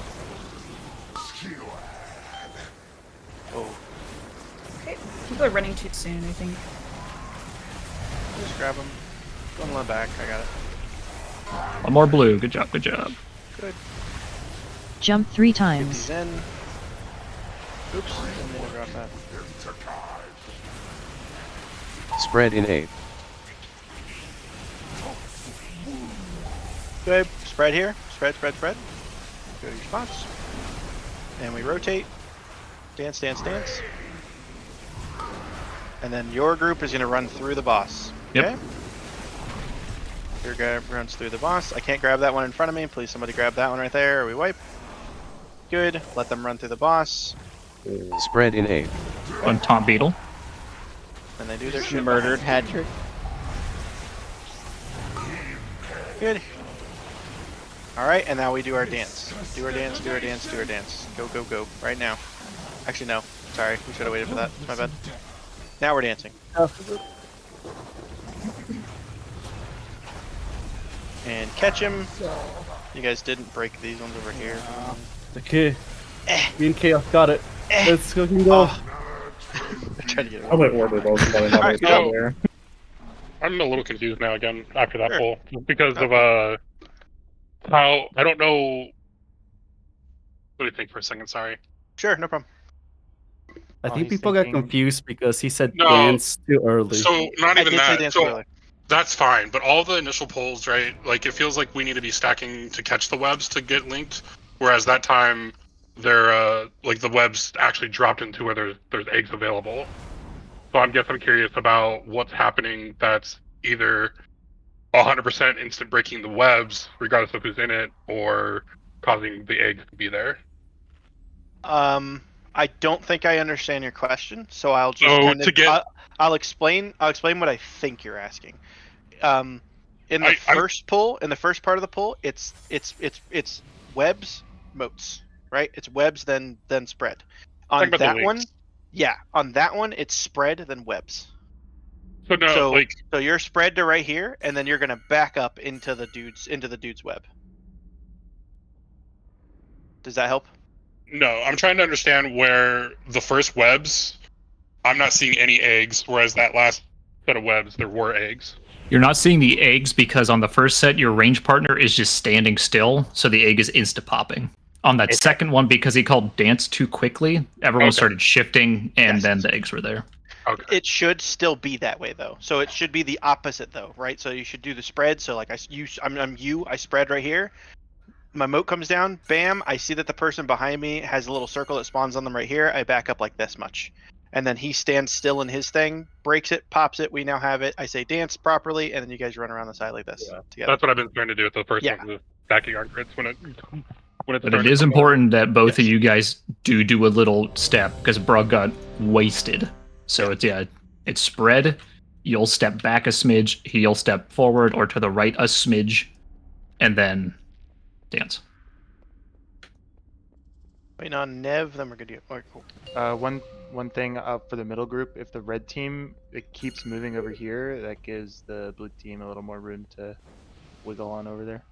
Oh. Okay, people are running too soon, I think. Just grab them. Don't run back. I got it. One more blue. Good job, good job. Good. Jump 3 Get times. these in. Oops. Didn't mean to drop that. Spread in A. Good. Spread here. Spread. Go to your spots. And we rotate. Dance. And then your group is going to run through the boss. Yep. Okay? Your guy runs through the boss. I can't grab that one in front of me. Please somebody grab that one right there or we wipe. Good. Let them run through the boss. Spread in 8. On Tom Beetle. And they do their shit. Murdered Hadrick. Good. Alright, and now we do our dance. Do our dance, do our dance, do our dance. Go, go, go. Right now. Actually, no. Sorry. We should have waited for that. My bad. Now we're dancing. And catch him. You guys didn't break these ones over here. Okay. Me and Chaos got it. Let's go. Go. Trying to get it. I'm like order both of them. Alright, so I'm a little confused now again after that poll because of how I don't know. Let me think for a second. Sorry. Sure, no problem. I think people got confused because he said No. dance too early. So not even did say that. dance So earlier. that's fine. But all the initial polls, right? Like it feels like we need to be stacking to catch the webs to get linked, whereas that time they're like the webs actually dropped into where there's eggs available. So I'm curious about what's happening that's either 100% instant breaking the webs, regardless of who's in it, or causing the eggs to be there. I don't think I understand your question, so I'll just I'll explain what I think you're asking. In the first pull, in the first part of the pull, it's webs, moats, right? It's webs then spread. On that one, yeah, on that one it's spread then webs. So no, so you're spread to right here, and then you're gonna back up into the dude's web. Does that help? No, I'm trying to understand where the first webs, I'm not seeing any eggs, whereas that last set of webs, there were eggs. You're not seeing the eggs because on the first set, your range partner is just standing still, so the egg is insta-popping. On that second one, because he called dance too quickly, everyone started shifting, and then the eggs were there. Okay. It should still be that way though. So it should be the opposite though, right? So you should do the spread. So like I spread right here. My moat comes down, bam, I see that the person behind me has a little circle that spawns on them right here. I back up like this much. And then he stands still in his thing, breaks it, pops it, we now have it. I say dance properly, and then you guys run around the side like this together. That's what I've been trying to do with the first one, the backing on grids when it's But it is important that both of you guys do a little step, because Brug got wasted. So it's spread, you'll step back a smidge, he'll step forward or to the right a smidge, and then dance. Waiting on Nev, then we're good to go. Alright, cool. One thing up for the middle group, if the red team it keeps moving over here, that gives the blue team a little more room to wiggle on over there.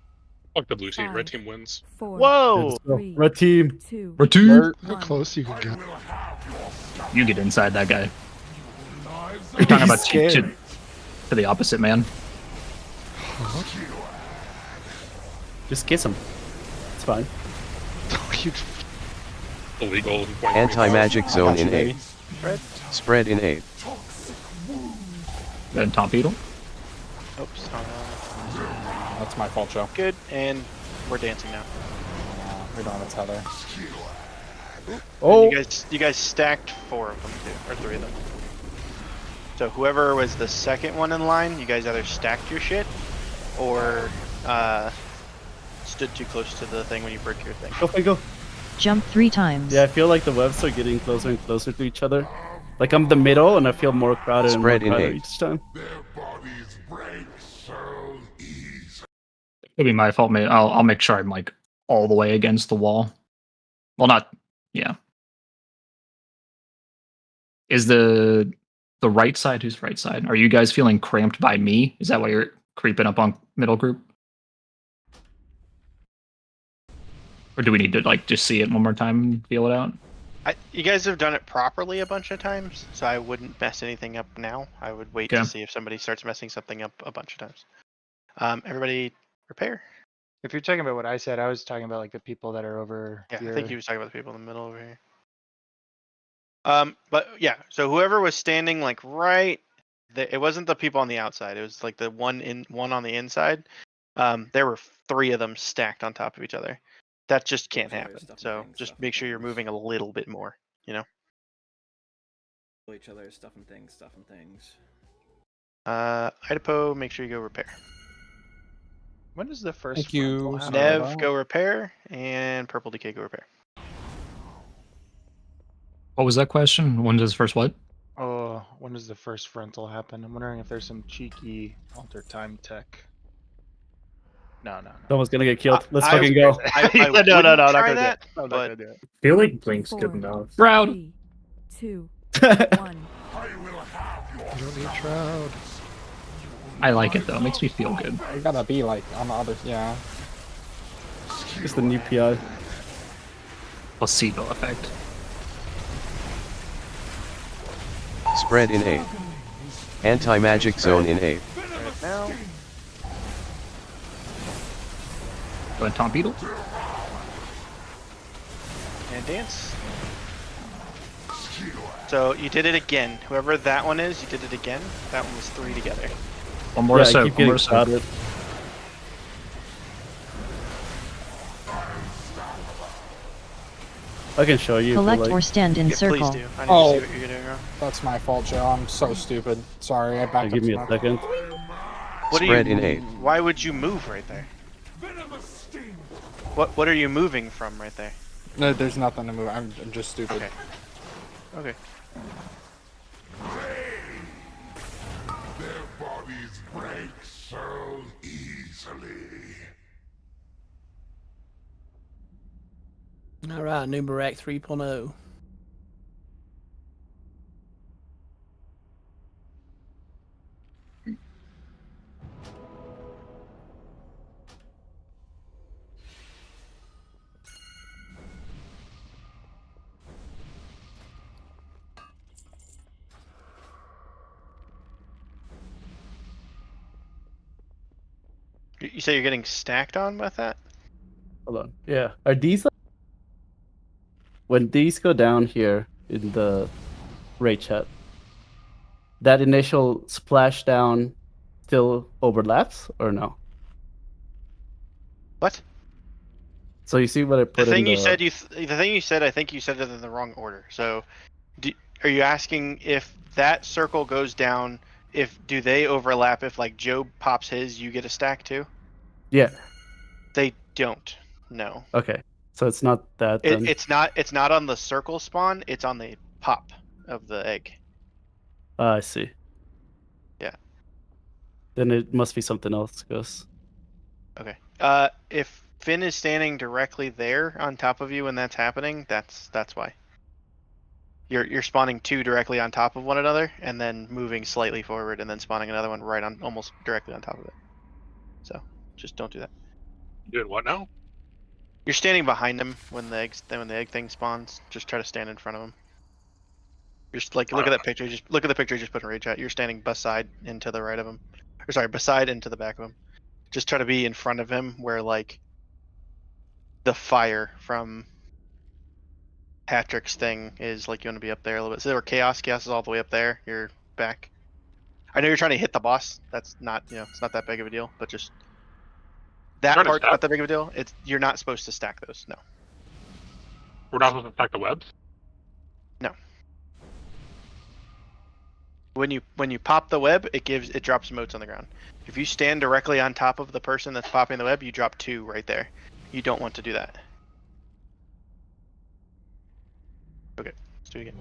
Fuck the blue team, red team wins. Whoa! Red team. Red team. How close you can get. You get inside that guy. You're talking about to the opposite, man. Just kiss him. It's fine. Illegal. Anti-magic zone in 8. Spread in 8. Then Tom Beetle. Oops. That's my fault, Joe. Good, and we're dancing now. We don't have a tether. Oh! You guys stacked 4 of them too, or 3 of them. So whoever was the second one in line, you guys either stacked your shit, or stood too close to the thing when you broke your thing. Go. Jump 3 times. Yeah, I feel like the webs are getting closer and closer to each other. Like I'm the middle, and I feel more crowded Spread and more crowded in each time. It'll be my fault, mate. I'll make sure I'm like all the way against the wall. Well, not Is the right side? Who's right side? Are you guys feeling cramped by me? Is that why you're creeping up on middle group? Or do we need to like just see it one more time and feel it out? You guys have done it properly a bunch of times, so I wouldn't mess anything up now. I would wait to see if somebody starts messing something up a bunch of times. Everybody repair. If you're talking about what I said, I was talking about like the people that are over Yeah, here. I think he was talking about the people in the middle over here. But yeah, so whoever was standing like right, it wasn't the people on the outside. It was like the one on the inside. There were 3 of them stacked on top of each other. That just can't happen. So just make sure you're moving a little bit more. You know. Each other, stuffing things. Idapo, make sure you go repair. When does the first Thank you. frontal happen? Nev, go repair, and Purple DK, go repair. What was that question? When does first what? Oh, when does the first frontal happen? I'm wondering if there's some cheeky alter time tech. No. Someone's gonna get killed. Let's I- fucking go. I No, wouldn't I'm not try gonna that, do it. I'm not but gonna do it. I feel like Blink's 4, good enough. Shroud. 3, 2, 1. You don't need Shroud. I like it though. It makes me feel good. You gotta be like on the other. Yeah. Just the new PI. Placebo effect. Spread in A. Anti-magic zone in A. right now. Go ahead, Tom Beetle. And dance. So you did it again. Whoever that one is, you did it again. That one was 3 together. One more Yeah, I soak. keep One getting more soak. spotted. I can show you. if you Collect like. or stand in Yeah, circle. please do. I need Oh. to see what you're doing wrong. That's my fault, Joe. I'm so stupid. Sorry, I backed Give up me too a much. second. What are Spread you, in A. Why would you move right there? What are you moving from right there? No, there's nothing to move. I'm just stupid. Okay. Okay. Their bodies break so easily. All right, Nerub-ar 3.0. You say you're getting stacked on with that? Hold on. Yeah. Are these when these go down here in the raid chat, that initial splashdown still overlaps or no? What? So you see what I The put thing in you said, the thing you said, I think you said it in the wrong order. So, are you asking if that circle goes down? Do they overlap? If like Joe pops his, you get a stack too? Yeah. They don't. No. Okay. So it's not that then. It's not on the circle spawn. It's on the pop of the egg. I see. Yeah. Then it must be something else, Gus. Okay. If Finn is standing directly there on top of you when that's happening, that's why. You're spawning 2 directly on top of one another, and then moving slightly forward, and then spawning another one right on, almost directly on top of it. So, just don't do that. Doing what now? You're standing behind him when the egg thing spawns. Just try to stand in front of him. Just like look at that picture. Just look at the picture. Just put in rage chat. You're standing beside into the right of him, or sorry, beside into the back of him. Just try to be in front of him where like the fire from Patrick's thing is. Like you want to be up there a little bit. So there were chaos is all the way up there. You're back. I know you're trying to hit the boss. That's not, it's not that big of a deal. But just that part's not that big of a deal. You're not supposed to stack those. No. We're not supposed to stack the webs? No. When you pop the web, it drops motes on the ground. If you stand directly on top of the person that's popping the web, you drop 2 right there. You don't want to do that. Okay, let's do it again.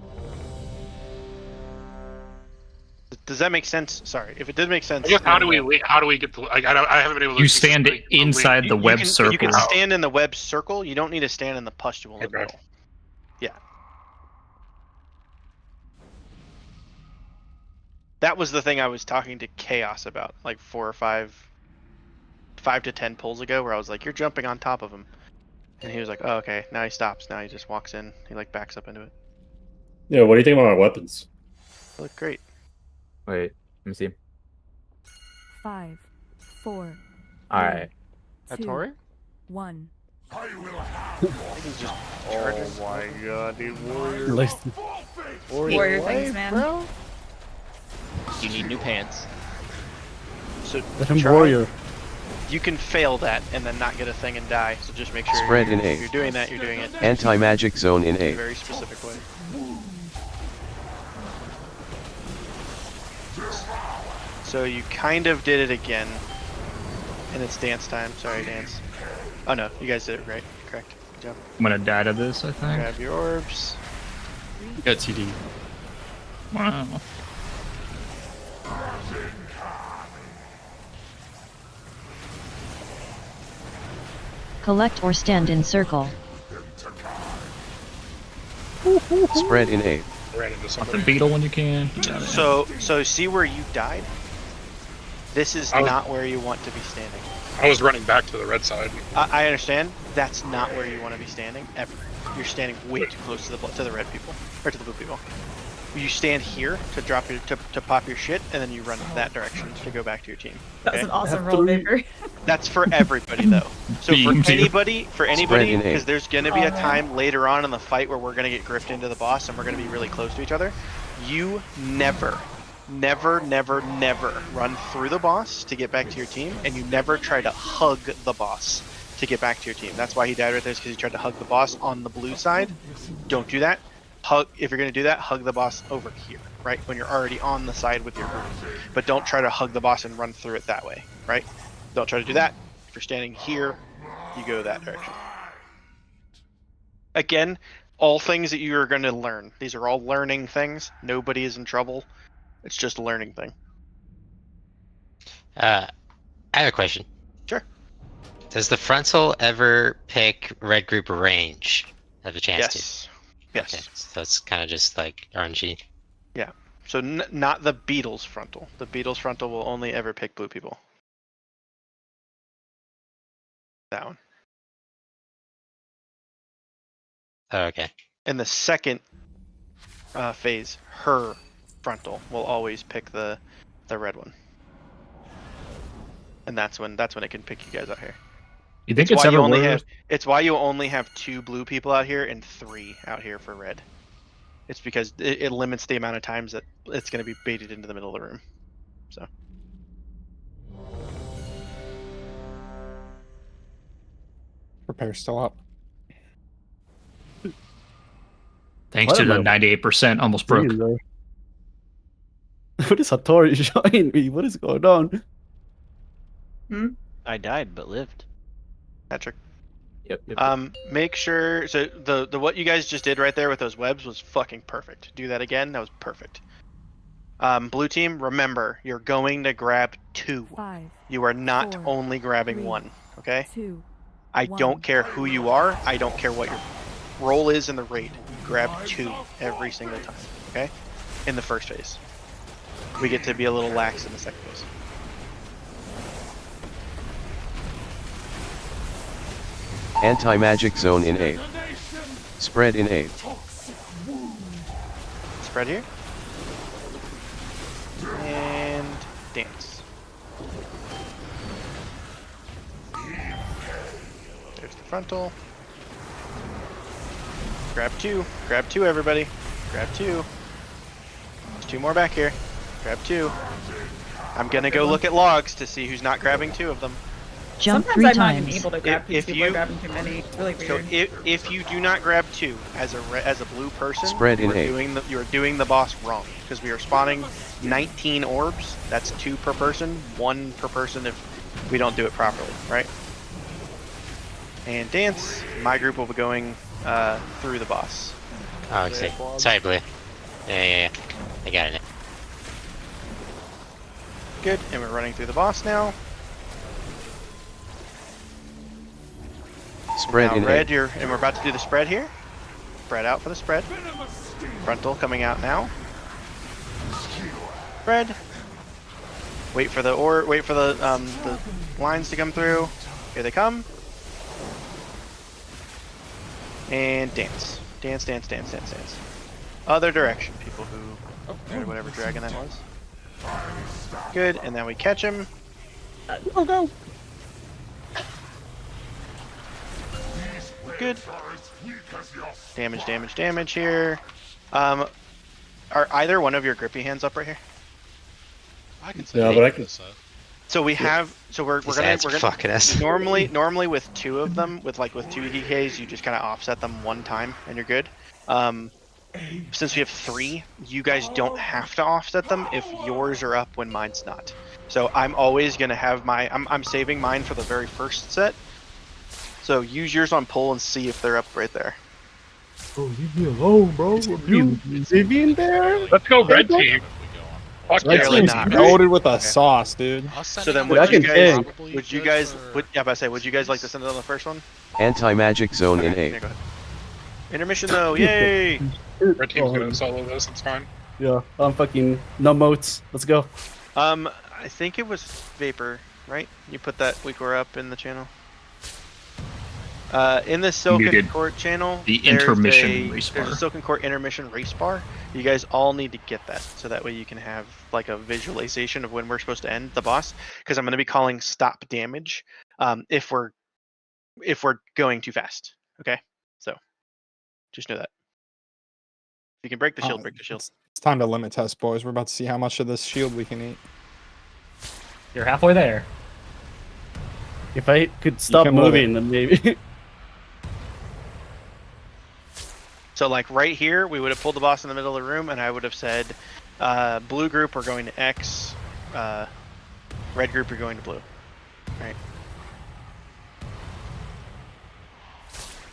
Does that make sense? Sorry, if it did make sense. I guess how do we get to? I haven't been able to. You stand inside the web circle. You can stand in the web circle. You don't need to stand in the pustule in the middle. Yeah. That was the thing I was talking to Chaos about, like 4 or 5 to 10 pulls ago, where I was like, "You're jumping on top of him," and he was like, "Oh, okay." Now he stops. Now he just walks in. He like backs up into it. Yeah, what do you think about our weapons? They look great. Wait, let me see. 5, 4. All right. 2, 1. Oh my god, dude, warrior. Warrior things, man. Bro. You need new pants. So Let him warrior. You can fail that and then not get a thing and die. So just make sure Spread in A. if you're doing that, you're doing it Anti-magic zone in in a A. very specific way. So you kind of did it again. And it's dance time. Sorry, dance. Oh no, you guys did it right. Correct. Good job. I'm gonna die to this, I think. Grab your orbs. Got TD. Wow. Collect or stand in circle. Spread in A. Ran into Off the somebody. beetle when you can. So see where you died? This is not where you want to be standing. I was running back to the red side. I understand. That's not where you want to be standing ever. You're standing way too close to the red people or to the blue people. You stand here to drop your to pop your shit, and then you run in that direction to go back to your team. That's okay? an awesome roll, Baker. That's for everybody though. So for anybody, Spread in A. because there's gonna be a time later on in the fight where we're gonna get gripped into the boss and we're gonna be really close to each other. You never run through the boss to get back to your team, and you never try to hug the boss to get back to your team. That's why he died right there, because he tried to hug the boss on the blue side. Don't do that. If you're gonna do that, hug the boss over here, right? When you're already on the side with your group. But don't try to hug the boss and run through it that way, right? Don't try to do that. If you're standing here, you go that direction. Again, all things that you are gonna learn. These are all learning things. Nobody is in trouble. It's just a learning thing. I have a question. Sure. Does the frontal ever pick red group range? Have a chance to? Yes. Yes. Okay, so it's kind of just like RNG. Yeah. So not the Beatles frontal. The Beatles frontal will only ever pick blue people. That one. Oh, okay. In the second phase, her frontal will always pick the red one. And that's when it can pick you guys out here. You think it's ever worth? It's why you only have 2 blue people out here and 3 out here for red. It's because it limits the amount of times that it's going to be baited into the middle of the room. So. Repair still up. Thanks to the 98%, almost broke. What is Hattori showing me? What is going on? I died but lived. Patrick. Yep. Make sure so the what you guys just did right there with those webs was fucking perfect. Do that again. That was perfect. Blue team, remember you're going to grab 2. 5, You are not 4, only grabbing 3, 1. Okay. 2, I 1. don't care who you are. I don't care what your role is in the raid. Grab 2 every single time. Okay. In the first phase. We get to be a little lax in the second phase. Anti-magic zone in A. Spread in A. Spread here. And dance. There's the frontal. Grab 2. Grab 2, everybody. Grab 2. There's 2 more back here. Grab 2. I'm gonna go look at logs to see who's not grabbing 2 of them. Jump Sometimes 3 I'm not times. even able to grab because people are grabbing too many. It's really weird. So if you do not grab 2 as a blue person, Spread in A. you are doing the boss wrong, because we are spawning 19 orbs. That's 2 per person, 1 per person if we don't do it properly, right? And dance, my group will be going through the boss. Oh, okay. Sorry, Blue. Yeah. I got it. Good, and we're running through the boss now. Spread Now in red, A. and we're about to do the spread here. Spread out for the spread. Frontal coming out now. Spread. Wait for the lines to come through. Here they come. And dance. Dance. Other direction, people who or whatever dragon that was. Good, and then we catch him. Go. Good. Damage here. Are either one of your grippy hands up right here? I can say Yeah, but I can. So we have, so we're gonna fucking us. normally with 2 of them, with 2 DKs, you just kind of offset them 1 time and you're good. Since we have 3, you guys don't have to offset them if yours are up when mine's not. So I'm always gonna have I'm saving mine for the very first set. So use yours on pull and see if they're up right there. Bro, leave me alone, bro. Is Vivian there? Let's go red team. Fuck Red yeah, team's not, loaded with a sauce, dude. So then, Dude, I can ping. would you guys like to send it on the first one? Anti-magic zone in Okay, A. go ahead. Intermission though, yay! Red team's gonna solo this. It's fine. Yeah, I'm fucking no moats. Let's go. I think it was Vapor, right? You put that weaker up in the channel. In the Silken Muted. Court channel, The there's intermission race There's bar. a Silken Court intermission race bar. You guys all need to get that, so that way you can have like a visualization of when we're supposed to end the boss. Because I'm going to be calling stop damage if we're going too fast. Okay, so just know that. If you can break the shield, break the shield. It's time to limit test, boys. We're about to see how much of this shield we can eat. You're halfway there. If I could stop can live moving, then maybe. So like right here, we would have pulled the boss in the middle of the room, and I would have said, blue group are going to X, red group are going to blue. Right.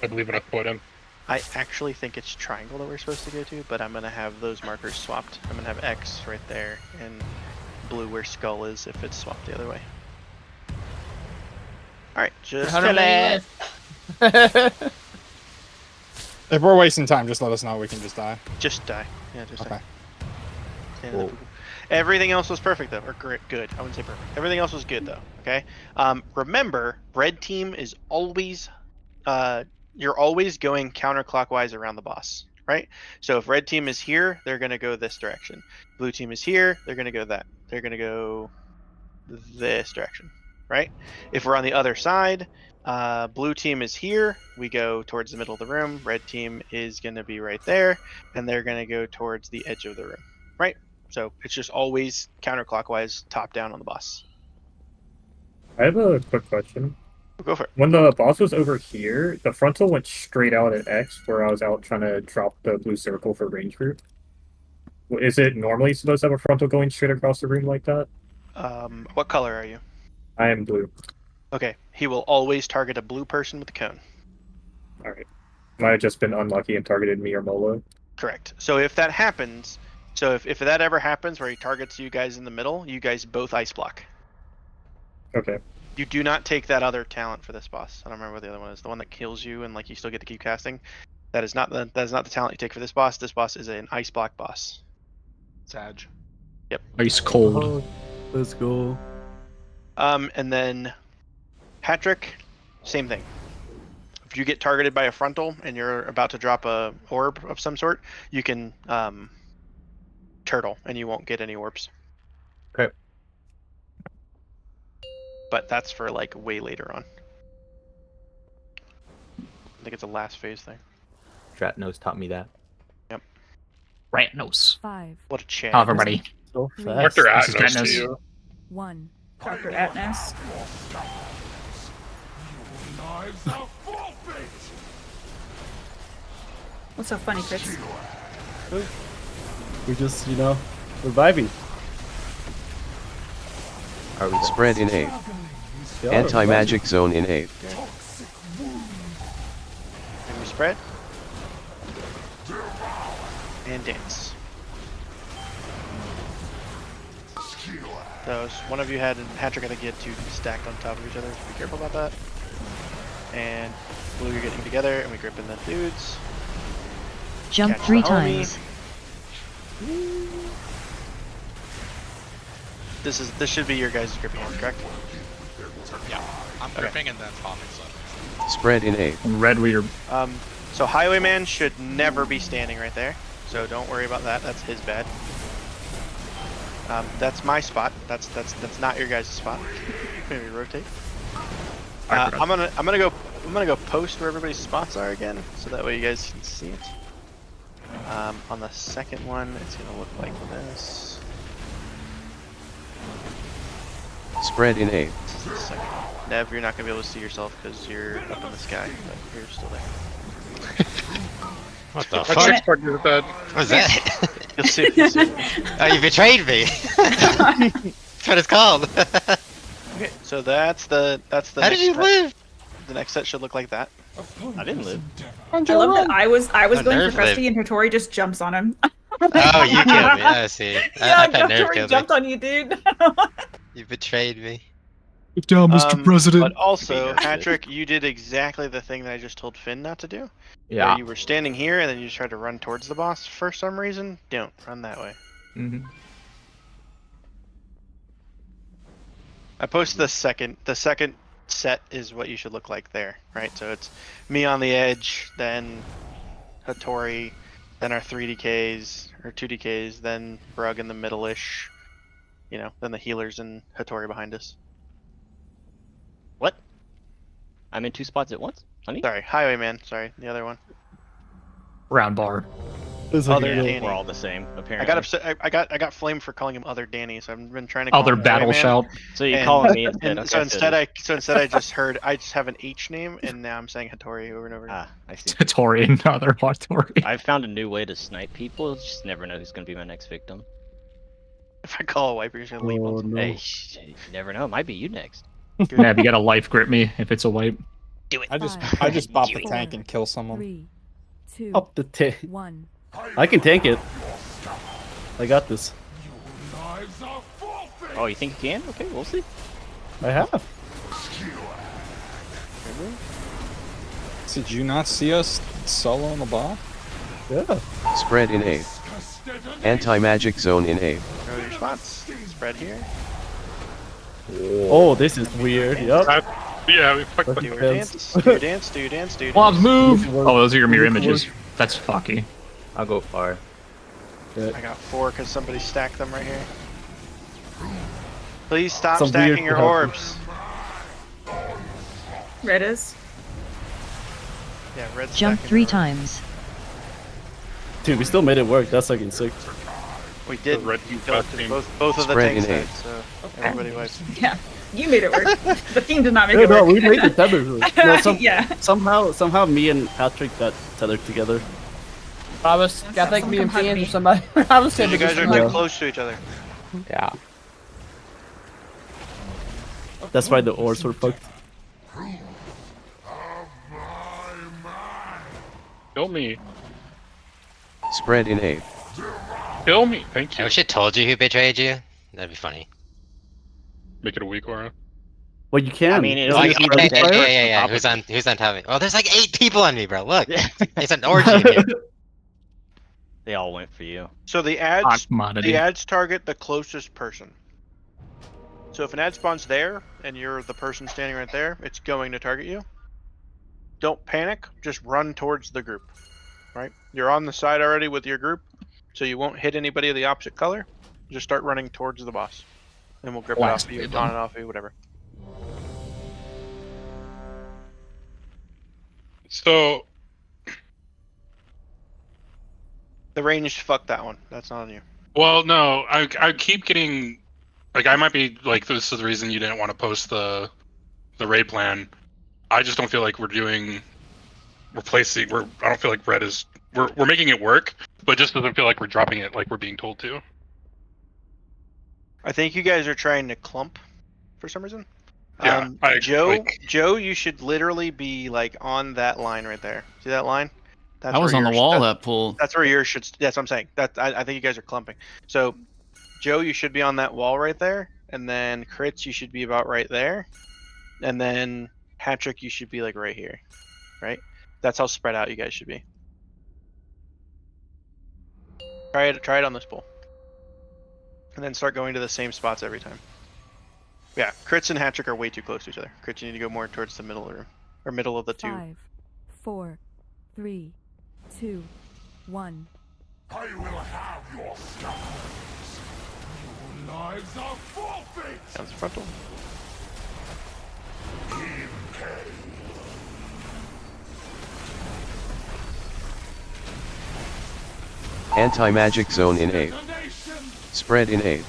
I believe in a foot in. I actually think it's triangle that we're supposed to go to, but I'm gonna have those markers swapped. I'm gonna have X right there and blue where skull is if it's swapped the other way. Alright, just kill it. If we're wasting time, just let us know. We can just die. Just die. Yeah, just Okay. die. Stand in the pool. Everything else was perfect though, or good. I wouldn't say perfect. Everything else was good though. Okay. Remember, red team is always, you're always going counterclockwise around the boss, right? So if red team is here, they're gonna go this direction. Blue team is here, they're gonna go that. They're gonna go this direction, right? If we're on the other side, blue team is here, we go towards the middle of the room. Red team is gonna be right there, and they're gonna go towards the edge of the room, right? So it's just always counterclockwise, top down on the boss. I have a quick question. Go for it. When the boss was over here, the frontal went straight out at X, where I was out trying to drop the blue circle for range group. Is it normally supposed to have a frontal going straight across the room like that? What color are you? I am blue. Okay, he will always target a blue person with a cone. Alright. Might have just been unlucky and targeted me or Molo. Correct. So if that happens, if that ever happens where he targets you guys in the middle, you guys both ice block. Okay. You do not take that other talent for this boss. I don't remember what the other one is. The one that kills you and like you still get to keep casting. That is not the talent you take for this boss. This boss is an ice block boss. Sag. Yep. Ice cold. Oh, let's go. And then Patrick, same thing. If you get targeted by a frontal and you're about to drop a orb of some sort, you can turtle and you won't get any orbs. Okay. But that's for like way later on. I think it's a last phase thing. Dratnos taught me that. Yep. Ratnos. 5, What a chat. Hello, everybody. So fast. Dr. This is Atnos Dratnos. to you. 1. Dr. Atnas. Lives are forfeit! What's so funny, Chris? We're just, we're vibing. Are we spread in A? Yeah, Anti-magic zone in A. And we spread. And dance. So one of you had, Patrick, I think you had two stacked on top of each other, so be careful about that. And blue, you're getting together, and we grip in the dudes. Jump Catch 3 the homie. times. This should be your guys' gripping hand, correct? Yeah, I'm gripping and then popping suddenly. Spread in A. Red weird. So Highwayman should never be standing right there, so don't worry about that. That's his bad. That's my spot. That's not your guys' spot. Maybe rotate. I'm gonna go post where everybody's spots are again, so that way you guys can see it. On the second one, it's gonna look like this. Spread in A. This is the second one. Nev, you're not gonna be able to see yourself because you're up in the sky, but you're still there. What the My fuck? chick's partner is dead. What was that? You'll see. You'll see. Oh, you betrayed me. That's what it's called. Okay, so that's the How next did you set. live? The next set should look like that. I didn't live. I love that I was Oh, going Nerv for Krusty lived. and Hattori just jumps on him. Oh, you killed me. I see. Yeah, I thought Nerv Hattori killed jumped me. on you, dude. You betrayed me. Good job, Mr. President. But also, Patrick, you did exactly the thing that I just told Finn not to do. Yeah. Where you were standing here and then you just tried to run towards the boss for some reason. Don't run that way. Mm-hmm. I posted the second set is what you should look like there, right? So it's me on the edge, then Hattori, then our 3 DKs or 2 DKs, then Brug in the middle-ish, you know, then the healers and Hattori behind us. What? I'm in 2 spots at once, honey? Sorry, Highwayman. Sorry, the other one. Round bar. Other Yeah, Danny. we're all the same, apparently. I got upset. I got flamed for calling him Other Danny, so I've been trying to. Other call him battle Highwayman. shout. So you're And- calling me instead. and Okay, so instead, good. I just have an H name, and now I'm saying Hattori over and over. Ah, I see. Hattori and other Hattori. I found a new way to snipe people. Just never know who's gonna be my next victim. If I call a wiper, he's gonna leave one. Hey, you never know. It might be you next. Yeah, you gotta life grip me if it's a wipe. Do it. I just bop the tank and kill someone. 3, 2, Up the tank. 1. I can tank it. I got this. Oh, you think you can? Okay, we'll see. I have. Did you not see us solo in the ball? Yeah. Spread in A. Anti-magic zone in A. Go to your spots. Spread here. Oh, this is weird. Yep. Yeah, we fucked Do your dance. Do your dance. Do your dance. Do your Blobs dance. move! Oh, those are your mirror images. That's fucky. I'll go far. I got 4 because somebody stacked them right here. Please stop Some stacking weird your stuff. orbs. Red is. Yeah, red. Jump 3 times. Dude, we still made it work. That's fucking sick. We did. red You team killed fast team. both of the Spread tanks in A. died, so everybody wiped. Yeah, you made it work. The team did not make Yeah, it no, work. we made the tether. No, Yeah. Somehow me and Patrick got tethered together. I was, I think me and Finn or somebody. I was saying You guys are Yeah. too close to each other. Yeah. That's why the oars were fucked. Kill me. Spread in A. Kill me. Thank I you. wish I told you who betrayed you. That'd be funny. Make it a week, Aura. Well, you can. I mean, it'll Isn't be this okay, Reddit okay, player? Yeah. Who's on top of me? Oh, there's like 8 people on me, bro. Look. It's an orgy in here. They all went for you. So the Hot commodity. ads target the closest person. So if an ad spawns there and you're the person standing right there, it's going to target you. Don't panic. Just run towards the group. Right? You're on the side already with your group, so you won't hit anybody of the opposite color. Just start running towards the boss, and we'll grip it Blast off you, them. taunt it off you, whatever. So, The ranged, fuck that one. That's not on you. well, no, I keep getting, like, I might be, like, this is the reason you didn't want to post the raid plan. I just don't feel like we're replacing, I don't feel like red is, we're making it work, but it just doesn't feel like we're dropping it like we're being told to. I think you guys are trying to clump for some reason. Yeah, Joe, you should literally be like on that line right there. See that line? That's I was where on the yours- wall that- that pool. That's where yours should. That's what I'm saying. I think you guys are clumping. So, Joe, you should be on that wall right there, and then Crits, you should be about right there, and then Patrick, you should be like right here, right? That's how spread out you guys should be. Try it on this pool, and then start going to the same spots every time. Yeah, Crits and Hattrick are way too close to each other. Crits, you need to go more towards the middle of the room, or middle of the 2. 5, 4, 3, 2, 1. I will have your scars. Your lives are forfeit. That's frontal. Anti-magic zone in A. Spread in A.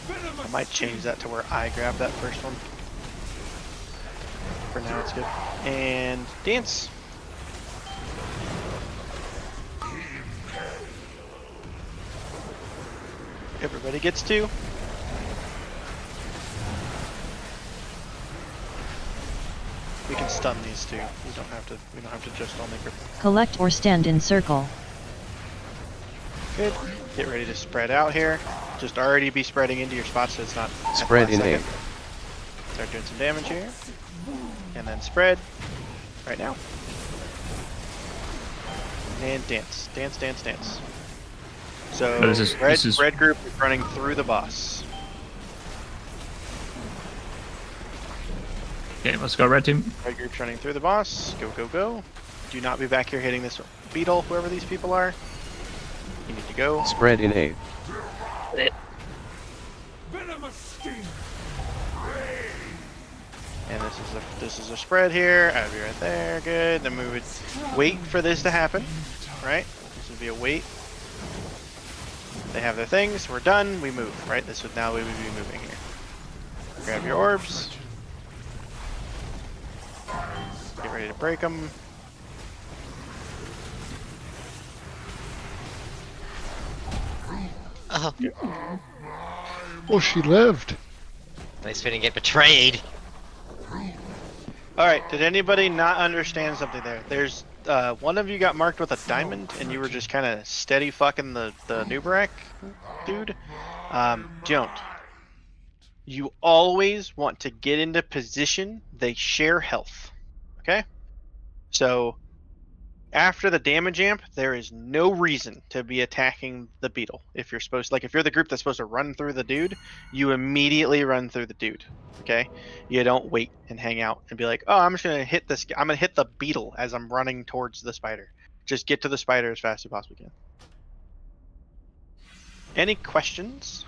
I might change that to where I grab that first one. For now, it's good. And dance. Everybody gets 2. We can stun these two. We don't have to just only grip. Collect or stand in circle. Good. Get ready to spread out here. Just already be spreading into your spots so it's not Spread in A. Start doing some damage here. And then spread. Right now. And dance. Dance, dance, dance. So red group is running through the boss. Okay, let's go red team. Red group's running through the boss. Go, go, go. Do not be back here hitting this beetle, whoever these people are. You need to go. Spread in A. And this is a spread here. Abby right there. Good. Then we would wait for this to happen. Right? This would be a wait. They have their things. We're done. We move. Right? This would now we would be moving here. Grab your orbs. Get ready to break them. Oh, she lived. Nice feeling get betrayed. Alright, did anybody not understand something there? There's, one of you got marked with a diamond, and you were just kind of steady fucking the Nerub-ar dude. Don't. You always want to get into position. They share health. Okay? So, after the damage amp, there is no reason to be attacking the beetle. If you're supposed, like if you're the group that's supposed to run through the dude, you immediately run through the dude. Okay? You don't wait and hang out and be like, oh, I'm just gonna hit this. I'm gonna hit the beetle as I'm running towards the spider. Just get to the spider as fast as you possibly can. Any questions?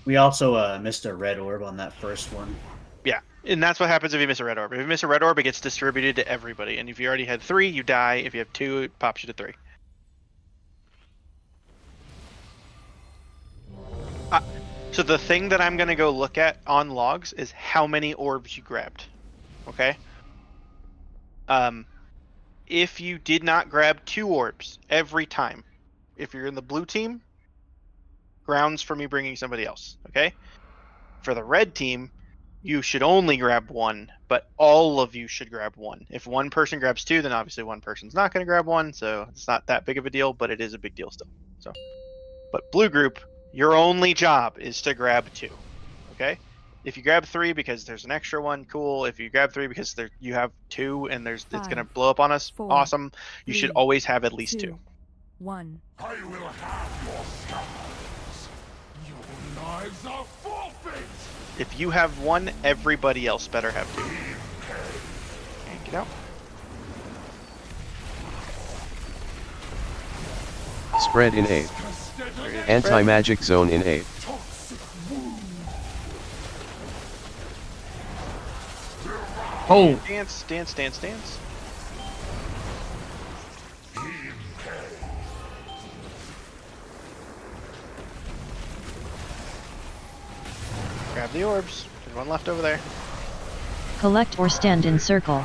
We also missed a red orb on that first one. Yeah, and that's what happens if you miss a red orb. If you miss a red orb, it gets distributed to everybody. And if you already had 3, you die. If you have 2, it pops you to 3. So the thing that I'm going to go look at on logs is how many orbs you grabbed. Okay? If you did not grab 2 orbs every time, if you're in the blue team, grounds for me bringing somebody else. Okay? For the red team, you should only grab 1, but all of you should grab 1. If one person grabs 2, then obviously one person's not going to grab 1, so it's not that big of a deal, but it is a big deal still. So, but blue group, your only job is to grab 2. Okay? If you grab 3 because there's an extra one, cool. If you grab 3 because you have 2 and it's going to blow up on us, 4, awesome. You 3, should always have at least 2. 1. I will have your scars. Your lives are forfeit. If you have 1, everybody else better have 2. And get out. Spread in A. Anti-magic zone in A. Oh! Dance, dance, dance, dance. Grab the orbs. There's 1 left over there. Collect or stand in circle.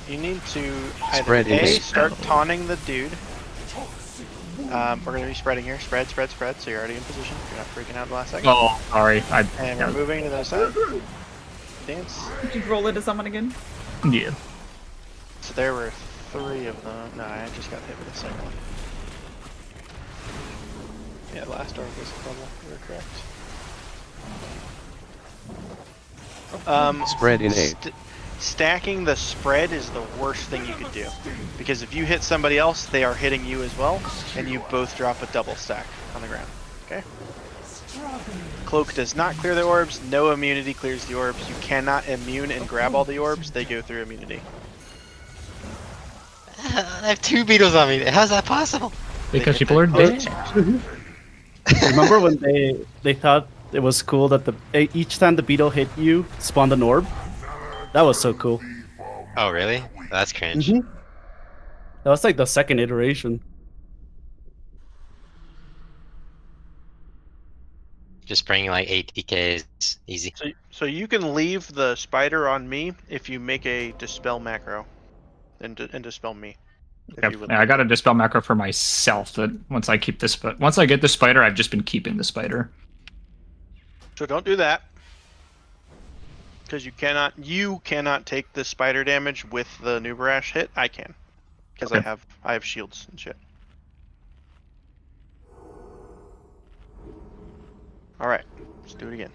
You need to either Spread in A, A. start taunting the dude. We're going to be spreading here. Spread, spread, spread. So you're already in position. You're not freaking out the last second. Oh, sorry. And we're moving to the side. Dance. Did you roll it to someone again? Yeah. So there were 3 of them. No, I just got hit with the second one. Yeah, last orb was a double. You were correct. Spread in A. Stacking the spread is the worst thing you could do. Because if you hit somebody else, they are hitting you as well, and you both drop a double stack on the ground. Okay? Cloak does not clear the orbs. No immunity clears the orbs. You cannot immune and grab all the orbs. They go through immunity. I have 2 beetles on me. How's that possible? Because people are dead. Remember when they thought it was cool that each time the beetle hit you, spawned an orb? That was so cool. Oh, really? That's cringe. That was like the second iteration. Just bring like 8 DKs. Easy. So you can leave the spider on me if you make a dispel macro and dispel me. Yep. Yeah, I got a dispel macro for myself that once I keep this, but once I get the spider, I've just been keeping the spider. So don't do that. Because you cannot take the spider damage with the Nerub-ar hit. I can. Because Okay. I have shields and shit. Alright, let's do it again.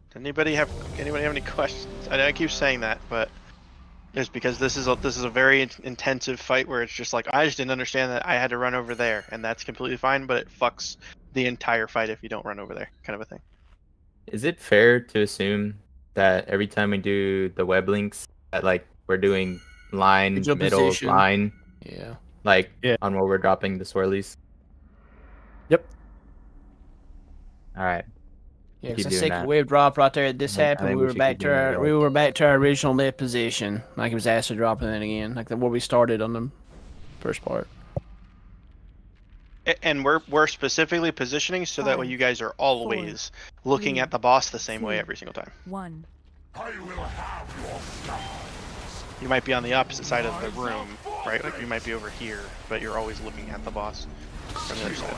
Does anybody have any questions? I know I keep saying that, but it's because this is a very intensive fight where it's just like I just didn't understand that I had to run over there, and that's completely fine, but it fucks the entire fight if you don't run over there, kind of a thing. Is it fair to assume that every time we do the web links, that like we're doing line, Visual middle, position. line, Yeah. like on where we're dropping the swirlies? Yep. All right. Yeah, Keep because the doing second that. wave drop right there, this I happened. think We we were should back keep to doing our that. original net position, like it was acid dropping it again, like where we started on the first part. And we're specifically positioning so that way you guys are always looking at the boss the same way every single time. 1. You might be on the opposite side of the room, right? Like you might be over here, but you're always looking at the boss from the other side.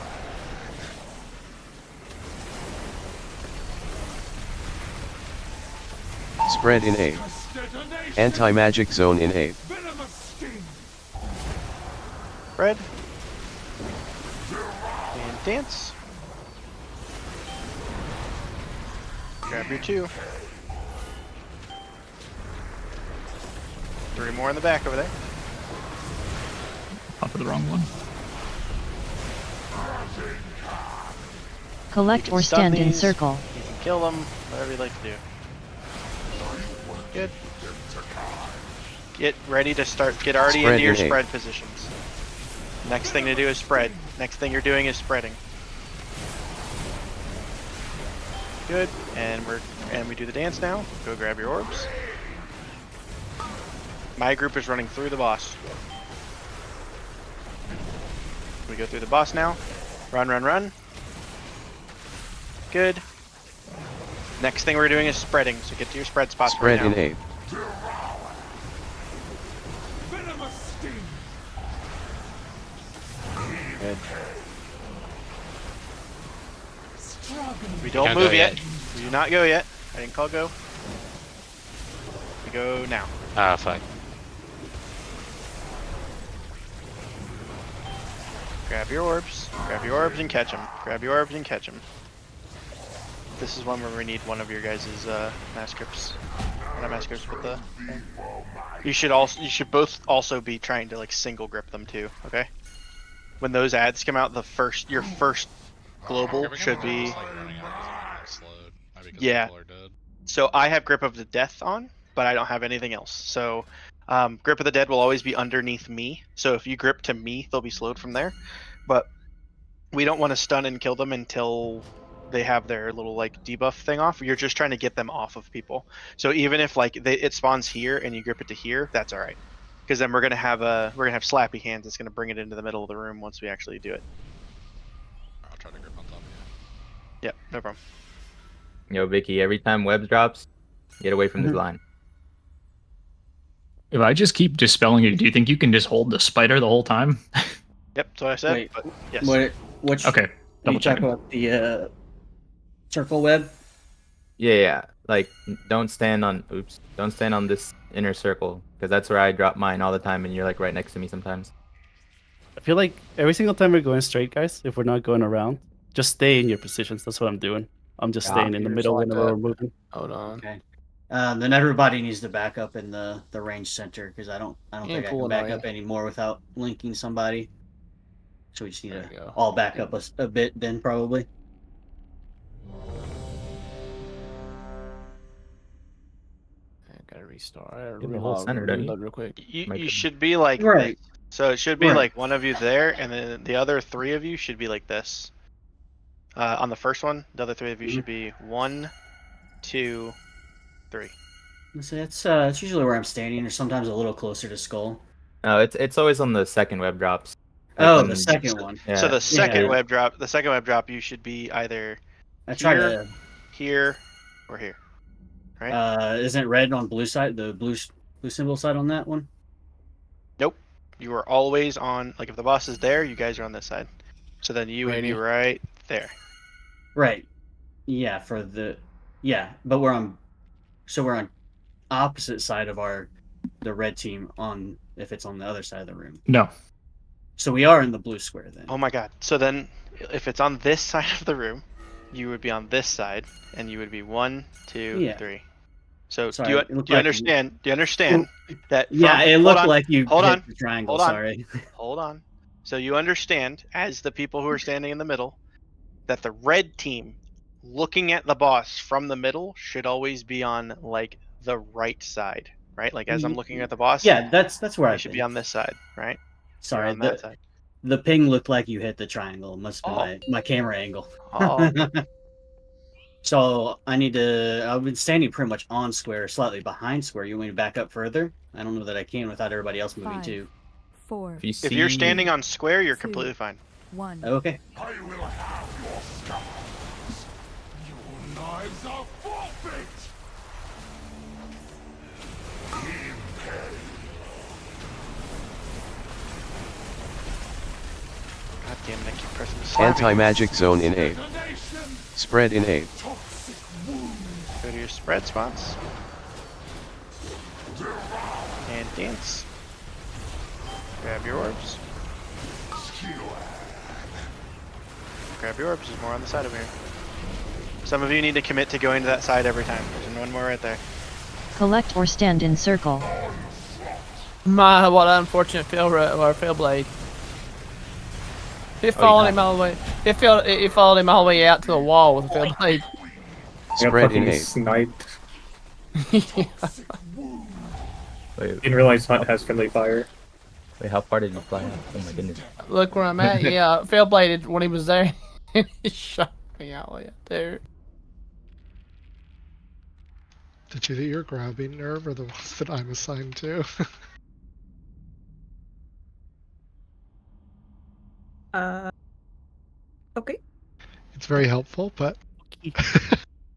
Spread in A. Anti-magic zone in A. Red. And dance. Grab your 2. 3 more in the back over there. Up for the wrong one. Collect or stun stand in these, circle. You can kill them, whatever you'd like to do. Good. Get ready to start. Get already Spread into your in A. spread positions. Next thing to do is spread. Next thing you're doing is spreading. Good. And we do the dance now. Go grab your orbs. My group is running through the boss. We go through the boss now. Run, run, run. Good. Next thing we're doing is spreading, so get to your spread spots Spread right now. in A. Good. We don't move yet. We do not go yet. I didn't call go. We go now. Ah, fuck. Grab your orbs. Grab your orbs and catch them. Grab your orbs and catch them. This is one where we need one of your guys' mass grips. Not mass grips, but the. You should both also be trying to like single grip them too. Okay. When those ads come out, your first global should be. Yeah. So I have Grip of the Death on, but I don't have anything else. So Grip of the Dead will always be underneath me. So if you grip to me, they'll be slowed from there. But we don't want to stun and kill them until they have their little like debuff thing off. You're just trying to get them off of people. So even if like it spawns here and you grip it to here, that's all right. Because then we're gonna have slappy hands. It's gonna bring it into the middle of the room once we actually do it. I'll try to grip on top of you. Yep, no problem. Yo, Vicky, every time webs drops, get away from this line. If I just keep dispelling it, do you think you can just hold the spider the whole time? Yep, that's what I said. Wait, but yes. Which? Okay. You Double talk checking. about the circle web. Yeah. Like, don't stand on this inner circle, because that's where I drop mine all the time, and you're like right next to me sometimes. I feel like every single time we're going straight, guys, if we're not going around, just stay in your positions. That's what I'm doing. I'm just staying in the middle whenever we're moving. Hold on. Okay. Then everybody needs to back up in the range center because I don't think I can back up anymore without linking somebody. So we just need to all back up a bit then probably. I gotta restart. In the whole center, don't you? Reload real quick. You should be like right. this. So it should be Right. like one of you there, and then the other 3 of you should be like this. On the first one, the other 3 of you should be 1, 2, 3. So that's usually where I'm standing, or sometimes a little closer to Skull. No, it's always on the second web drops. Oh, the second one. Yeah. So the second web drop, you should be either I try here, to. here, or here. Right? Isn't red on blue side? The blue symbol side on that one? Nope. You are always on, like if the boss is there, you guys are on this side. So then you would be right there. Right. Yeah, but we're on opposite side of the red team on if it's on the other side of the room. No. So we are in the blue square then. Oh my god. So then if it's on this side of the room, you would be on this side and you would be 1, 2, 3. So Sorry, do you understand? Do you understand that? Yeah, it looked like you hit the triangle. Sorry. Hold on. So you understand, as the people who are standing in the middle, that the red team looking at the boss from the middle should always be on like the right side, right? Like as I'm looking at the boss. Yeah, that's where I should be on this side, right? Sorry, on that side. The ping looked like you hit the triangle. Must have been my camera angle. Oh. So I've been standing pretty much on square, slightly behind square. You want me to back up further? I don't know that I can without everybody else moving 5, too. 4. If you're standing on square, you're completely fine. 1. Okay. I will have your scars. Your lives are forfeit. God damn it, I keep pressing the slide. Anti-magic zone in A. Spread in A. Go to your spread spots. And dance. Grab your orbs. Grab your orbs, there's more on the side over here. Some of you need to commit to going to that side every time. There's one more right there. Collect or stand in circle. What an unfortunate fail blade. He followed him all the way. He followed him all the way out to the wall with a fail blade. Spread in A. Sniped. Didn't realize Hunt has friendly fire. Wait, how far did you fly out? Oh my goodness. Look where I'm at. Yeah, fail bladed when he was there. He shot me out way up there. The two that you're grabbing, Nerv, are the ones that I'm assigned to. Okay. It's very helpful, but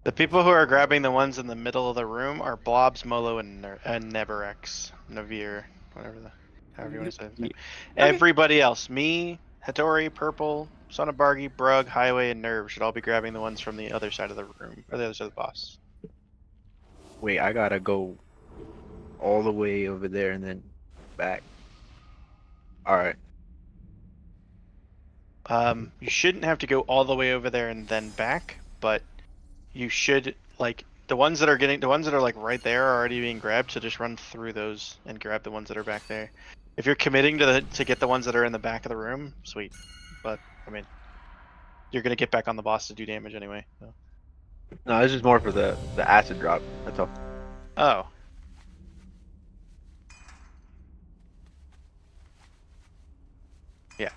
The people who are grabbing the ones in the middle of the room are Blobs, Molo, and Neverex, Navir, however you want to say it. Everybody else, me, Hattori, Purple, Sonabargi, Brug, Highway, and Nerve should all be grabbing the ones from the other side of the room, or the other side of the boss. Wait, I gotta go all the way over there and then back. Alright. You shouldn't have to go all the way over there and then back, but you should, like, the ones that are like right there are already being grabbed, so just run through those and grab the ones that are back there. If you're committing to get the ones that are in the back of the room, sweet. But I mean, you're gonna get back on the boss to do damage anyway. So. No, this is more for the acid drop. That's all. Oh. Yeah.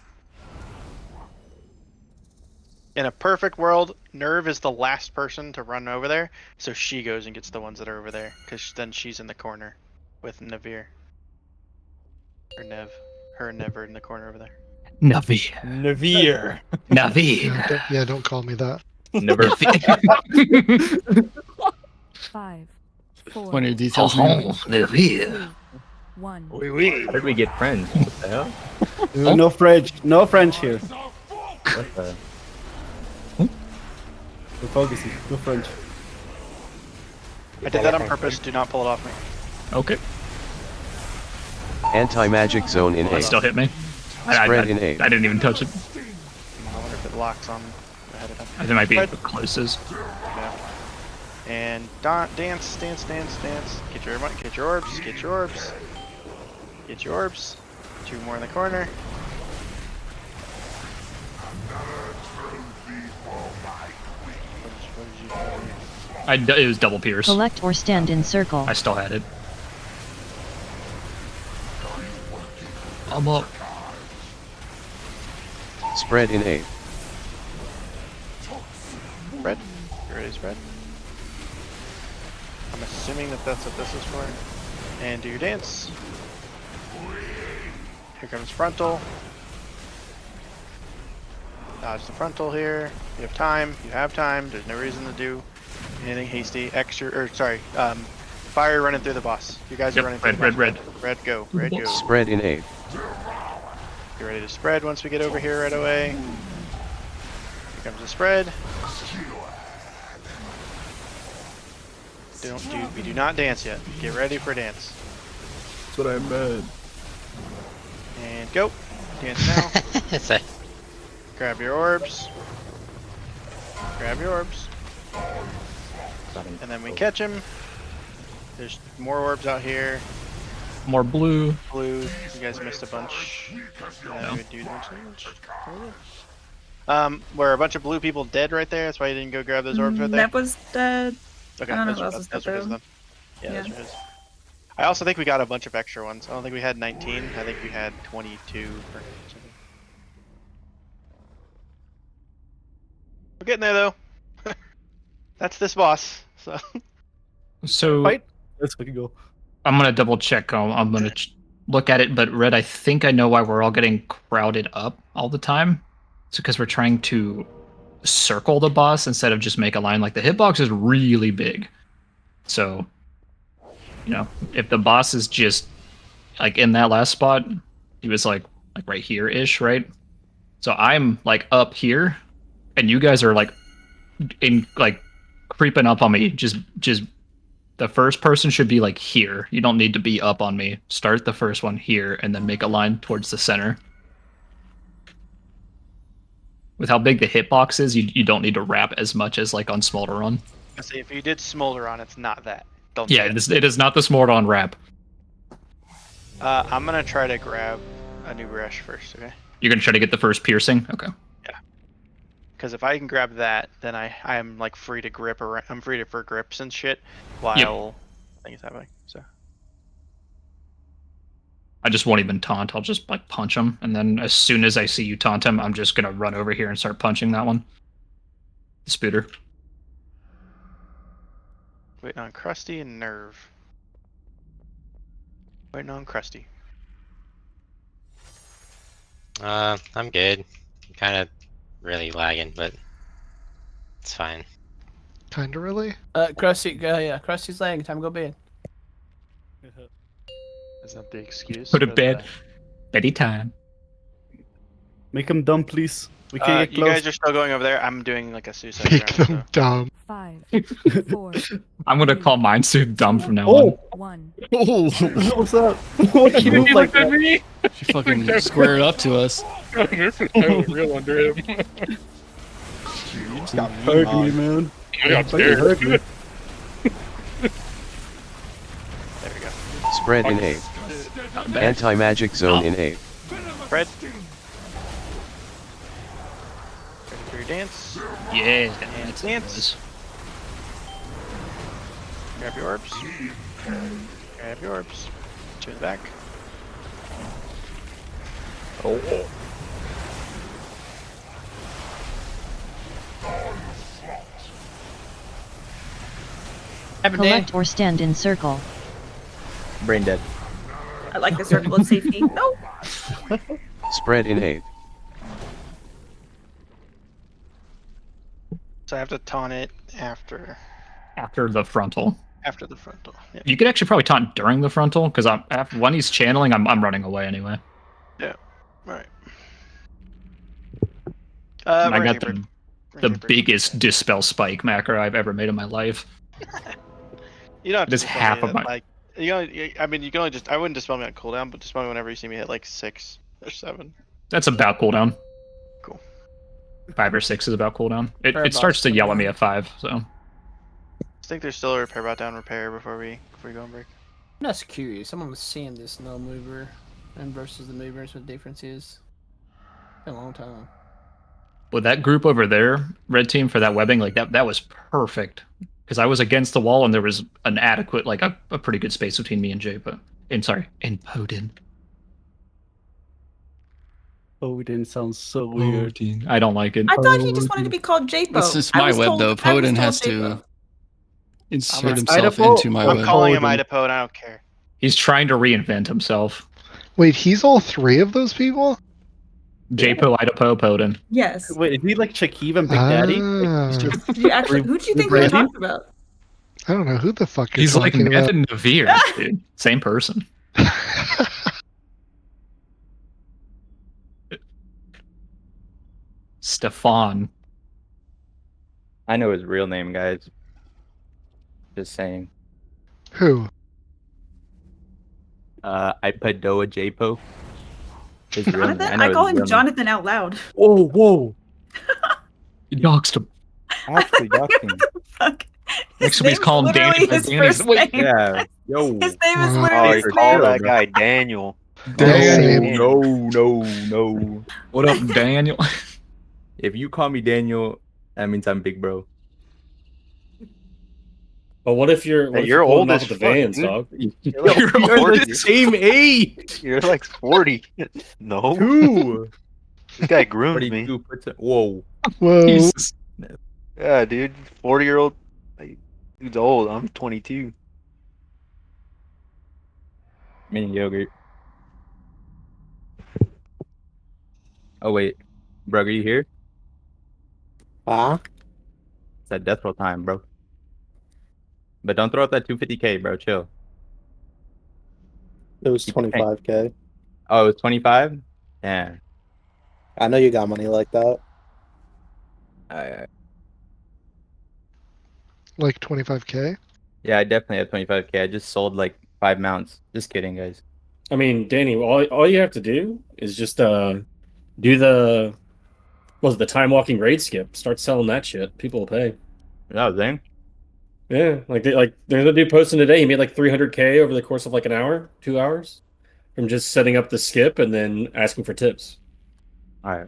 In a perfect world, Nerve is the last person to run over there, so she goes and gets the ones that are over there, because then she's in the corner with Navir. Or Nev. Her and Nev are in the corner over there. Navir. Navir. Navir. Yeah, don't call me that. Never. 5, 4. One of the details. Navir. 1. How did we get friends? What the hell? No French. No French here. What the? We're focusing. No French. I did that on purpose. Do not pull it off me. Okay. Anti-magic zone in Will A. it still hit me? Spread in A. I didn't even touch it. I wonder if it locks on ahead of time. I think it might be the closest. Yeah. And dance. Get your orbs. Get your orbs. Get your orbs. 2 more in the corner. It was double pierce. Collect or stand in circle. I still had it. I'm up. Spread in A. Spread. You ready to spread? I'm assuming that that's what this is for. And do your dance. Here comes frontal. Dodge the frontal here. You have time. There's no reason to do anything hasty. Fire running through the boss. You guys are running through the boss. Red. Red, go. Red, go. Spread in A. Get ready to spread once we get over here right away. Here comes the spread. We do not dance yet. Get ready for a dance. That's what I meant. And go. Dance now. Grab your orbs. Grab your orbs. And then we catch him. There's more orbs out here. More blue. Blue. You guys missed a bunch. Were a bunch of blue people dead right there? That's why you didn't go grab those orbs right there? That was dead. Okay, I don't know those who are- else was those dead, are his though. then. Yeah, those are his. I also think we got a bunch of extra ones. I don't think we had 19. I think we had 22 or something. We're getting there though. That's this boss. So Let's fucking go. I'm gonna double check. I'm gonna look at it, but Red, I think I know why we're all getting crowded up all the time. It's because we're trying to circle the boss instead of just make a line. Like the hitbox is really big, so you know if the boss is just like in that last spot, he was like right here ish, right? So I'm like up here, and you guys are like creeping up on me. Just the first person should be like here. You don't need to be up on me. Start the first one here and then make a line towards the center. With how big the hitbox is, you don't need to wrap as much as like on Smolderon. I say if you did Smolderon, it's not that. Don't. Yeah, it is not the Smolderon wrap. I'm gonna try to grab a new brush first. Okay. You're gonna try to get the first piercing. Okay. Because if I can grab that, then I'm like free to grip around. I'm free for grips and shit while things happening. So I just won't even taunt. I'll just like punch him, and then as soon as I see you taunt him, I'm just gonna run over here and start punching that one. The Spooter. waiting on Krusty and Nerve. Waiting on Krusty. I'm good. I'm kind of really lagging, but it's fine. Kinda really? Krusty, yeah, Krusty's laying. Time to go bed. Is that the excuse? Put to for bed. Beddy time. Make him dumb, please. We can't get You close. guys are still going over there. I'm doing like a suicide Make round, them dumb. 5, 4, I'm gonna call mine Soup dumb from now Oh! 1. Oh, what's up? What you move like that? me? She fucking squared up to us. This is totally real under him. You just got hurt me, man. I got Fucking hurt scared. me. There we go. Spread in A. Anti-magic zone in A. Fred. Ready for your dance. Yeah. And dance. Grab your orbs. Grab your orbs. To the back. Oh. Collect or stand in circle. Brain dead. I like the circle of safety. No. Spread in A. So I have to taunt it after The frontal. after the frontal. Yeah. You could actually probably taunt during the frontal, because when he's channeling, I'm running away anyway. Yeah. Right. I got the biggest dispel spike macro I've ever made in my life. You don't have It is to dispel half me of that, my. like you only, I mean you can only just I wouldn't dispel me on cooldown, but dispel me whenever you see me hit like 6 or 7. That's about cooldown. Cool. 5 or 6 is about cooldown. It Repair starts to box yell at cooldown. me at 5. So I think there's still a repair bot down repair before we go on break. I'm just curious. I'm seeing this no mover and versus the movers. What the difference is? Been a long time. with that group over there, red team for that webbing, like that was perfect. Because I was against the wall and there was an adequate, like a pretty good space between me and Jay, and Podin. Podin sounds so weird. Podin. I don't like it. I thought he just wanted to be called J-Po. It's just my web though. Podin has to insert himself into my web. I'm calling him Idapod, I don't care. He's trying to reinvent himself. Wait, he's all three of those people? J-Po, Idapo, Podin. Yes. Wait, is he like Shaquille and Big Daddy? Did you actually, who do you think we talked about? I don't know who the fuck you're He's like talking Meth about. and Navir, dude. Same person. Stefan. I know his real name, guys. Just saying. Who? Ipadoa Japo. His real name. Jonathan? know I his call real him name. Jonathan out loud. Whoa, whoa. You doxed him. Actually doxed him. Fuck. Next time he's calling Danny. His Danny's first wait. name. Yeah. Yo. His name is Oh, literally you his call name. that guy Daniel. No, no. What up, Daniel? If you call me Daniel, that means I'm big bro. But what if you're Hey, you're old as the fuck, Vans, dude. dog? You're like You're 40. the same age. You're like 40. No. Two. This guy groomed me. 42%. Whoa. Whoa. Jesus. Yeah, dude. 40-year-old. Like, dude's old. I'm 22. Mini yogurt. Oh wait, bro, are you here? Huh? It's that death roll time, bro. But don't throw out that 250k, bro. Chill. It was 25k. Oh, it was 25. Yeah. I know you got money like that. Like 25k? Yeah, I definitely have 25k. I just sold like 5 mounts. Just kidding, guys. I mean, Danny, all you have to do is just do the time walking raid skip. Start selling that shit. People will pay. Yeah, Zane. Yeah, there's a dude posting today. He made like 300k over the course of like an hour, 2 hours, from just setting up the skip and then asking for tips. All right,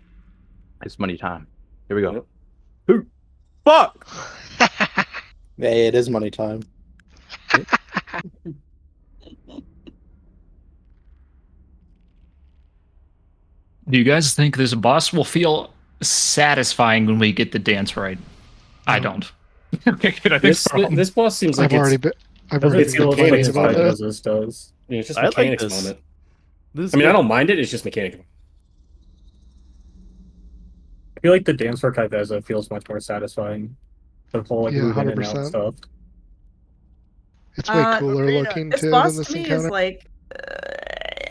it's money time. Here we go. Who? Fuck. Hey, it is money time. Do you guys think this boss will feel satisfying when we get the dance right? I don't. Okay, good. I think This boss seems like I've already been complaining mechanics about as it. this does. Yeah, it's just I like mechanics this. moment. This I mean, is I don't mind it. It's just mechanical. I feel like the dance for Kaiveza feels much more satisfying. The whole like Yeah, move in and out 100%. stuff. It's way cooler looking This too boss than this to me encounter. is like,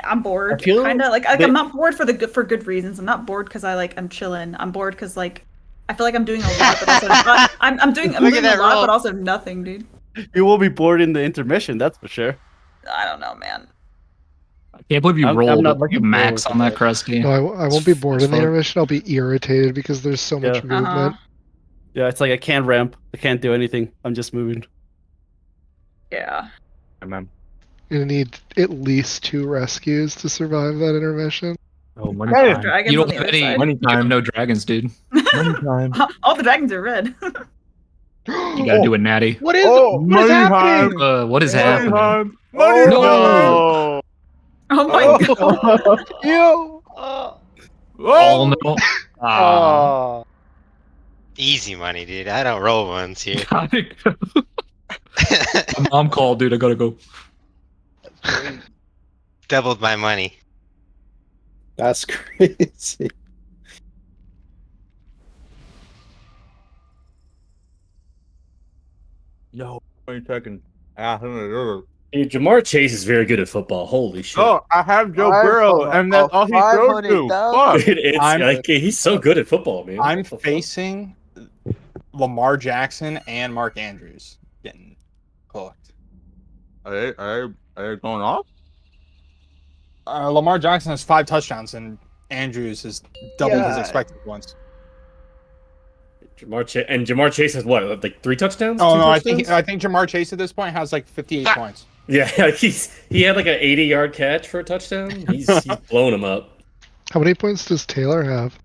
I'm bored. I feel Kind of like that- I'm not bored for good reasons. I'm not bored because I'm chilling. I'm bored because like I feel like I'm doing a lot, but also I'm doing Look at a that lot, roll. but also nothing, dude. You will be bored in the intermission, that's for sure. I don't know, man. I can't believe you I'm rolled not looking max forward on to that, that. Krusty. No, I won't be bored It's in the fun. intermission. I'll be irritated because there's so much Yeah. movement. Yeah, it's like I can't ramp. I can't do anything. I'm just moving. Yeah. Man. You need at least 2 rescues to survive that intermission. Oh, money There's time. dragons You on don't the have other any. side. Money You have time. no dragons, dude. Money time. All the dragons are red. You gotta do a natty. What is happening? What is happening? Oh, No! Oh my god. Yo. Oh no! Ah. Easy money, dude. I don't roll ones here. Gotta go. Mom called, dude. I gotta go. Doubled my money. That's crazy. No. 20 seconds. Dude, Jamar Chase is very good at football. Holy shit! Oh, I have Joe Burrow, and that's all he throws to. Fuck. Dude, it's I'm- like he's so good at football, man. I'm What the fuck? facing Lamar Jackson and Mark Andrews getting cooked. Are they going off? Lamar Jackson has 5 touchdowns, and Andrews has doubled his Yeah. expected ones. Jamar Chase has what, like 3 touchdowns? Oh 2 no, I touchdowns? think Jamar Chase at this point has like 58 points. Yeah, like he had like an 80-yard catch for a touchdown. He's blown him up. How many points does Taylor have?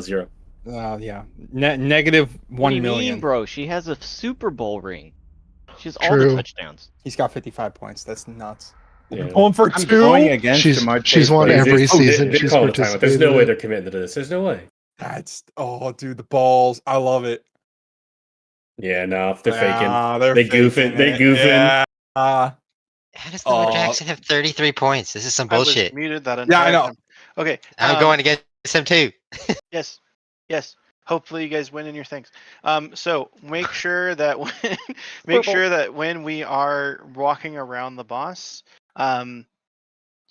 0. Yeah, negative What 1 do you million. mean, bro? She has a Super Bowl ring. She has all True. the touchdowns. He's got 55 points. That's nuts. Yeah. Going for I'm 2. going against She's Jamar she's Chase, won but every They season she's call it a timeout. There's no way participated. they're committed to this. There's no way. That's dude, the balls. I love it. Yeah, no, they're Nah, faking. They goofing. faking They it. goofing. Yeah. How does Lamar Jackson have 33 points? This is some bullshit. I was muted that Yeah, entire I know. time. Okay. I'm going against him too. Yes. Yes. Hopefully you guys win in your things. So make sure that when, when we are walking around the boss,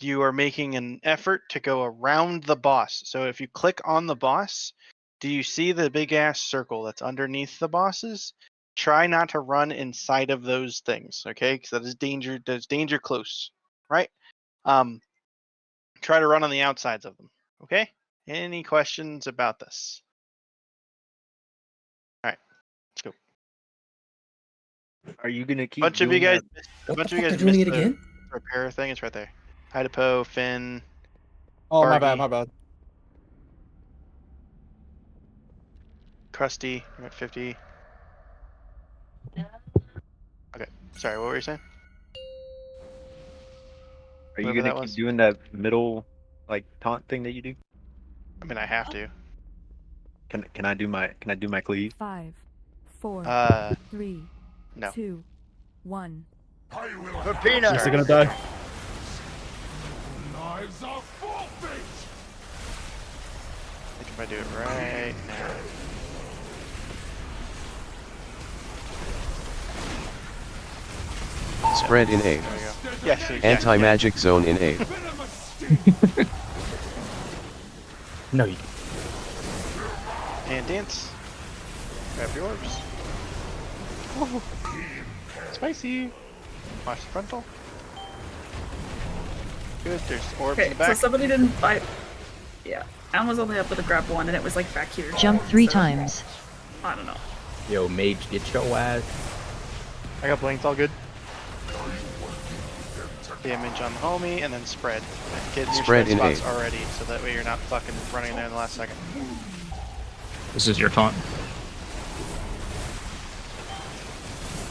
you are making an effort to go around the boss. So if you click on the boss, do you see the big ass circle that's underneath the bosses? Try not to run inside of those things, okay? Because that is danger. There's danger close, right? Try to run on the outsides of them, okay? Any questions about this? All right, let's go. Are you gonna keep? Bunch of you guys. That? A bunch of you guys doing missed it the again? repair thing. It's right there. Hidepo, Finn. Oh, my bad, Bargy, my bad. Krusty, you're at 50. Okay, sorry, what were you saying? Are you Whoever gonna that keep was. doing that middle like taunt thing that you do? I mean, I have to. Can I do my cleave? 5, 4, Uh, 3, no. 2, 1. Peanut. Is he gonna die? Lives are forfeit. I think if I do it right now. Spread in A. There we go. Yes, exactly. Anti-magic zone in A. No, you. And dance. Grab your orbs. Woo. Spicy. Watch the frontal. Good, there's orbs in Okay, the back. so somebody didn't buy. Yeah, I was only able to grab one, and it was like back here. Jump 3 so, times. I don't know. Yo, mage, get your ass. I got blinked, all good. Damage on the homie, and then spread. And get your Spread spread in spots A. already, so that way you're not fucking running there in the last second. This is your taunt.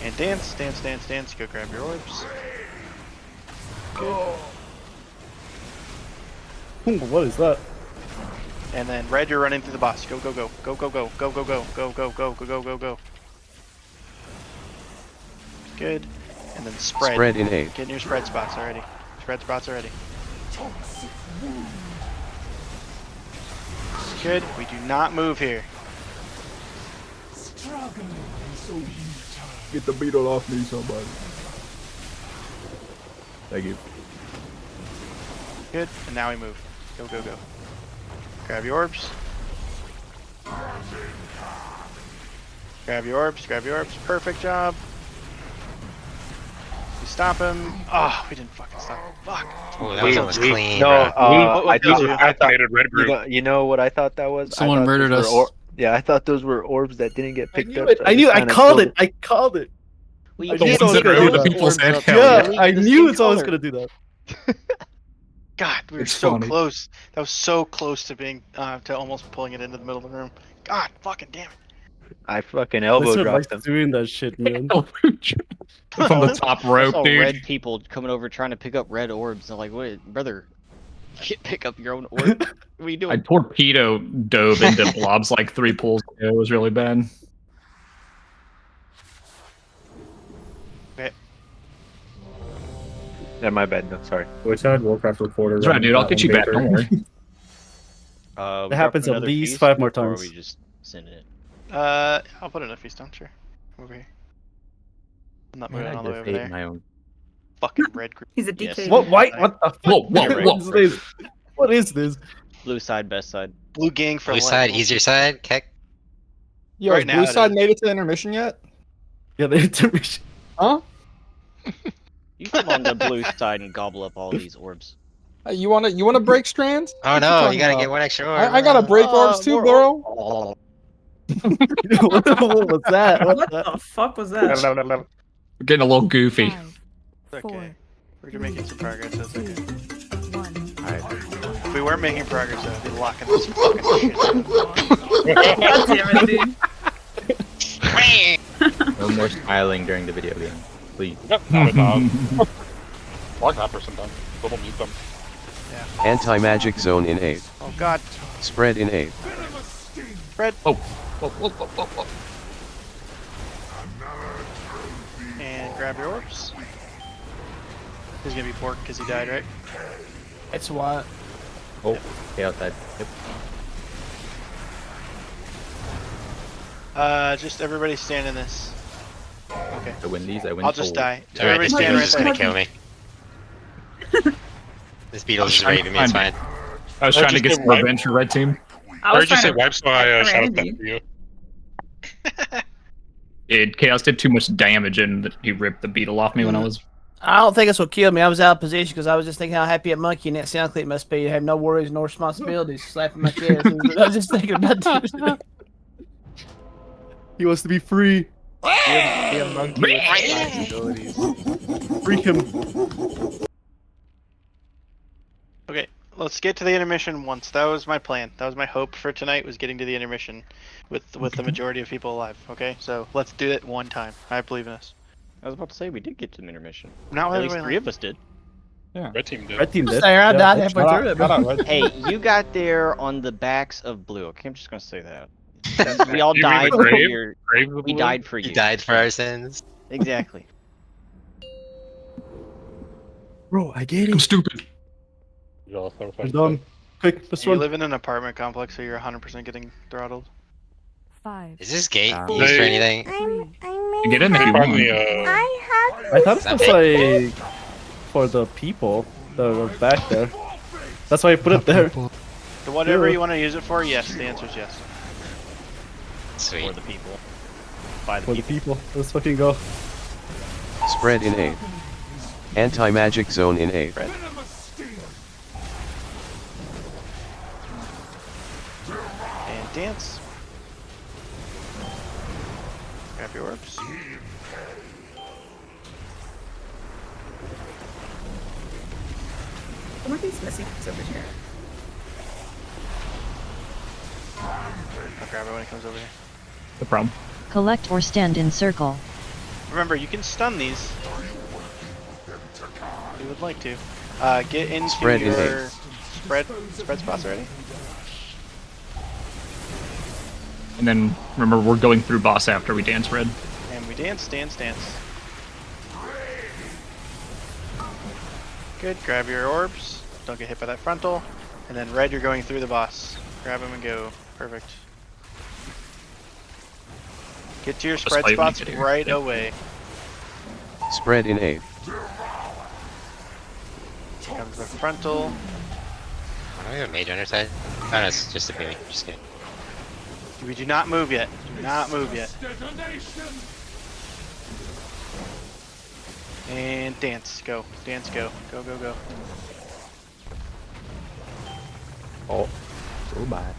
And dance, dance, dance, dance. Go grab your orbs. Good. What is that? And then red, you're running through the boss. Go, go, go, go, go, go, go, go, go, go, go, go, go, go, go, go. Good. And then spread. Spread in A. Get in your spread spots already. Spread spots already. Good. We do not move here. Get the beetle off me, somebody. Thank you. Good. And now we move. Go, go, go. Grab your orbs. Grab your orbs. Grab your orbs. Perfect job. We stop him. Oh, we didn't fucking stop him. Fuck. Oh, that was almost clean. No, bro. I thought activated red group. you know what I thought that was? Someone I thought murdered those were us. yeah, I thought those were orbs that didn't get picked up. I knew. I called it. I called it. The I knew ones someone was that gonna are do the that. people said hell Yeah, yeah. I knew someone was gonna do that. God, we were It's so funny. close. That was so close to being to almost pulling it into the middle of the room. God, fucking damn it. I fucking elbow Blizzard dropped likes them. doing that shit, man. From the top I rope, saw dude. red people coming over trying to pick up red orbs. I'm like, wait, brother, you can't pick up your own orb. What are you I doing? torpedo dove into blobs like 3 pulls ago. It was really bad. Okay. Yeah, my bad. No, sorry. Which had Warcraft Reporter. That's right, dude. I'll get you back. Don't worry. It It happens at another least feast, 5 more Or are times. we just sending it? I'll put in a feast on, sure. Over here. I'm not Man, moving I all the way just over ate there. my own. Fucking red group. He's a Yes. DK. What? Why? What the? Whoa, whoa, What whoa. is this? What is this? Blue side, best side. Blue gang for Blue life. side, easier side, Keck. Yo, Right has now Blue it Side is. made it to intermission yet? Yeah, the intermission. Huh? You come on the blue side and gobble up all these orbs. You wanna break strands? Oh What no, talking you gotta about? get one extra orb. I gotta break orbs too, more bro. orb- What was that? What the fuck was that? We're getting a little goofy. 5, It's 4, okay. We're making some progress. That's okay. 1. If we weren't making progress, I'd be locking this fucking shit. God damn it, dude. No more smiling during the video game, please. Yep, not a dog. Block that person down. Double mute them. Anti-magic zone in A. Oh god. Spread in A. Spread. Oh. Whoa, whoa, whoa, whoa, whoa. And grab your orbs. He's gonna be pork because he died, right? It's what? Oh, okay, outside. Yep. Just everybody stand in this. Okay. I win these, I win I'll just gold. die. Alright, Everybody this stand dude's right just there. gonna kill me. This beetle's just raping me. It's fine. I was trying to get some revenge for red team. I was Or just say trying to wipe, so I shot Randy. that for you. Chaos did too much damage and he ripped the beetle off me when I was. I don't think that's what killed me. I was out of position because I was just thinking how happy a monkey in that sound clip must be to have no worries, no responsibilities, slapping my chest. I was just thinking about that. He wants to be free. Be a monkey with responsibilities. Free him. Okay, let's get to the intermission once. That was my plan. That was my hope for tonight, was getting to the intermission with the majority of people alive. Okay, so let's do it one time. I believe in us. I was about to say we did get to the intermission. Not At least everybody 3 of us did. Yeah. Red team did. Red team did. There, I Yeah. died halfway through it. But... Hey, you got there on the backs of blue. Okay, I'm just gonna say that. We all You mean died the for grave? your. Grave of the We blue? died for you. You died for our sins. Exactly. Bro, I get it. I'm stupid. You all thought We're done. Quick, this You one. live in an apartment complex, so you're 100% getting throttled. 5. Is this gate Nah. used for anything? 3. Get in if you Pardon want. me, I thought it was like for the people that are back there. That's why I put it there. So whatever Yeah. you want to use it for, yes. The answer is yes. Sweet. For the people. By the For the people. people. Let's fucking go. Spread in A. Anti-magic zone in A. And dance. Grab your orbs. Some of these messy things over here. I'll grab it when it comes over here. No problem. Collect or stand in circle. Remember, you can stun these. If you would like to. Get into Spread in your A. spread spots already. And then remember, we're going through boss after we dance red. And we dance, dance, dance. Good. Grab your orbs. Don't get hit by that frontal. And then red, you're going through the boss. Grab him and go. Perfect. Get to your Just spread wait when you spots get here. right Yep. away. Spread in A. Comes the frontal. Oh, we have a mage on our side? Oh, no, it's just a baby. Just kidding. We do not move yet. Do not move yet. And dance. Go. Dance. Go. Go. Go. Go. Oh, so bad.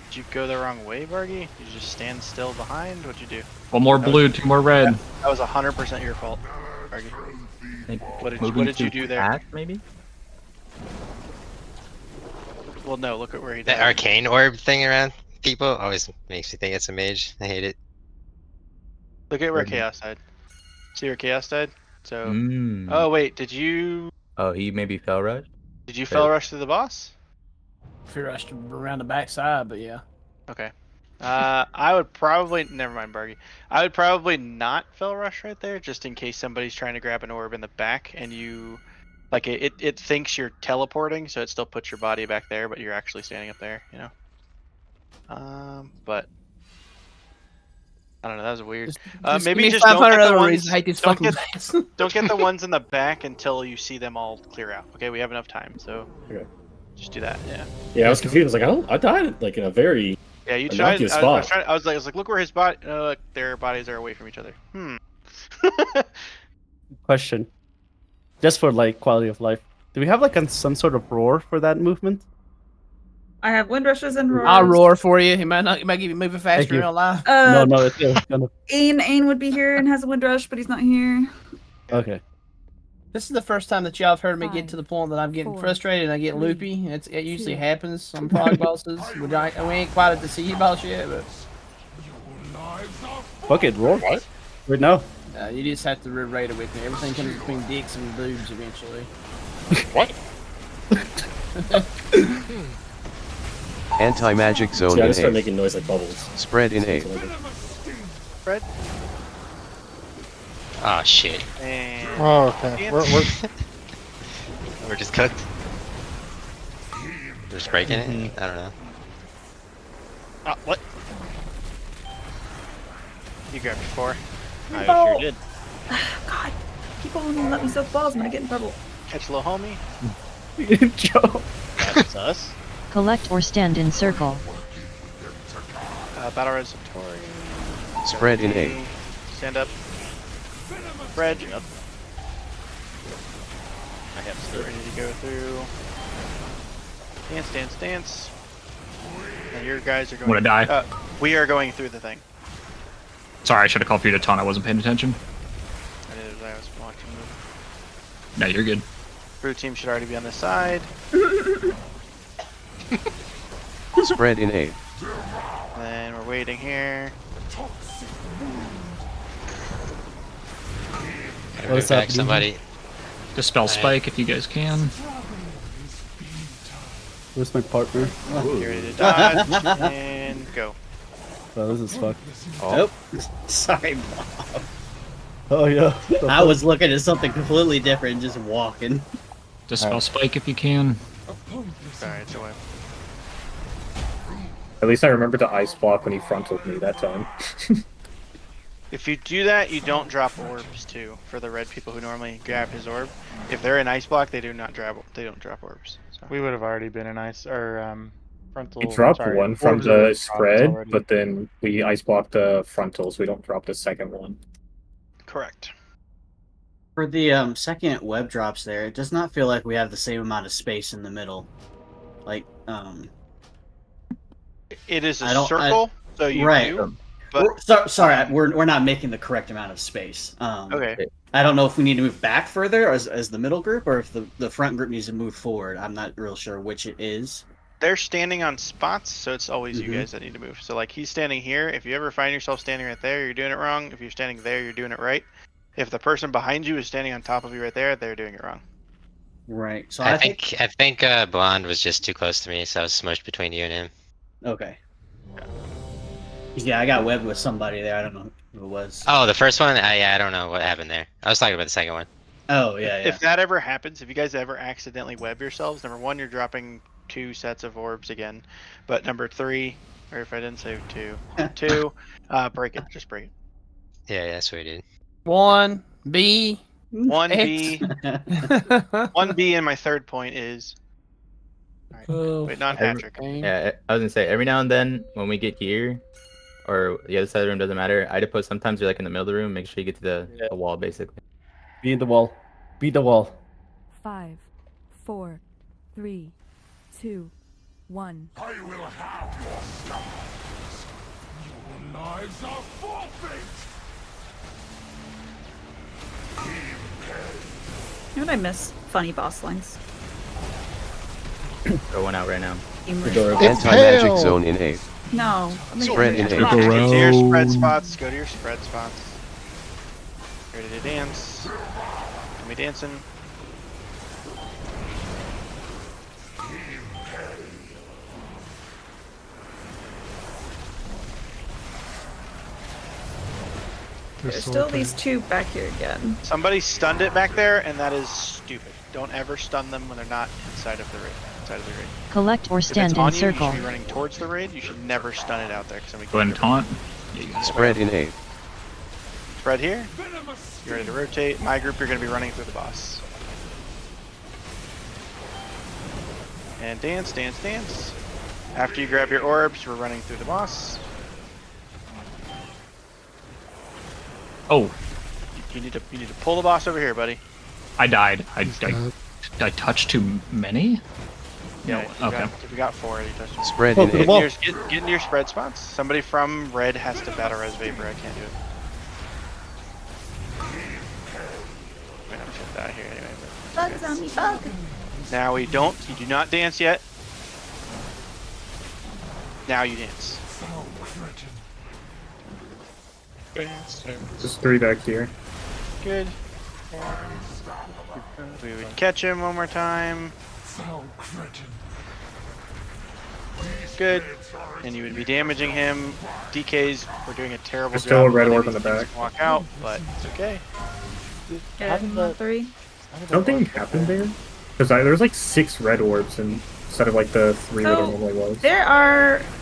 Did you go the wrong way, Bargy? Did you just stand still behind? What'd you do? One more blue, 2 more red. That was 100% your fault, Bargy. What did you do there? Path, maybe? Well, no. Look at where he did. That arcane orb thing around people always makes me think it's a mage. I hate it. Look at where Chaos died. See where Chaos died? So. Mm. Oh wait, did you He maybe fell rush? did you fell rush through the boss? If you rushed around the backside, but yeah. Okay. I would probably never mind, Bargy. I would probably not fell rush right there, just in case somebody's trying to grab an orb in the back and you, like it thinks you're teleporting, so it still puts your body back there, but you're actually standing up there, you know. But I don't know. That was weird. Maybe give me just don't 500 get the other ones. reasons I hate this Don't fucking get, place. don't get the ones in the back until you see them all clear out. Okay, we have enough time, so Okay. just do that. Yeah. Yeah, I was confused. I was like, oh, I died like in a very Yeah, you tried. innocuous I spot. was like, look where his body. Look, their bodies are away from each other. Question. Just for like quality of life. Do we have like some sort of roar for that movement? I have wind rushes and roars. I'll roar for you. He might not. He might give you moving faster Thank in you. real life. No, it's kind of Ain would be here and has a wind rush, but he's not here. okay. This is the first time that y'all have heard me get to the point that I'm getting frustrated and I get loopy. It usually happens on prog bosses. We ain't quite at the sea boss yet, but Fuck it, roar. What? Right now. you just have to rate it with me. Everything comes between dicks and boobs eventually. What? Anti-magic zone See, I in just start A. making noise like bubbles. Spread in A. Fred. Oh shit. And Oh, okay. We're just cooked. We're just breaking it? I don't know. what? You grabbed your 4. I sure did. God, people won't let me soak balls when I get in trouble. Catch a little homie. Joe. That's us. Collect or stand in circle. Battle Red Satori. Spread in A. Stand up. Spread. Up. I have Get still. ready to go through. Dance, dance, dance. And your guys are going. Wanna die? We are going through the thing. Sorry, I should have called for you to taunt. I wasn't paying attention. I did as I was watching. No, you're good. Blue team should already be on this side. Spread in A. And we're waiting here. Gotta What's move up, back somebody. Dispel Spike if you guys can. Where's my partner? Get ready to dodge and go. Oh, this is fucked. Oh. Sorry, Bob. Oh yeah. I was looking at something completely different, just walking. Dispel Spike if you can. Sorry, it's away. At least I remember to ice block when he frontaled me that time. If you do that, you don't drop orbs too. For the red people who normally grab his orb, if they're in ice block, they do not drop. They don't drop orbs. So. We would have already been in ice or frontal. We dropped sorry, one from orbs the already spread, already. but then we ice blocked the frontals. We don't drop the second one. Correct. For the second web drops there, it does not feel like we have the same amount of space in the middle. Like, It is a I don't- circle, so you right. do. But Sorry, we're not making the correct amount of space. okay. I don't know if we need to move back further as the middle group, or if the front group needs to move forward. I'm not real sure which it is. They're standing on spots, so it's always Mm-hmm. you guys that need to move. So like he's standing here. If you ever find yourself standing right there, you're doing it wrong. If you're standing there, you're doing it right. If the person behind you is standing on top of you right there, they're doing it wrong. Right. So I think Blonde was just too close to me, so I was smushed between you and him. Okay. Yeah, I got webbed with somebody there. I don't know who it was. Oh, the first one? I don't know what happened there. I was talking about the second one. Oh, yeah, yeah. If that ever happens, if you guys ever accidentally web yourselves, number one, you're dropping 2 sets of orbs again. But number 3, or if I didn't say 2, break it. Just break it. Yeah, that's what we did. 1B. 1B. 1B, and my third point is. Alright. Wait, not Patrick. Yeah, I was gonna say every now and then when we get here, or the other side of the room, doesn't matter. I put sometimes you're like in the middle of the room. Make sure you get to the wall, basically. Be in the wall. Beat the wall. 5, 4, 3, 2, 1. I will have your skulls. Your lives are forfeit. You know what I miss? Funny boss lines. Throw one out right now. Anti-magic zone in A. No. Spread in A. Get to your spread spots. Go to your spread spots. Ready to dance. Can we dancing? There's still these 2 back here again. Somebody stunned it back there, and that is stupid. Don't ever stun them when they're not inside of the raid. Collect or If stand it's in on you, circle. you should be running towards the raid. You should never stun it out there. Somebody Go ahead and taunt. Spread in A. Spread here. You're ready to rotate. My group, you're going to be running through the boss. And dance, dance, dance. After you grab your orbs, we're running through the boss. Oh, You need to pull the boss over here, buddy. I died. I touched too many? Yeah. No, okay. If you got 4, you touched them. Spread in A. Get into your spread spots. Somebody from red has to battle res vapor. I can't do it. Wait, I'm just gonna die here anyway. Bug zombie bug. Now we don't. You do not dance yet. Now you dance. Just 3 back here. Good. We would catch him one more time. Good. And you would be damaging him. DKs, we're doing a terrible There's job. still a red letting orb in these the things back. Walk out, but it's okay. Get it, on 3. Something happened there? Because there's like 6 red orbs instead of like the 3 that there normally was.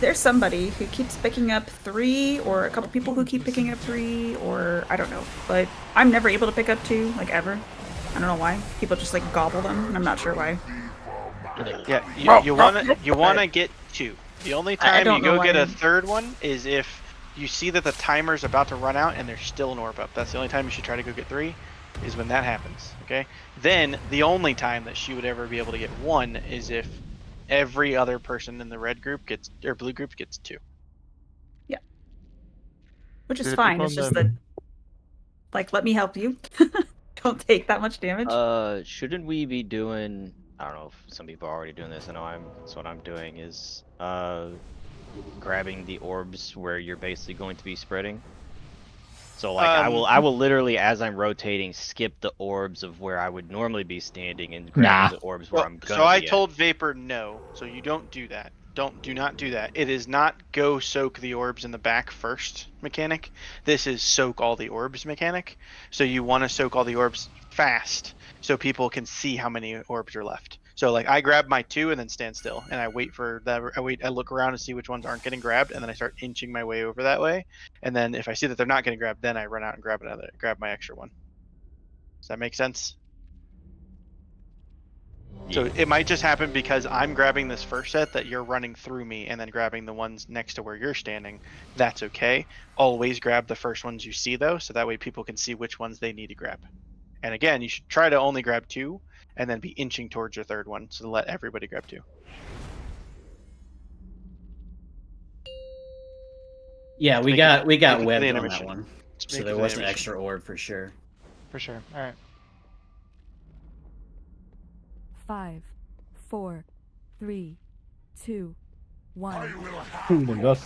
There's somebody who keeps picking up 3, or a couple people who keep picking up 3, or I don't know. But I'm never able to pick up 2, like ever. I don't know why. People just like gobble them, and I'm not sure why. Yeah, you wanna get 2. The only I time don't you know go why get a I- third one is if you see that the timer's about to run out and there's still an orb up. That's the only time you should try to go get 3, is when that happens. Okay. Then the only time that she would ever be able to get 1 is if every other person in the red group gets or blue group gets 2. Which is Do the fine. people It's in just the- that, like, let me help you. Don't take that much damage. Shouldn't we be doing? I don't know if some people are already doing this. I know that's what I'm doing is grabbing the orbs where you're basically going to be spreading. So like I will literally, as I'm rotating, skip the orbs of where I would normally be standing and grab the orbs where I'm gonna So I be at. told Vapor no. So you don't do that. Do not do that. It is not go soak the orbs in the back first mechanic. This is soak all the orbs mechanic. So you want to soak all the orbs fast so people can see how many orbs are left. So like I grab my 2 and then stand still and I wait for that. I look around and see which ones aren't getting grabbed and then I start inching my way over that way. And then if I see that they're not getting grabbed, then I run out and grab my extra one. Does that make sense? So it might just happen because I'm grabbing this first set that you're running through me and then grabbing the ones next to where you're standing. That's okay. Always grab the first ones you see though, so that way people can see which ones they need to grab. And again, you should try to only grab 2 and then be inching towards your third one, so let everybody grab 2. Yeah, we got make it webbed the on that intermission. one, Just so make it there the was an intermission. extra orb for sure. For sure. All right. 5, 4, 3, 2, 1. Oh my god.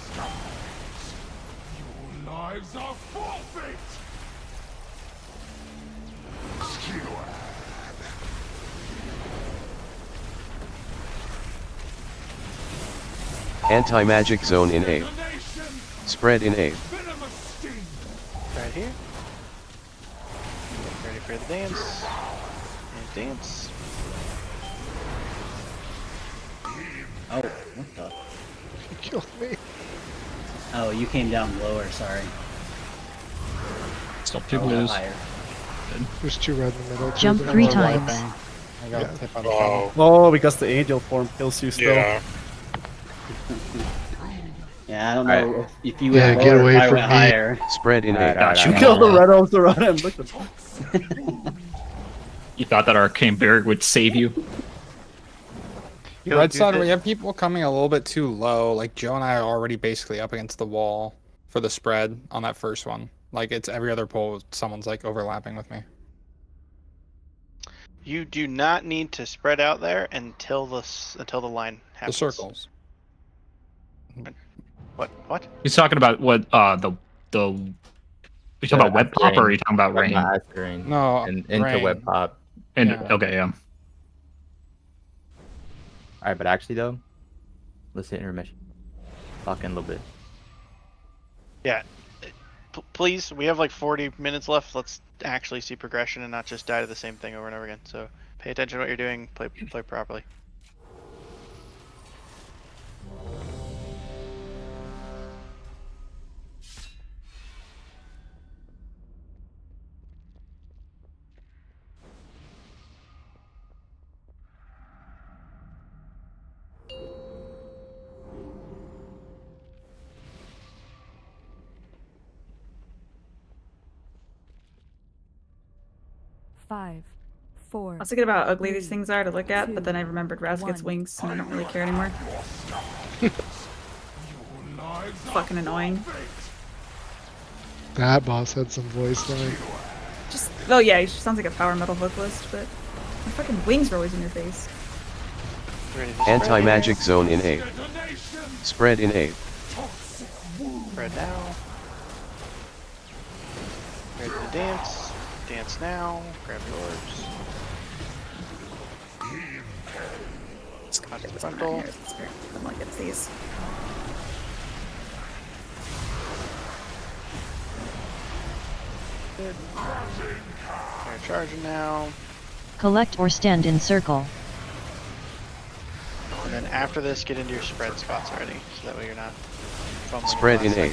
Your lives are forfeit! Anti-magic zone in A. Spread in A. Right here. Get ready for the dance. And dance. Oh, what the? You killed me. Oh, you came down lower. Sorry. Still 2 Oh, blues. higher. There's 2 red in the middle. 2 Jump blue. 3 times. I got Yeah. a tip on Oh. Oh, because the angel form kills you still. Yeah. Yeah, I don't know if you Yeah, went get lower, away if I from went me. higher. Spread in A. Alright, You killed the red orbs around him. Look at You thought that arcane barrier would save you? Red Sun, we have people coming a little bit too low. Like Joe and I are already basically up against the wall for the spread on that first one. Like it's every other pole, someone's like overlapping with me. You do not need to spread out there until the line The happens. circles. What? He's talking about what the you talking about web pop or are you talking about rain? No, and into rain. web pop. And Yeah. okay, yeah. All right, but actually though, let's hit intermission. Lock in a little bit. Yeah. Please, we have like 40 minutes left. Let's actually see progression and not just die to the same thing over and over again. So pay attention to what you're doing. Play properly. Five, 4. I was thinking about how ugly these things are to look at, but then I remembered Raz gets wings, and I don't really care anymore. Fucking annoying. That boss had some voice line. Just, oh yeah, he just sounds like a power metal vocalist, but my fucking wings are always in your face. Anti-magic zone in A. Spread in A. Spread now. Ready to dance. Dance now. Grab your orbs. Constant frontal. Someone gets these. Good. They're charging now. Collect or stand in circle. And then after this, get into your spread spots already, so that way you're not fumbling. Spread in A.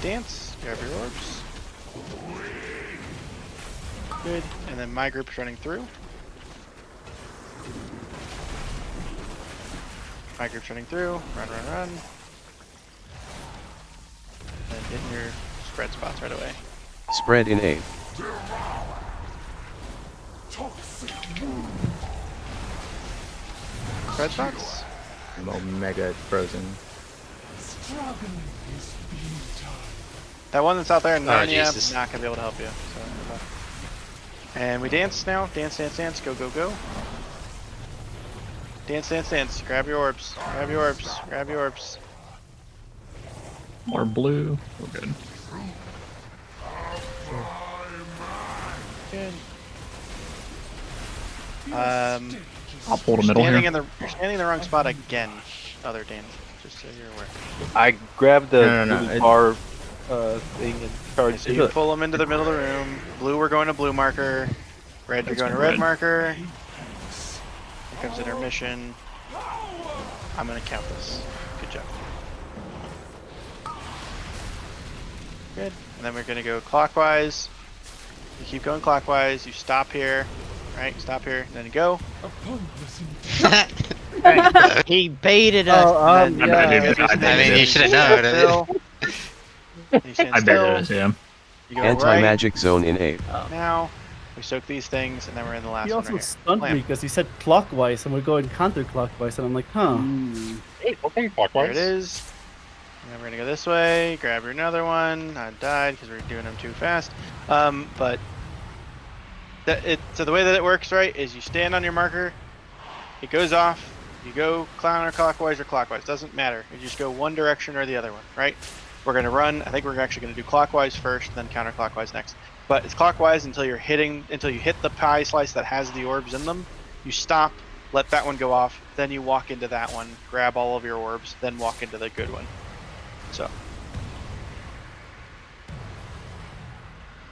dance. Grab your orbs. Good. And then my group's running through. My group's running through. Run, run, run. And get in your spread spots right away. Spread in 8. Spread spots. Omega frozen. That one that's out there in Oh, Narnia, Jesus. not gonna be able to help you. So, and we dance now. Dance, dance, dance. Go, go, go. Dance, dance, dance. Grab your orbs. Grab your orbs. Grab your orbs. More blue. We're good. Good. I'll pull the middle here. You're standing in the wrong spot again, other Dan. Just so you're aware. I grabbed the No, blue bar thing and charged So you pull them into the middle of the room. Blue, we're going to blue marker. Red, you're going to red marker. Here comes intermission. I'm gonna count this. Good job. Good. And then we're gonna go clockwise. You keep going clockwise. You stop here. Right? Stop here. Then you go. He baited us. I mean, you should have known. I bet it was him. You go Anti-magic zone in 8. Now, we soak these things, and then we're in the last He one also right here. stunned me because he said clockwise, and we're going counterclockwise, and I'm like, huh. Hey, we're going There clockwise. it is. And then we're gonna go this way. Grab your another one. I died because we're doing them too fast. But so the way that it works, right, is you stand on your marker. It goes off. You go counterclockwise or clockwise. Doesn't matter. You just go one direction or the other one, right? We're gonna run. I think we're actually gonna do clockwise first, then counterclockwise next. But it's clockwise until you hit the pie slice that has the orbs in them. You stop, let that one go off, then you walk into that one, grab all of your orbs, then walk into the good one. So.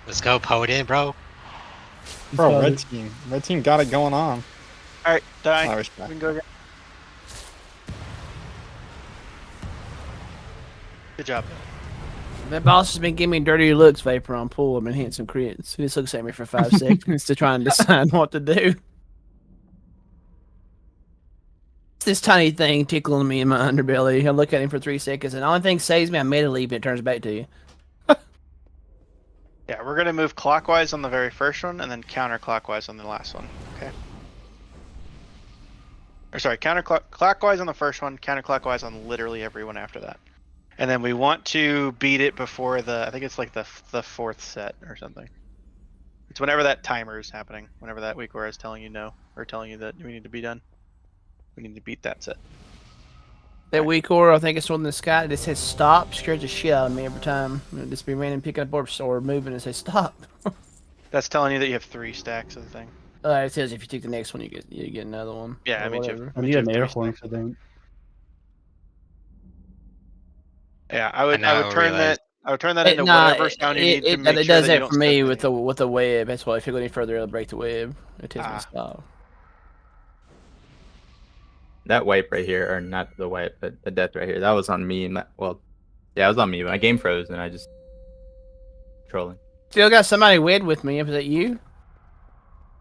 Let's go, Podin, bro. Bro, red team. Red team got it going on. Alright, die. I We respect. can go again. Good job. That boss has been giving me dirty looks, Vapor, on pool. I've been hitting some crits. He just looks at me for 5 seconds to try and decide what to do. It's this tiny thing tickling me in my underbelly. I look at him for 3 seconds, and the only thing saves me, I made a leap, and it turns back to you. Yeah, we're gonna move clockwise on the very first one, and then counterclockwise on the last one. Okay. Or sorry, clockwise on the first one, counterclockwise on literally everyone after that. And then we want to beat it before I think it's like the fourth set or something. It's whenever that timer is happening, whenever that week where I was telling you no, or telling you that we need to be done. We need to beat that set. That weak ore, I think it's one in the sky that says stop, scares the shit out of me every time. It'll just be random picking up orbs or moving and say stop. That's telling you that you have 3 stacks of the thing. It says if you take the next one, you get another one. Yeah, I or mean, whatever. I need an air horn for that. Yeah, I would now turn realize- that. I would turn that into whatever sound you need to make it sure does that you that don't for me step with the web. That's why if you go any further, it'll break the web. It tells me to stop. That wipe right here, or not the wipe, but the death right here, that was on me. Well, yeah, it was on me. My game froze, and I just trolling. Still got somebody wed with me. Was that you?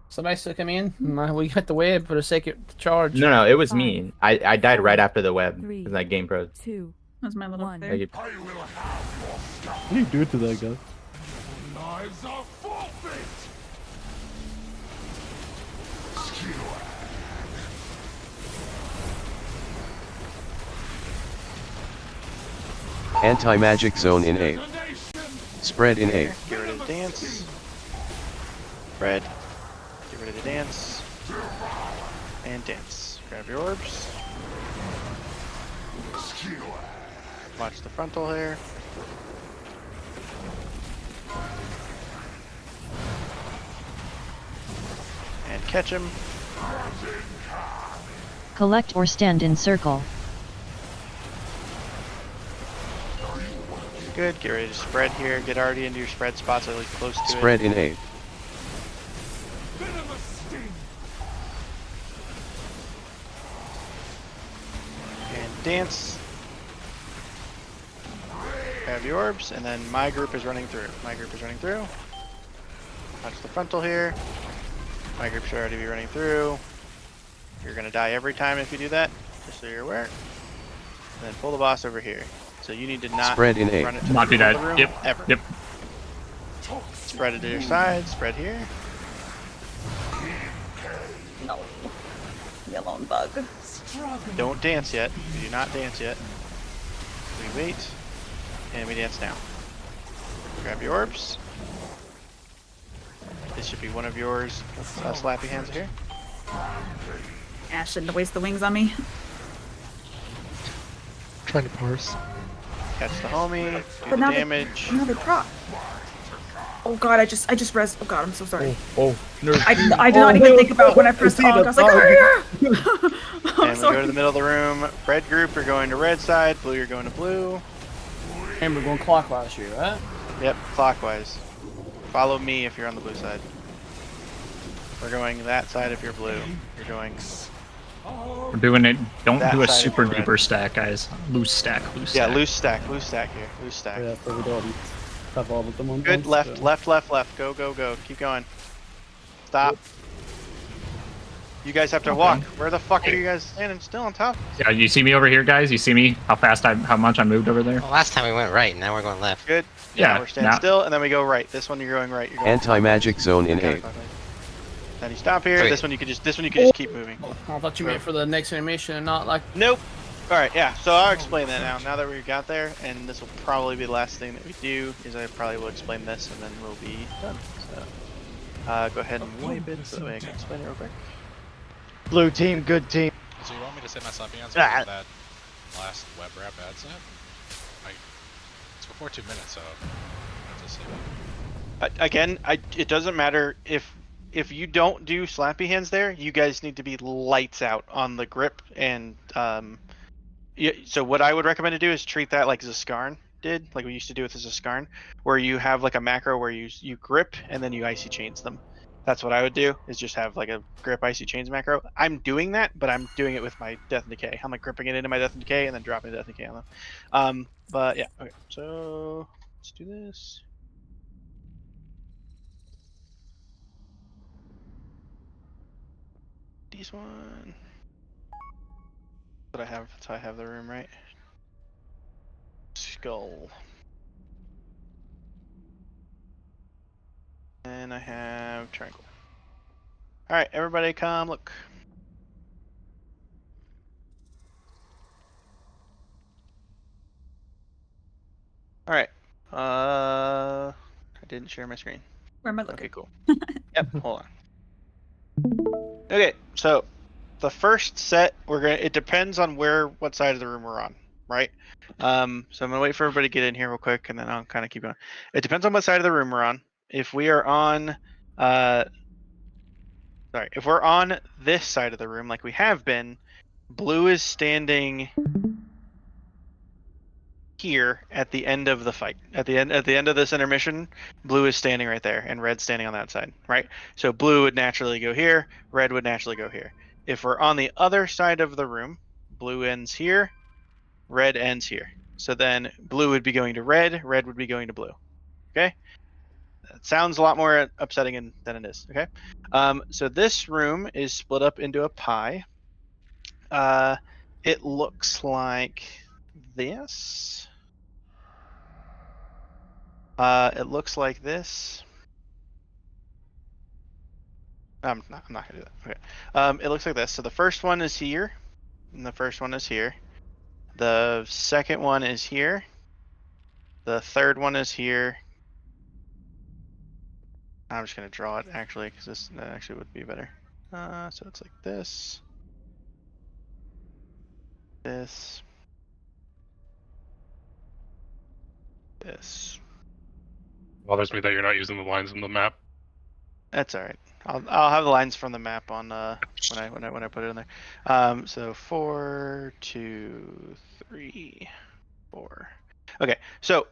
Somebody still come in? We got the web for the second charge. No, it was me. I died right after the web because my game froze. 2. That's my little Thank thing. you. What do you do to that guy? Lives are forfeit. Anti-magic zone in 8. Spread in 8. Get rid of the dance. Red. Get rid of the dance. And dance. Grab your orbs. Watch the frontal here. And catch him. Collect or stand in circle. Good. Get ready to spread here. Get already into your spread spots, at least close to it. Spread in 8. And dance. grab the orbs, and then my group is running through. Touch the frontal here. My group should already be running through. You're gonna die every time if you do that, just so you're aware. And then pull the boss over here. So you need to not Spread in A. run it to Not the do middle that. of the room, Yep. ever. Yep. Spread it to your side, spread here. No. Yellow bug. Don't dance yet. We do not dance yet. We wait, and we dance now. Grab your orbs. This should be one of yours. Slappy hands here. Ash shouldn't waste the wings on me. Trying to parse. Catch the homie. Do But the now damage. They proc. Oh god, I just res. Oh god, I'm so sorry. Nerf. I did not even think about when I pressed on. I was like, oh yeah. And we go to the middle of the room. Red group, you're going to red side. Blue, you're going to blue. And we're going clockwise here, right? Yep, clockwise. Follow me if you're on the blue side. We're going that side if you're blue. You're going. We're doing it. Don't That do a side super of the red. duper stack, guys. Loose stack. Yeah, loose stack here. Loose stack. Yeah, so we don't have all of them on Good, once, left. Go. Keep going. Stop. You guys have to walk. Where the fuck are you guys standing still on top? Yeah, you see me over here, guys? You see me? How much I moved over there? Well, last time we went right, now we're going left. Good. Yeah, we're standing now- still, and then we go right. This one you're going right. You're going Anti-magic zone in A. Then you stop here. Wait. This one you could just keep moving. I thought you meant for the next animation and not like. Nope. All right, yeah. So I'll explain that now. Now that we got there, and this will probably be the last thing that we do, is I probably will explain this, and then we'll be done. So, go ahead and wipe it so that way I can explain it real quick. Blue team, good team. So you want me to say my slappy hands Ah. for that last web wrap ad set? It's before 2 minutes, so I have to say that. Again, it doesn't matter if you don't do slappy hands there. You guys need to be lights out on the grip, and yeah. So what I would recommend to do is treat that like Zaskarn did, like we used to do with the Zaskarn, where you have like a macro where you grip and then you icy chains them. That's what I would do, is just have like a grip icy chains macro. I'm doing that, but I'm doing it with my Death and Decay. I'm like gripping it into my Death and Decay and then dropping Death and Decay on them. But yeah, okay. So let's do this. This one. That's how I have the room, right? Skull. And I have triangle. Alright, everybody come look. Alright. I didn't share my screen. Where am I looking? Okay, cool. Yep, hold on. Okay, so the first set it depends on what side of the room we're on, right? So I'm gonna wait for everybody to get in here real quick, and then I'll kind of keep going. It depends on what side of the room we're on. If we are on if we're on this side of the room like we have been, blue is standing here at the end of the fight. At the end of this intermission, blue is standing right there, and red's standing on that side, right? So blue would naturally go here, red would naturally go here. If we're on the other side of the room, blue ends here, red ends here. So then blue would be going to red would be going to blue. Okay? That sounds a lot more upsetting than it is, okay? So this room is split up into a pie. It looks like this. It looks like this. I'm not gonna do that. Okay. It looks like this. So the first one is here, and the first one is here. The second one is here. The third one is here. I'm just gonna draw it actually, because that actually would be better. So it's like this. This. This. Bothers me that you're not using the lines in the map. That's all right. I'll have the lines from the map on when I put it in there. So 4, 2, 3, 4. Okay. So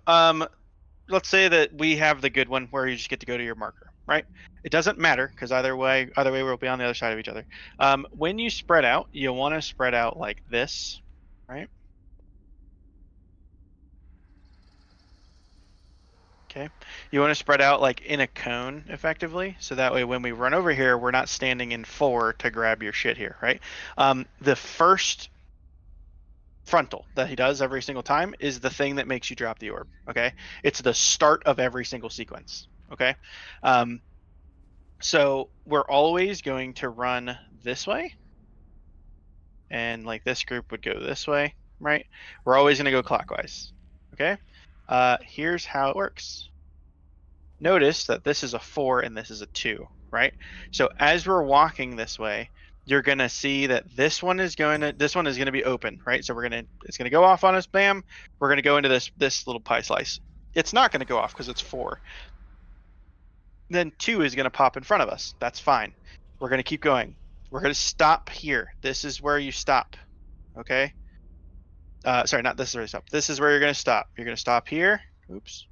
let's say that we have the good one where you just get to go to your marker, right? It doesn't matter because either way we'll be on the other side of each other. When you spread out, you want to spread out like this, right? Okay. You want to spread out like in a cone effectively, so that way when we run over here, we're not standing in 4 to grab your shit here, right? The first frontal that he does every single time is the thing that makes you drop the orb. Okay. It's the start of every single sequence. Okay. So we're always going to run this way. And like this group would go this way, right? We're always going to go clockwise. Okay. Here's how it works. Notice that this is a 4 and this is a 2, right? So as we're walking this way, you're gonna see that this one is gonna be open, right? So it's gonna go off on us, bam. We're gonna go into this little pie slice. It's not gonna go off because it's 4. Then 2 is gonna pop in front of us. That's fine. We're gonna keep going. We're gonna stop here. This is where you stop. Okay. Sorry, not this is where you stop. This is where you're gonna stop. You're gonna stop here. Oops.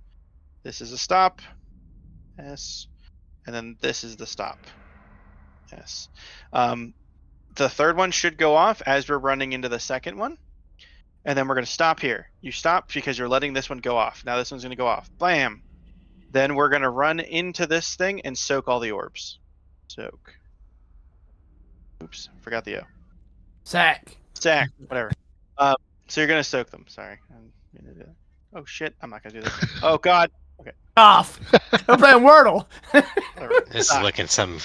This is a stop. Yes. And then this is the stop. Yes. The third one should go off as we're running into the second one. And then we're going to stop here. You stop because you're letting this one go off. Now this one's going to go off. Blam. Then we're going to run into this thing and soak all the orbs. Soak. Oops. Forgot the O. Sack. Sack. Whatever. So you're going to soak them. Sorry. Oh, shit. I'm not going to do this. Oh, God. Okay. Off. I'm playing Wordle. This is looking some.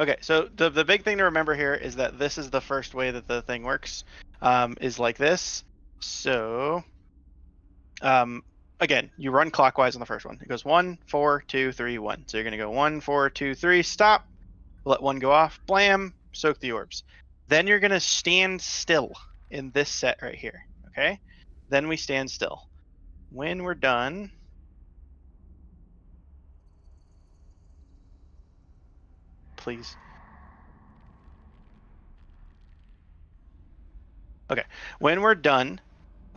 Okay, so the big thing to remember here is that this is the first way that the thing works, is like this. So, again, you run clockwise on the first one. It goes 1, 4, 2, 3, 1. So you're gonna go 1, 4, 2, 3, stop, let one go off, blam, soak the orbs. Then you're gonna stand still in this set right here. Okay, then we stand still. When we're done. Please. Okay, when we're done,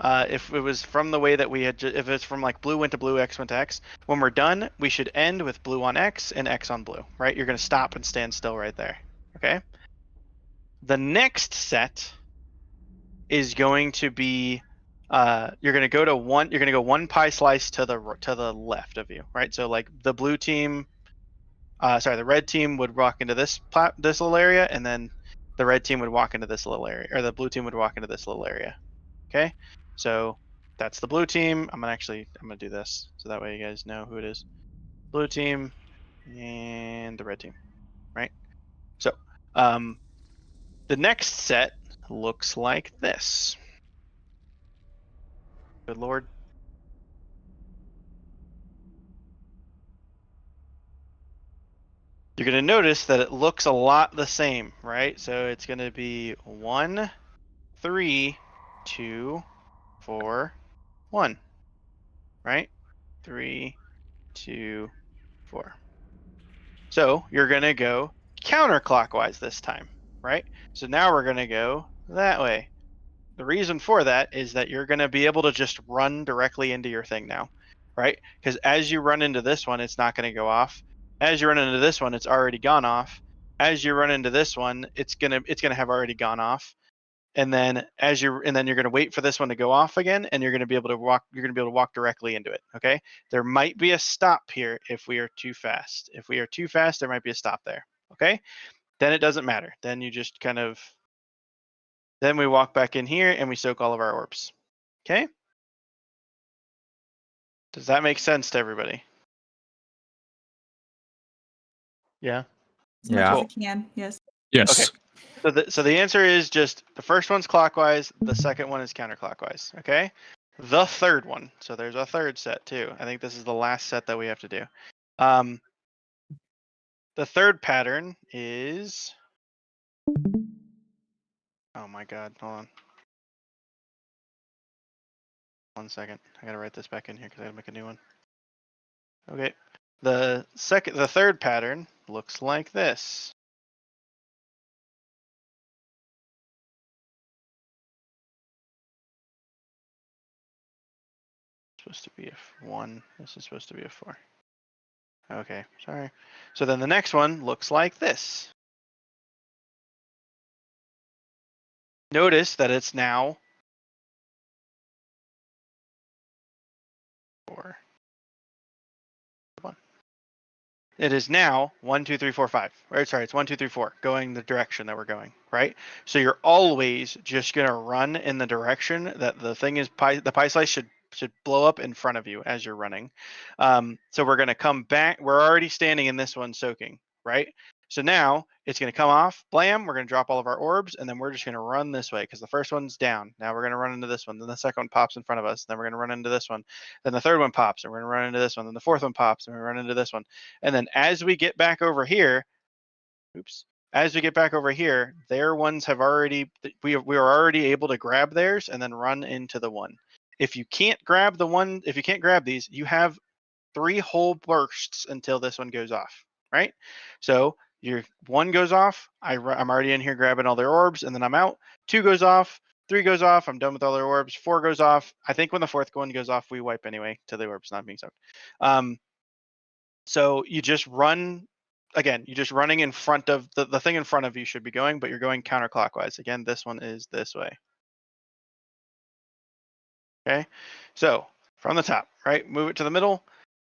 if it was from the way that we had, if it's from like blue went to blue, X went to X, when we're done, we should end with blue on X and X on blue, right? You're going to stop and stand still right there, okay? The next set is going to be, you're going to go to one, you're going to go one pie slice to the left of you, right? So like the blue team, the red team would walk into this little area, and then the red team would walk into this little area, or the blue team would walk into this little area. Okay, so that's the blue team. I'm gonna do this so that way you guys know who it is. Blue team and the red team, right? So, the next set looks like this. Good lord. You're gonna notice that it looks a lot the same, right? So it's gonna be 1, 3, 2, 4, 1, right? 3, 2, 4. So you're gonna go counterclockwise this time, right? So now we're gonna go that way. The reason for that is that you're gonna be able to just run directly into your thing now, right? Because as you run into this one, it's not gonna go off. As you run into this one, it's already gone off. As you run into this one, it's gonna have already gone off. And then you're going to wait for this one to go off again, and you're going to be able to walk directly into it. Okay. There might be a stop here if we are too fast. If we are too fast, there might be a stop there. Okay. Then it doesn't matter. Then you just then we walk back in here and we soak all of our orbs. Okay. Does that make sense to everybody? Yeah. As much as it can, yes. Yes. Okay. So the answer is just the first one's clockwise, the second one is counterclockwise. Okay. The third one. So there's a third set too. I think this is the last set that we have to do. The third pattern is. Oh my God! Hold on. 1 second. I gotta write this back in here because I gotta make a new one. Okay. The third pattern looks like this. Supposed to be a 1. This is supposed to be a 4. Okay, sorry. So then the next one looks like this. Notice that it's now 4. it is now 1, 2, 3, 4, 5. Or sorry, it's 1, 2, 3, 4, going the direction that we're going, right? So you're always just gonna run in the direction that the thing is. The pie slice should blow up in front of you as you're running. So we're gonna come back. We're already standing in this one soaking, right? So now it's going to come off, blam, we're going to drop all of our orbs, and then we're just going to run this way because the first one's down. Now we're going to run into this one. Then the second one pops in front of us. Then we're going to run into this one. Then the third one pops, and we're going to run into this one. Then the fourth one pops, and we run into this one. And then as we get back over here, as we get back over here, their ones have already, we are already able to grab theirs and then run into the one. If you can't grab the one, if you can't grab these, you have 3 whole bursts until this one goes off, right? So your 1 goes off, I'm already in here grabbing all their orbs, and then I'm out. 2 goes off, 3 goes off, I'm done with all their orbs. 4 goes off. I think when the 4th one goes off, we wipe anyway till the orb's not being soaked. So you just run, again, you're just running in front of, the thing in front of you should be going, but you're going counterclockwise. Again, this one is this way. Okay, so from the top, right, move it to the middle.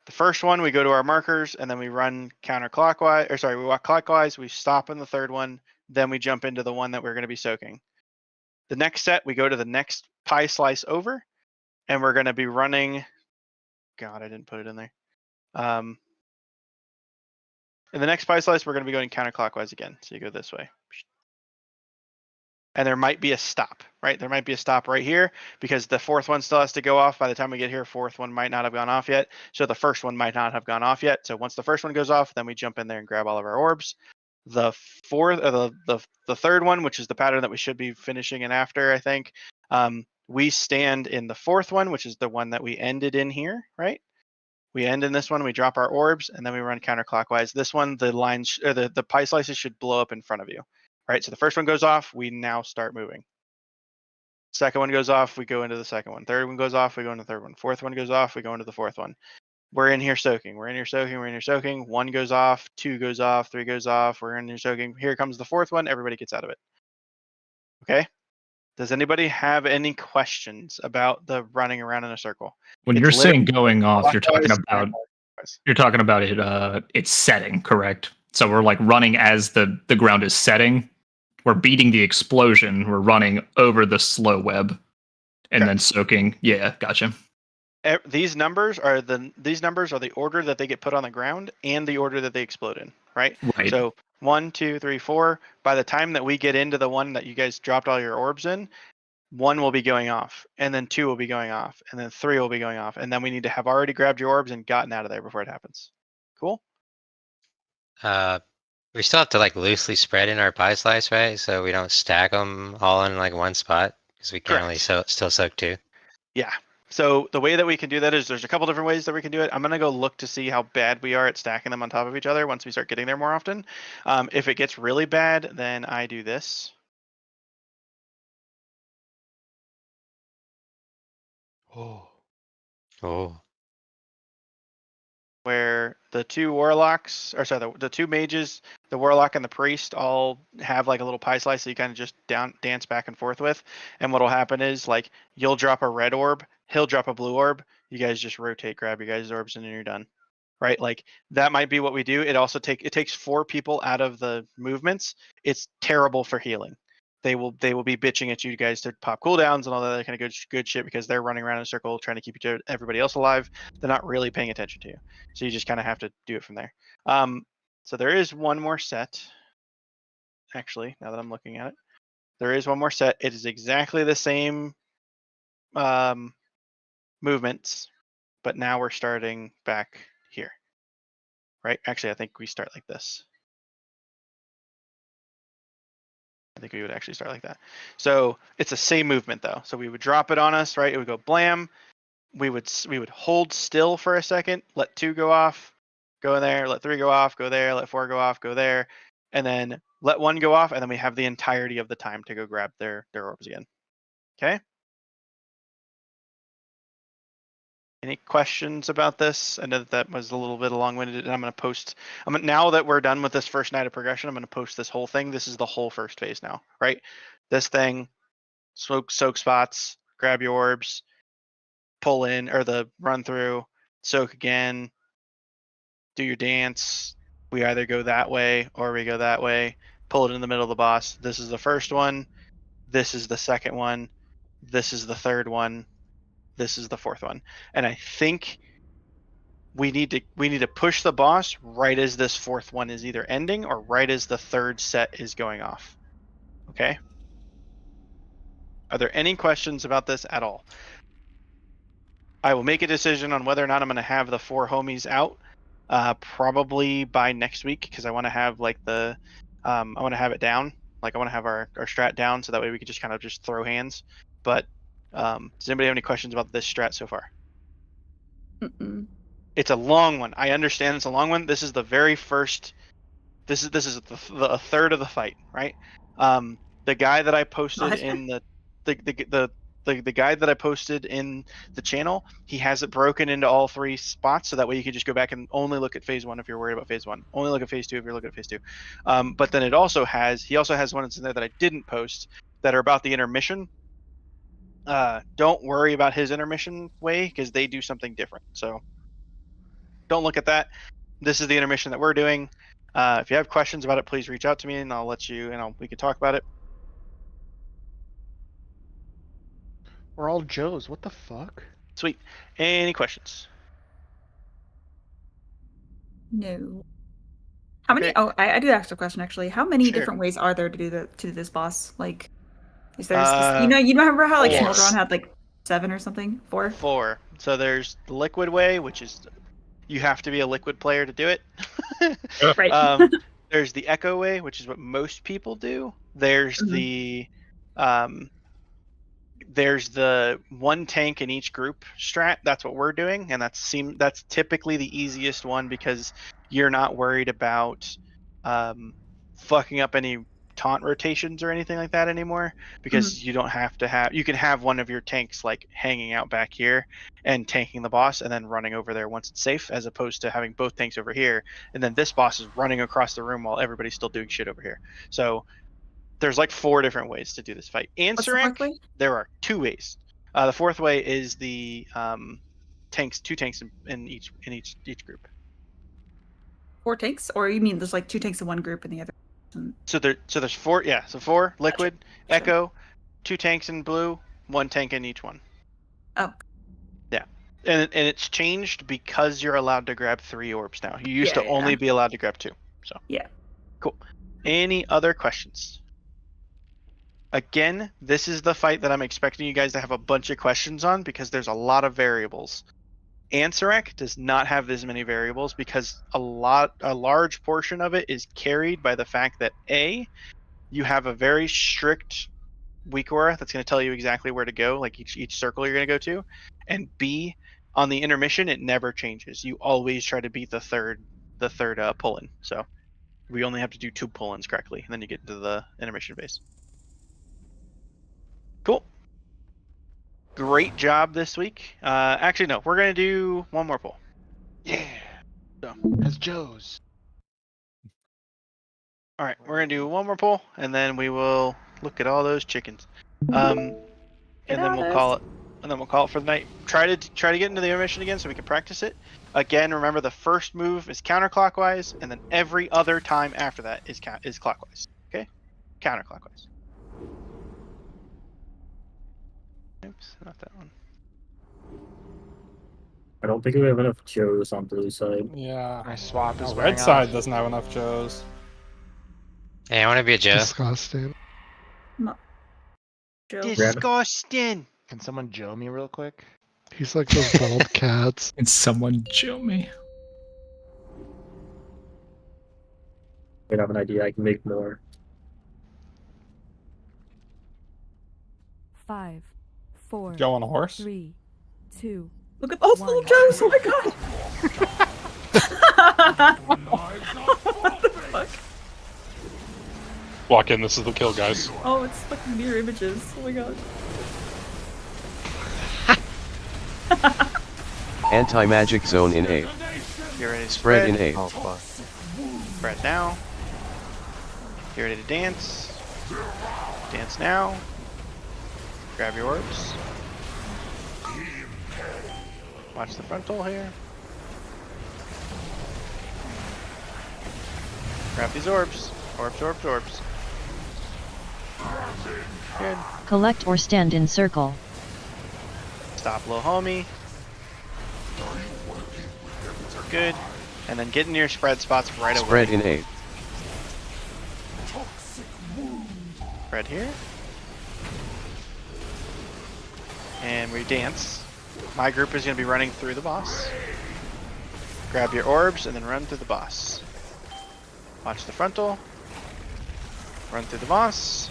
The first one, we go to our markers, and then we run counterclockwise, or sorry, we walk clockwise, we stop in the third one, then we jump into the one that we're going to be soaking. The next set, we go to the next pie slice over, and we're going to be running, God, I didn't put it in there. In the next pie slice, we're going to be going counterclockwise again, so you go this way. And there might be a stop, right? There might be a stop right here because the 4th one still has to go off. By the time we get here, 4th one might not have gone off yet. So the 1st one might not have gone off yet. So once the 1st one goes off, then we jump in there and grab all of our orbs. The 4th, or the 3rd one, which is the pattern that we should be finishing in after, I think, we stand in the 4th one, which is the one that we ended in here, right? We end in this one, we drop our orbs, and then we run counterclockwise. This one, the lines, or the pie slices should blow up in front of you. Right, so the first one goes off, we now start moving. Second one goes off, we go into the second one. Third one goes off, we go into the third one. 4th one goes off, we go into the 4th one. We're in here soaking, we're in here soaking, we're in here soaking. 1 goes off, 2 goes off, 3 goes off, we're in here soaking. Here comes the 4th one, everybody gets out of it. Okay? Does anybody have any questions about the running around in a circle? When It's you're saying literally going off, you're talking clockwise, about it it's setting, correct? So we're like running as the ground is setting. We're beating the explosion. We're running over the slow web, and then soaking. Yeah, gotcha. These numbers are the order that they get put on the ground and the order that they explode in, right? Right. So 1, 2, 3, 4. By the time that we get into the one that you guys dropped all your orbs in, 1 will be going off, and then 2 will be going off, and then 3 will be going off, and then we need to have already grabbed your orbs and gotten out of there before it happens. Cool. We still have to like loosely spread in our pie slice, right? So we don't stack them all in like one spot because we can only still soak 2. Yeah. So the way that we can do that is there's a couple different ways that we can do it. I'm going to go look to see how bad we are at stacking them on top of each other once we start getting there more often. If it gets really bad, then I do this. Oh. Where the 2 warlocks, or sorry, the 2 mages, the warlock and the priest, all have like a little pie slice that you kind of just dance back and forth with. And what'll happen is like you'll drop a red orb, he'll drop a blue orb. You guys just rotate, grab your guys' orbs, and then you're done. Right? Like that might be what we do. It also takes 4 people out of the movements. It's terrible for healing. They will be bitching at you guys to pop cooldowns and all that kind of good shit because they're running around in a circle trying to keep everybody else alive. They're not really paying attention to you. So you just kind of have to do it from there. So there is one more set. Actually, now that I'm looking at it, there is one more set. It is exactly the same movements, but now we're starting back here. Right? Actually, I think we start like this. I think we would actually start like that. So it's the same movement though. So we would drop it on us, right? It would go blam. We would hold still for a second, let 2 go off, go in there, let 3 go off, go there, let 4 go off, go there, and then let 1 go off, and then we have the entirety of the time to go grab their orbs again. Okay? Any questions about this? I know that was a little bit long-winded, and I'm going to post. Now that we're done with this first night of progression, I'm going to post this whole thing. This is the whole first phase now, right? This thing, soak spots, grab your orbs, pull in, or the run through, soak again, do your dance, We either go that way or we go that way. Pull it in the middle of the boss. This is the first one. This is the second one. This is the third one. This is the fourth one. And I think we need to push the boss right as this fourth one is either ending or right as the third set is going off. Okay? Are there any questions about this at all? I will make a decision on whether or not I'm going to have the 4 homies out probably by next week, because I want to have like I want to have it down. Like I want to have our strat down so that way we can just kind of just throw hands. But does anybody have any questions about this strat so far? Mm-mm. It's a long one. I understand it's a long one. This is the very first. This is a third of the fight, right? The guy that I posted in the guide that I posted in the channel, he has it broken into all 3 spots, so that way you can just go back and only look at phase 1 if you're worried about phase 1. Only look at phase 2 if you're looking at phase 2. But then he also has ones in there that I didn't post that are about the intermission. Don't worry about his intermission way, because they do something different. So don't look at that. This is the intermission that we're doing. If you have questions about it, please reach out to me and I'll let you, we can talk about it. We're all Joes. What the fuck? Sweet. Any questions? No. How many? Oh, I did ask a question actually. How many Sure. different ways are there to do this boss? Like, is there? You remember how like 4. Smolderon had like 7 or something? 4. 4. So there's the liquid way, which is you have to be a liquid player to do it. Right. There's the echo way, which is what most people do. There's the one tank in each group strat. That's what we're doing, and that's typically the easiest one because you're not worried about fucking up any taunt rotations or anything like that anymore, because you don't have to have, you can have one of your tanks like hanging out back here and tanking the boss and then running over there once it's safe, as opposed to having both tanks over here and then this boss is running across the room while everybody's still doing shit over here. So there's like 4 different ways to do this fight. Answering, there are 2 ways. The 4th way is the tanks, 2 tanks in each group. 4 tanks, or you mean there's like 2 tanks in one group and the other? So there's 4, yeah. So 4 liquid, echo, 2 tanks in blue, 1 tank in each one. Oh. Yeah, and it's changed because you're allowed to grab 3 orbs now. You used to only be allowed to grab 2. So yeah. Cool. Any other questions? Again, this is the fight that I'm expecting you guys to have a bunch of questions on because there's a lot of variables. Ansarek does not have this many variables because a large portion of it is carried by the fact that A, you have a very strict weak aura that's going to tell you exactly where to go, like each circle you're going to go to, and B, on the intermission it never changes. You always try to beat the third pull-in. So we only have to do 2 pull-ins correctly, and then you get into the intermission phase. Cool. Great job this week. Actually, no, we're going to do one more pull. Yeah. So, as Joes. All right, we're going to do one more pull, and then we will look at all those chickens. And then we'll call it. And then we'll call it for the night. Try to get into the intermission again so we can practice it. Again, remember the first move is counterclockwise, and then every other time after that is clockwise. Okay, counterclockwise. Oops, not that one. I don't think we have enough Joes on blue side. Yeah. My swap is red side doesn't have enough Joes. Hey, I want to be a Joe. Disgusting. Disgusting. Can someone Joe me real quick? He's like those bald cats. Can someone Joe me? I have an idea. I can make more. 5, 4. Joe on a horse? 3, 2. Look at those little Joes! Oh my god! What the fuck? Walk in, this is the kill, guys. Oh, it's like mirror images. Oh my god. Anti-magic zone in A. You're ready to Spread in A. Oh, fuck. Spread now. You're ready to dance. Dance now. Grab your orbs. Watch the frontal here. Grab these orbs. Orbs, orbs, orbs. Good. Collect or stand in circle. Stop low homie. Good. And then get in your spread spots right away. Spread in 8. Spread here. And we dance. My group is going to be running through the boss. Grab your orbs and then run through the boss. Watch the frontal. Run through the boss.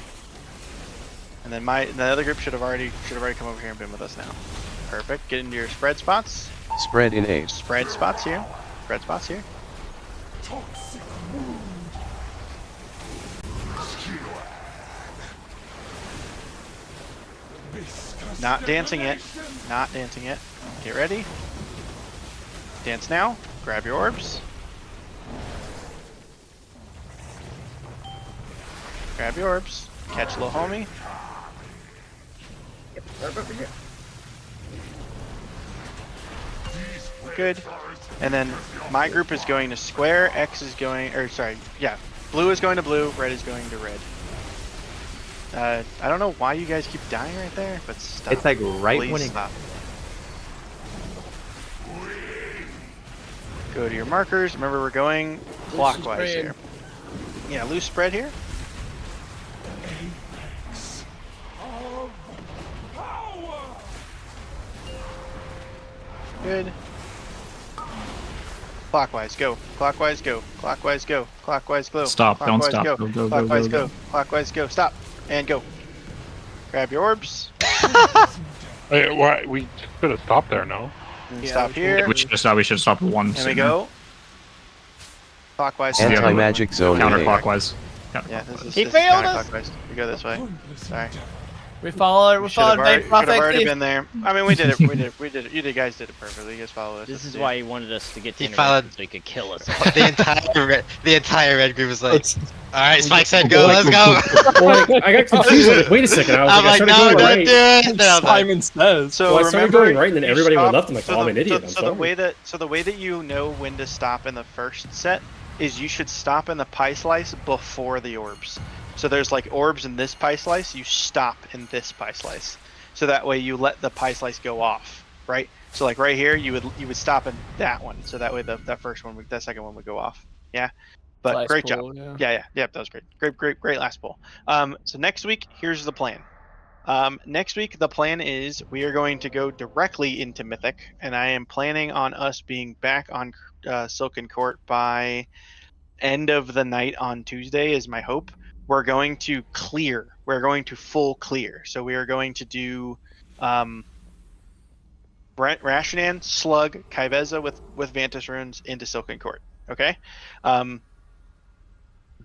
And then the other group should have already come over here and been with us now. Perfect. Get into your spread spots. Spread in 8. Spread spots here. Spread spots here. Not dancing yet. Not dancing yet. Get ready. Dance now. Grab your orbs. Grab your orbs. Catch little homie. Good. And then my group is going to square. X is going, or sorry, yeah. Blue is going to blue. Red is going to red. I don't know why you guys keep dying right there, but stop. It's like right Please when it stop. Go to your markers. Remember, we're going clockwise here. Yeah, loose spread here. Good. Clockwise, go. Clockwise, go. Clockwise, go. Clockwise, go. Stop, don't Clockwise, stop. Go. Go, go, Clockwise, go, go. Clockwise, go. Stop. And go. Grab your orbs. Hey, why we should have stopped there, no? And stop here. We should have stopped. We should have stopped one. And we go. Clockwise. Anti-magic zone in 8. Counterclockwise. Yeah, this is He failed us. counterclockwise. We go this way. Sorry. We followed. We Should have followed Bay already Prophet. been there. I mean, we did it. We did it. We did it. You guys did it perfectly. You guys followed us. This That's is it. why he wanted us to get to He intermission followed- so he could kill us. the entire red group was like, all right, Spike said go, let's go. Well, like, I got confused. Like, wait a second. I was I'm like, like, I started no, going don't right. do it. Then I was like, Simon says. So Well, I started remember, going right, and then you everybody went stop- left. I'm like, oh, I'm an idiot. I'm So sorry. the way that you know when to stop in the first set is you should stop in the pie slice before the orbs. So there's like orbs in this pie slice. You stop in this pie slice. So that way you let the pie slice go off, right? So like right here, you would stop in that one. So that way that first one, that second one would go off. Yeah. But Last great pull, job. yeah. Yeah, that was great. Great last pull. So next week, here's the plan. Next week, the plan is we are going to go directly into Mythic, and I am planning on us being back on Silken Court by end of the night on Tuesday is my hope. We're going to clear. We're going to full clear. So we are going to do Rashinan, Slug, Kaiveza with Vantis runes into Silken Court. Okay?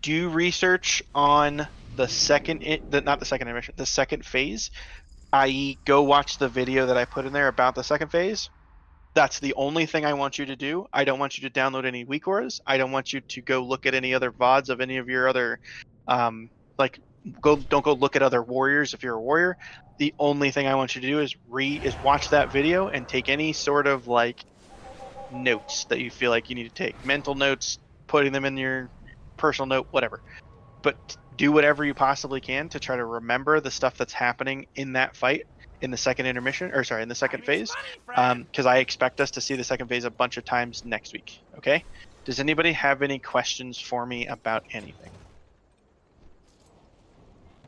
Do research on the second phase, i.e. go watch the video that I put in there about the second phase. That's the only thing I want you to do. I don't want you to download any weak auras. I don't want you to go look at any other VODs of any of your other don't go look at other warriors if you're a warrior. The only thing I want you to do is watch that video and take any sort of like notes that you feel like you need to take. Mental notes, putting them in your personal note, whatever. But do whatever you possibly can to try to remember the stuff that's happening in that fight in the second in the second phase, because I expect us to see the second phase a bunch of times next week. Okay? Does anybody have any questions for me about anything?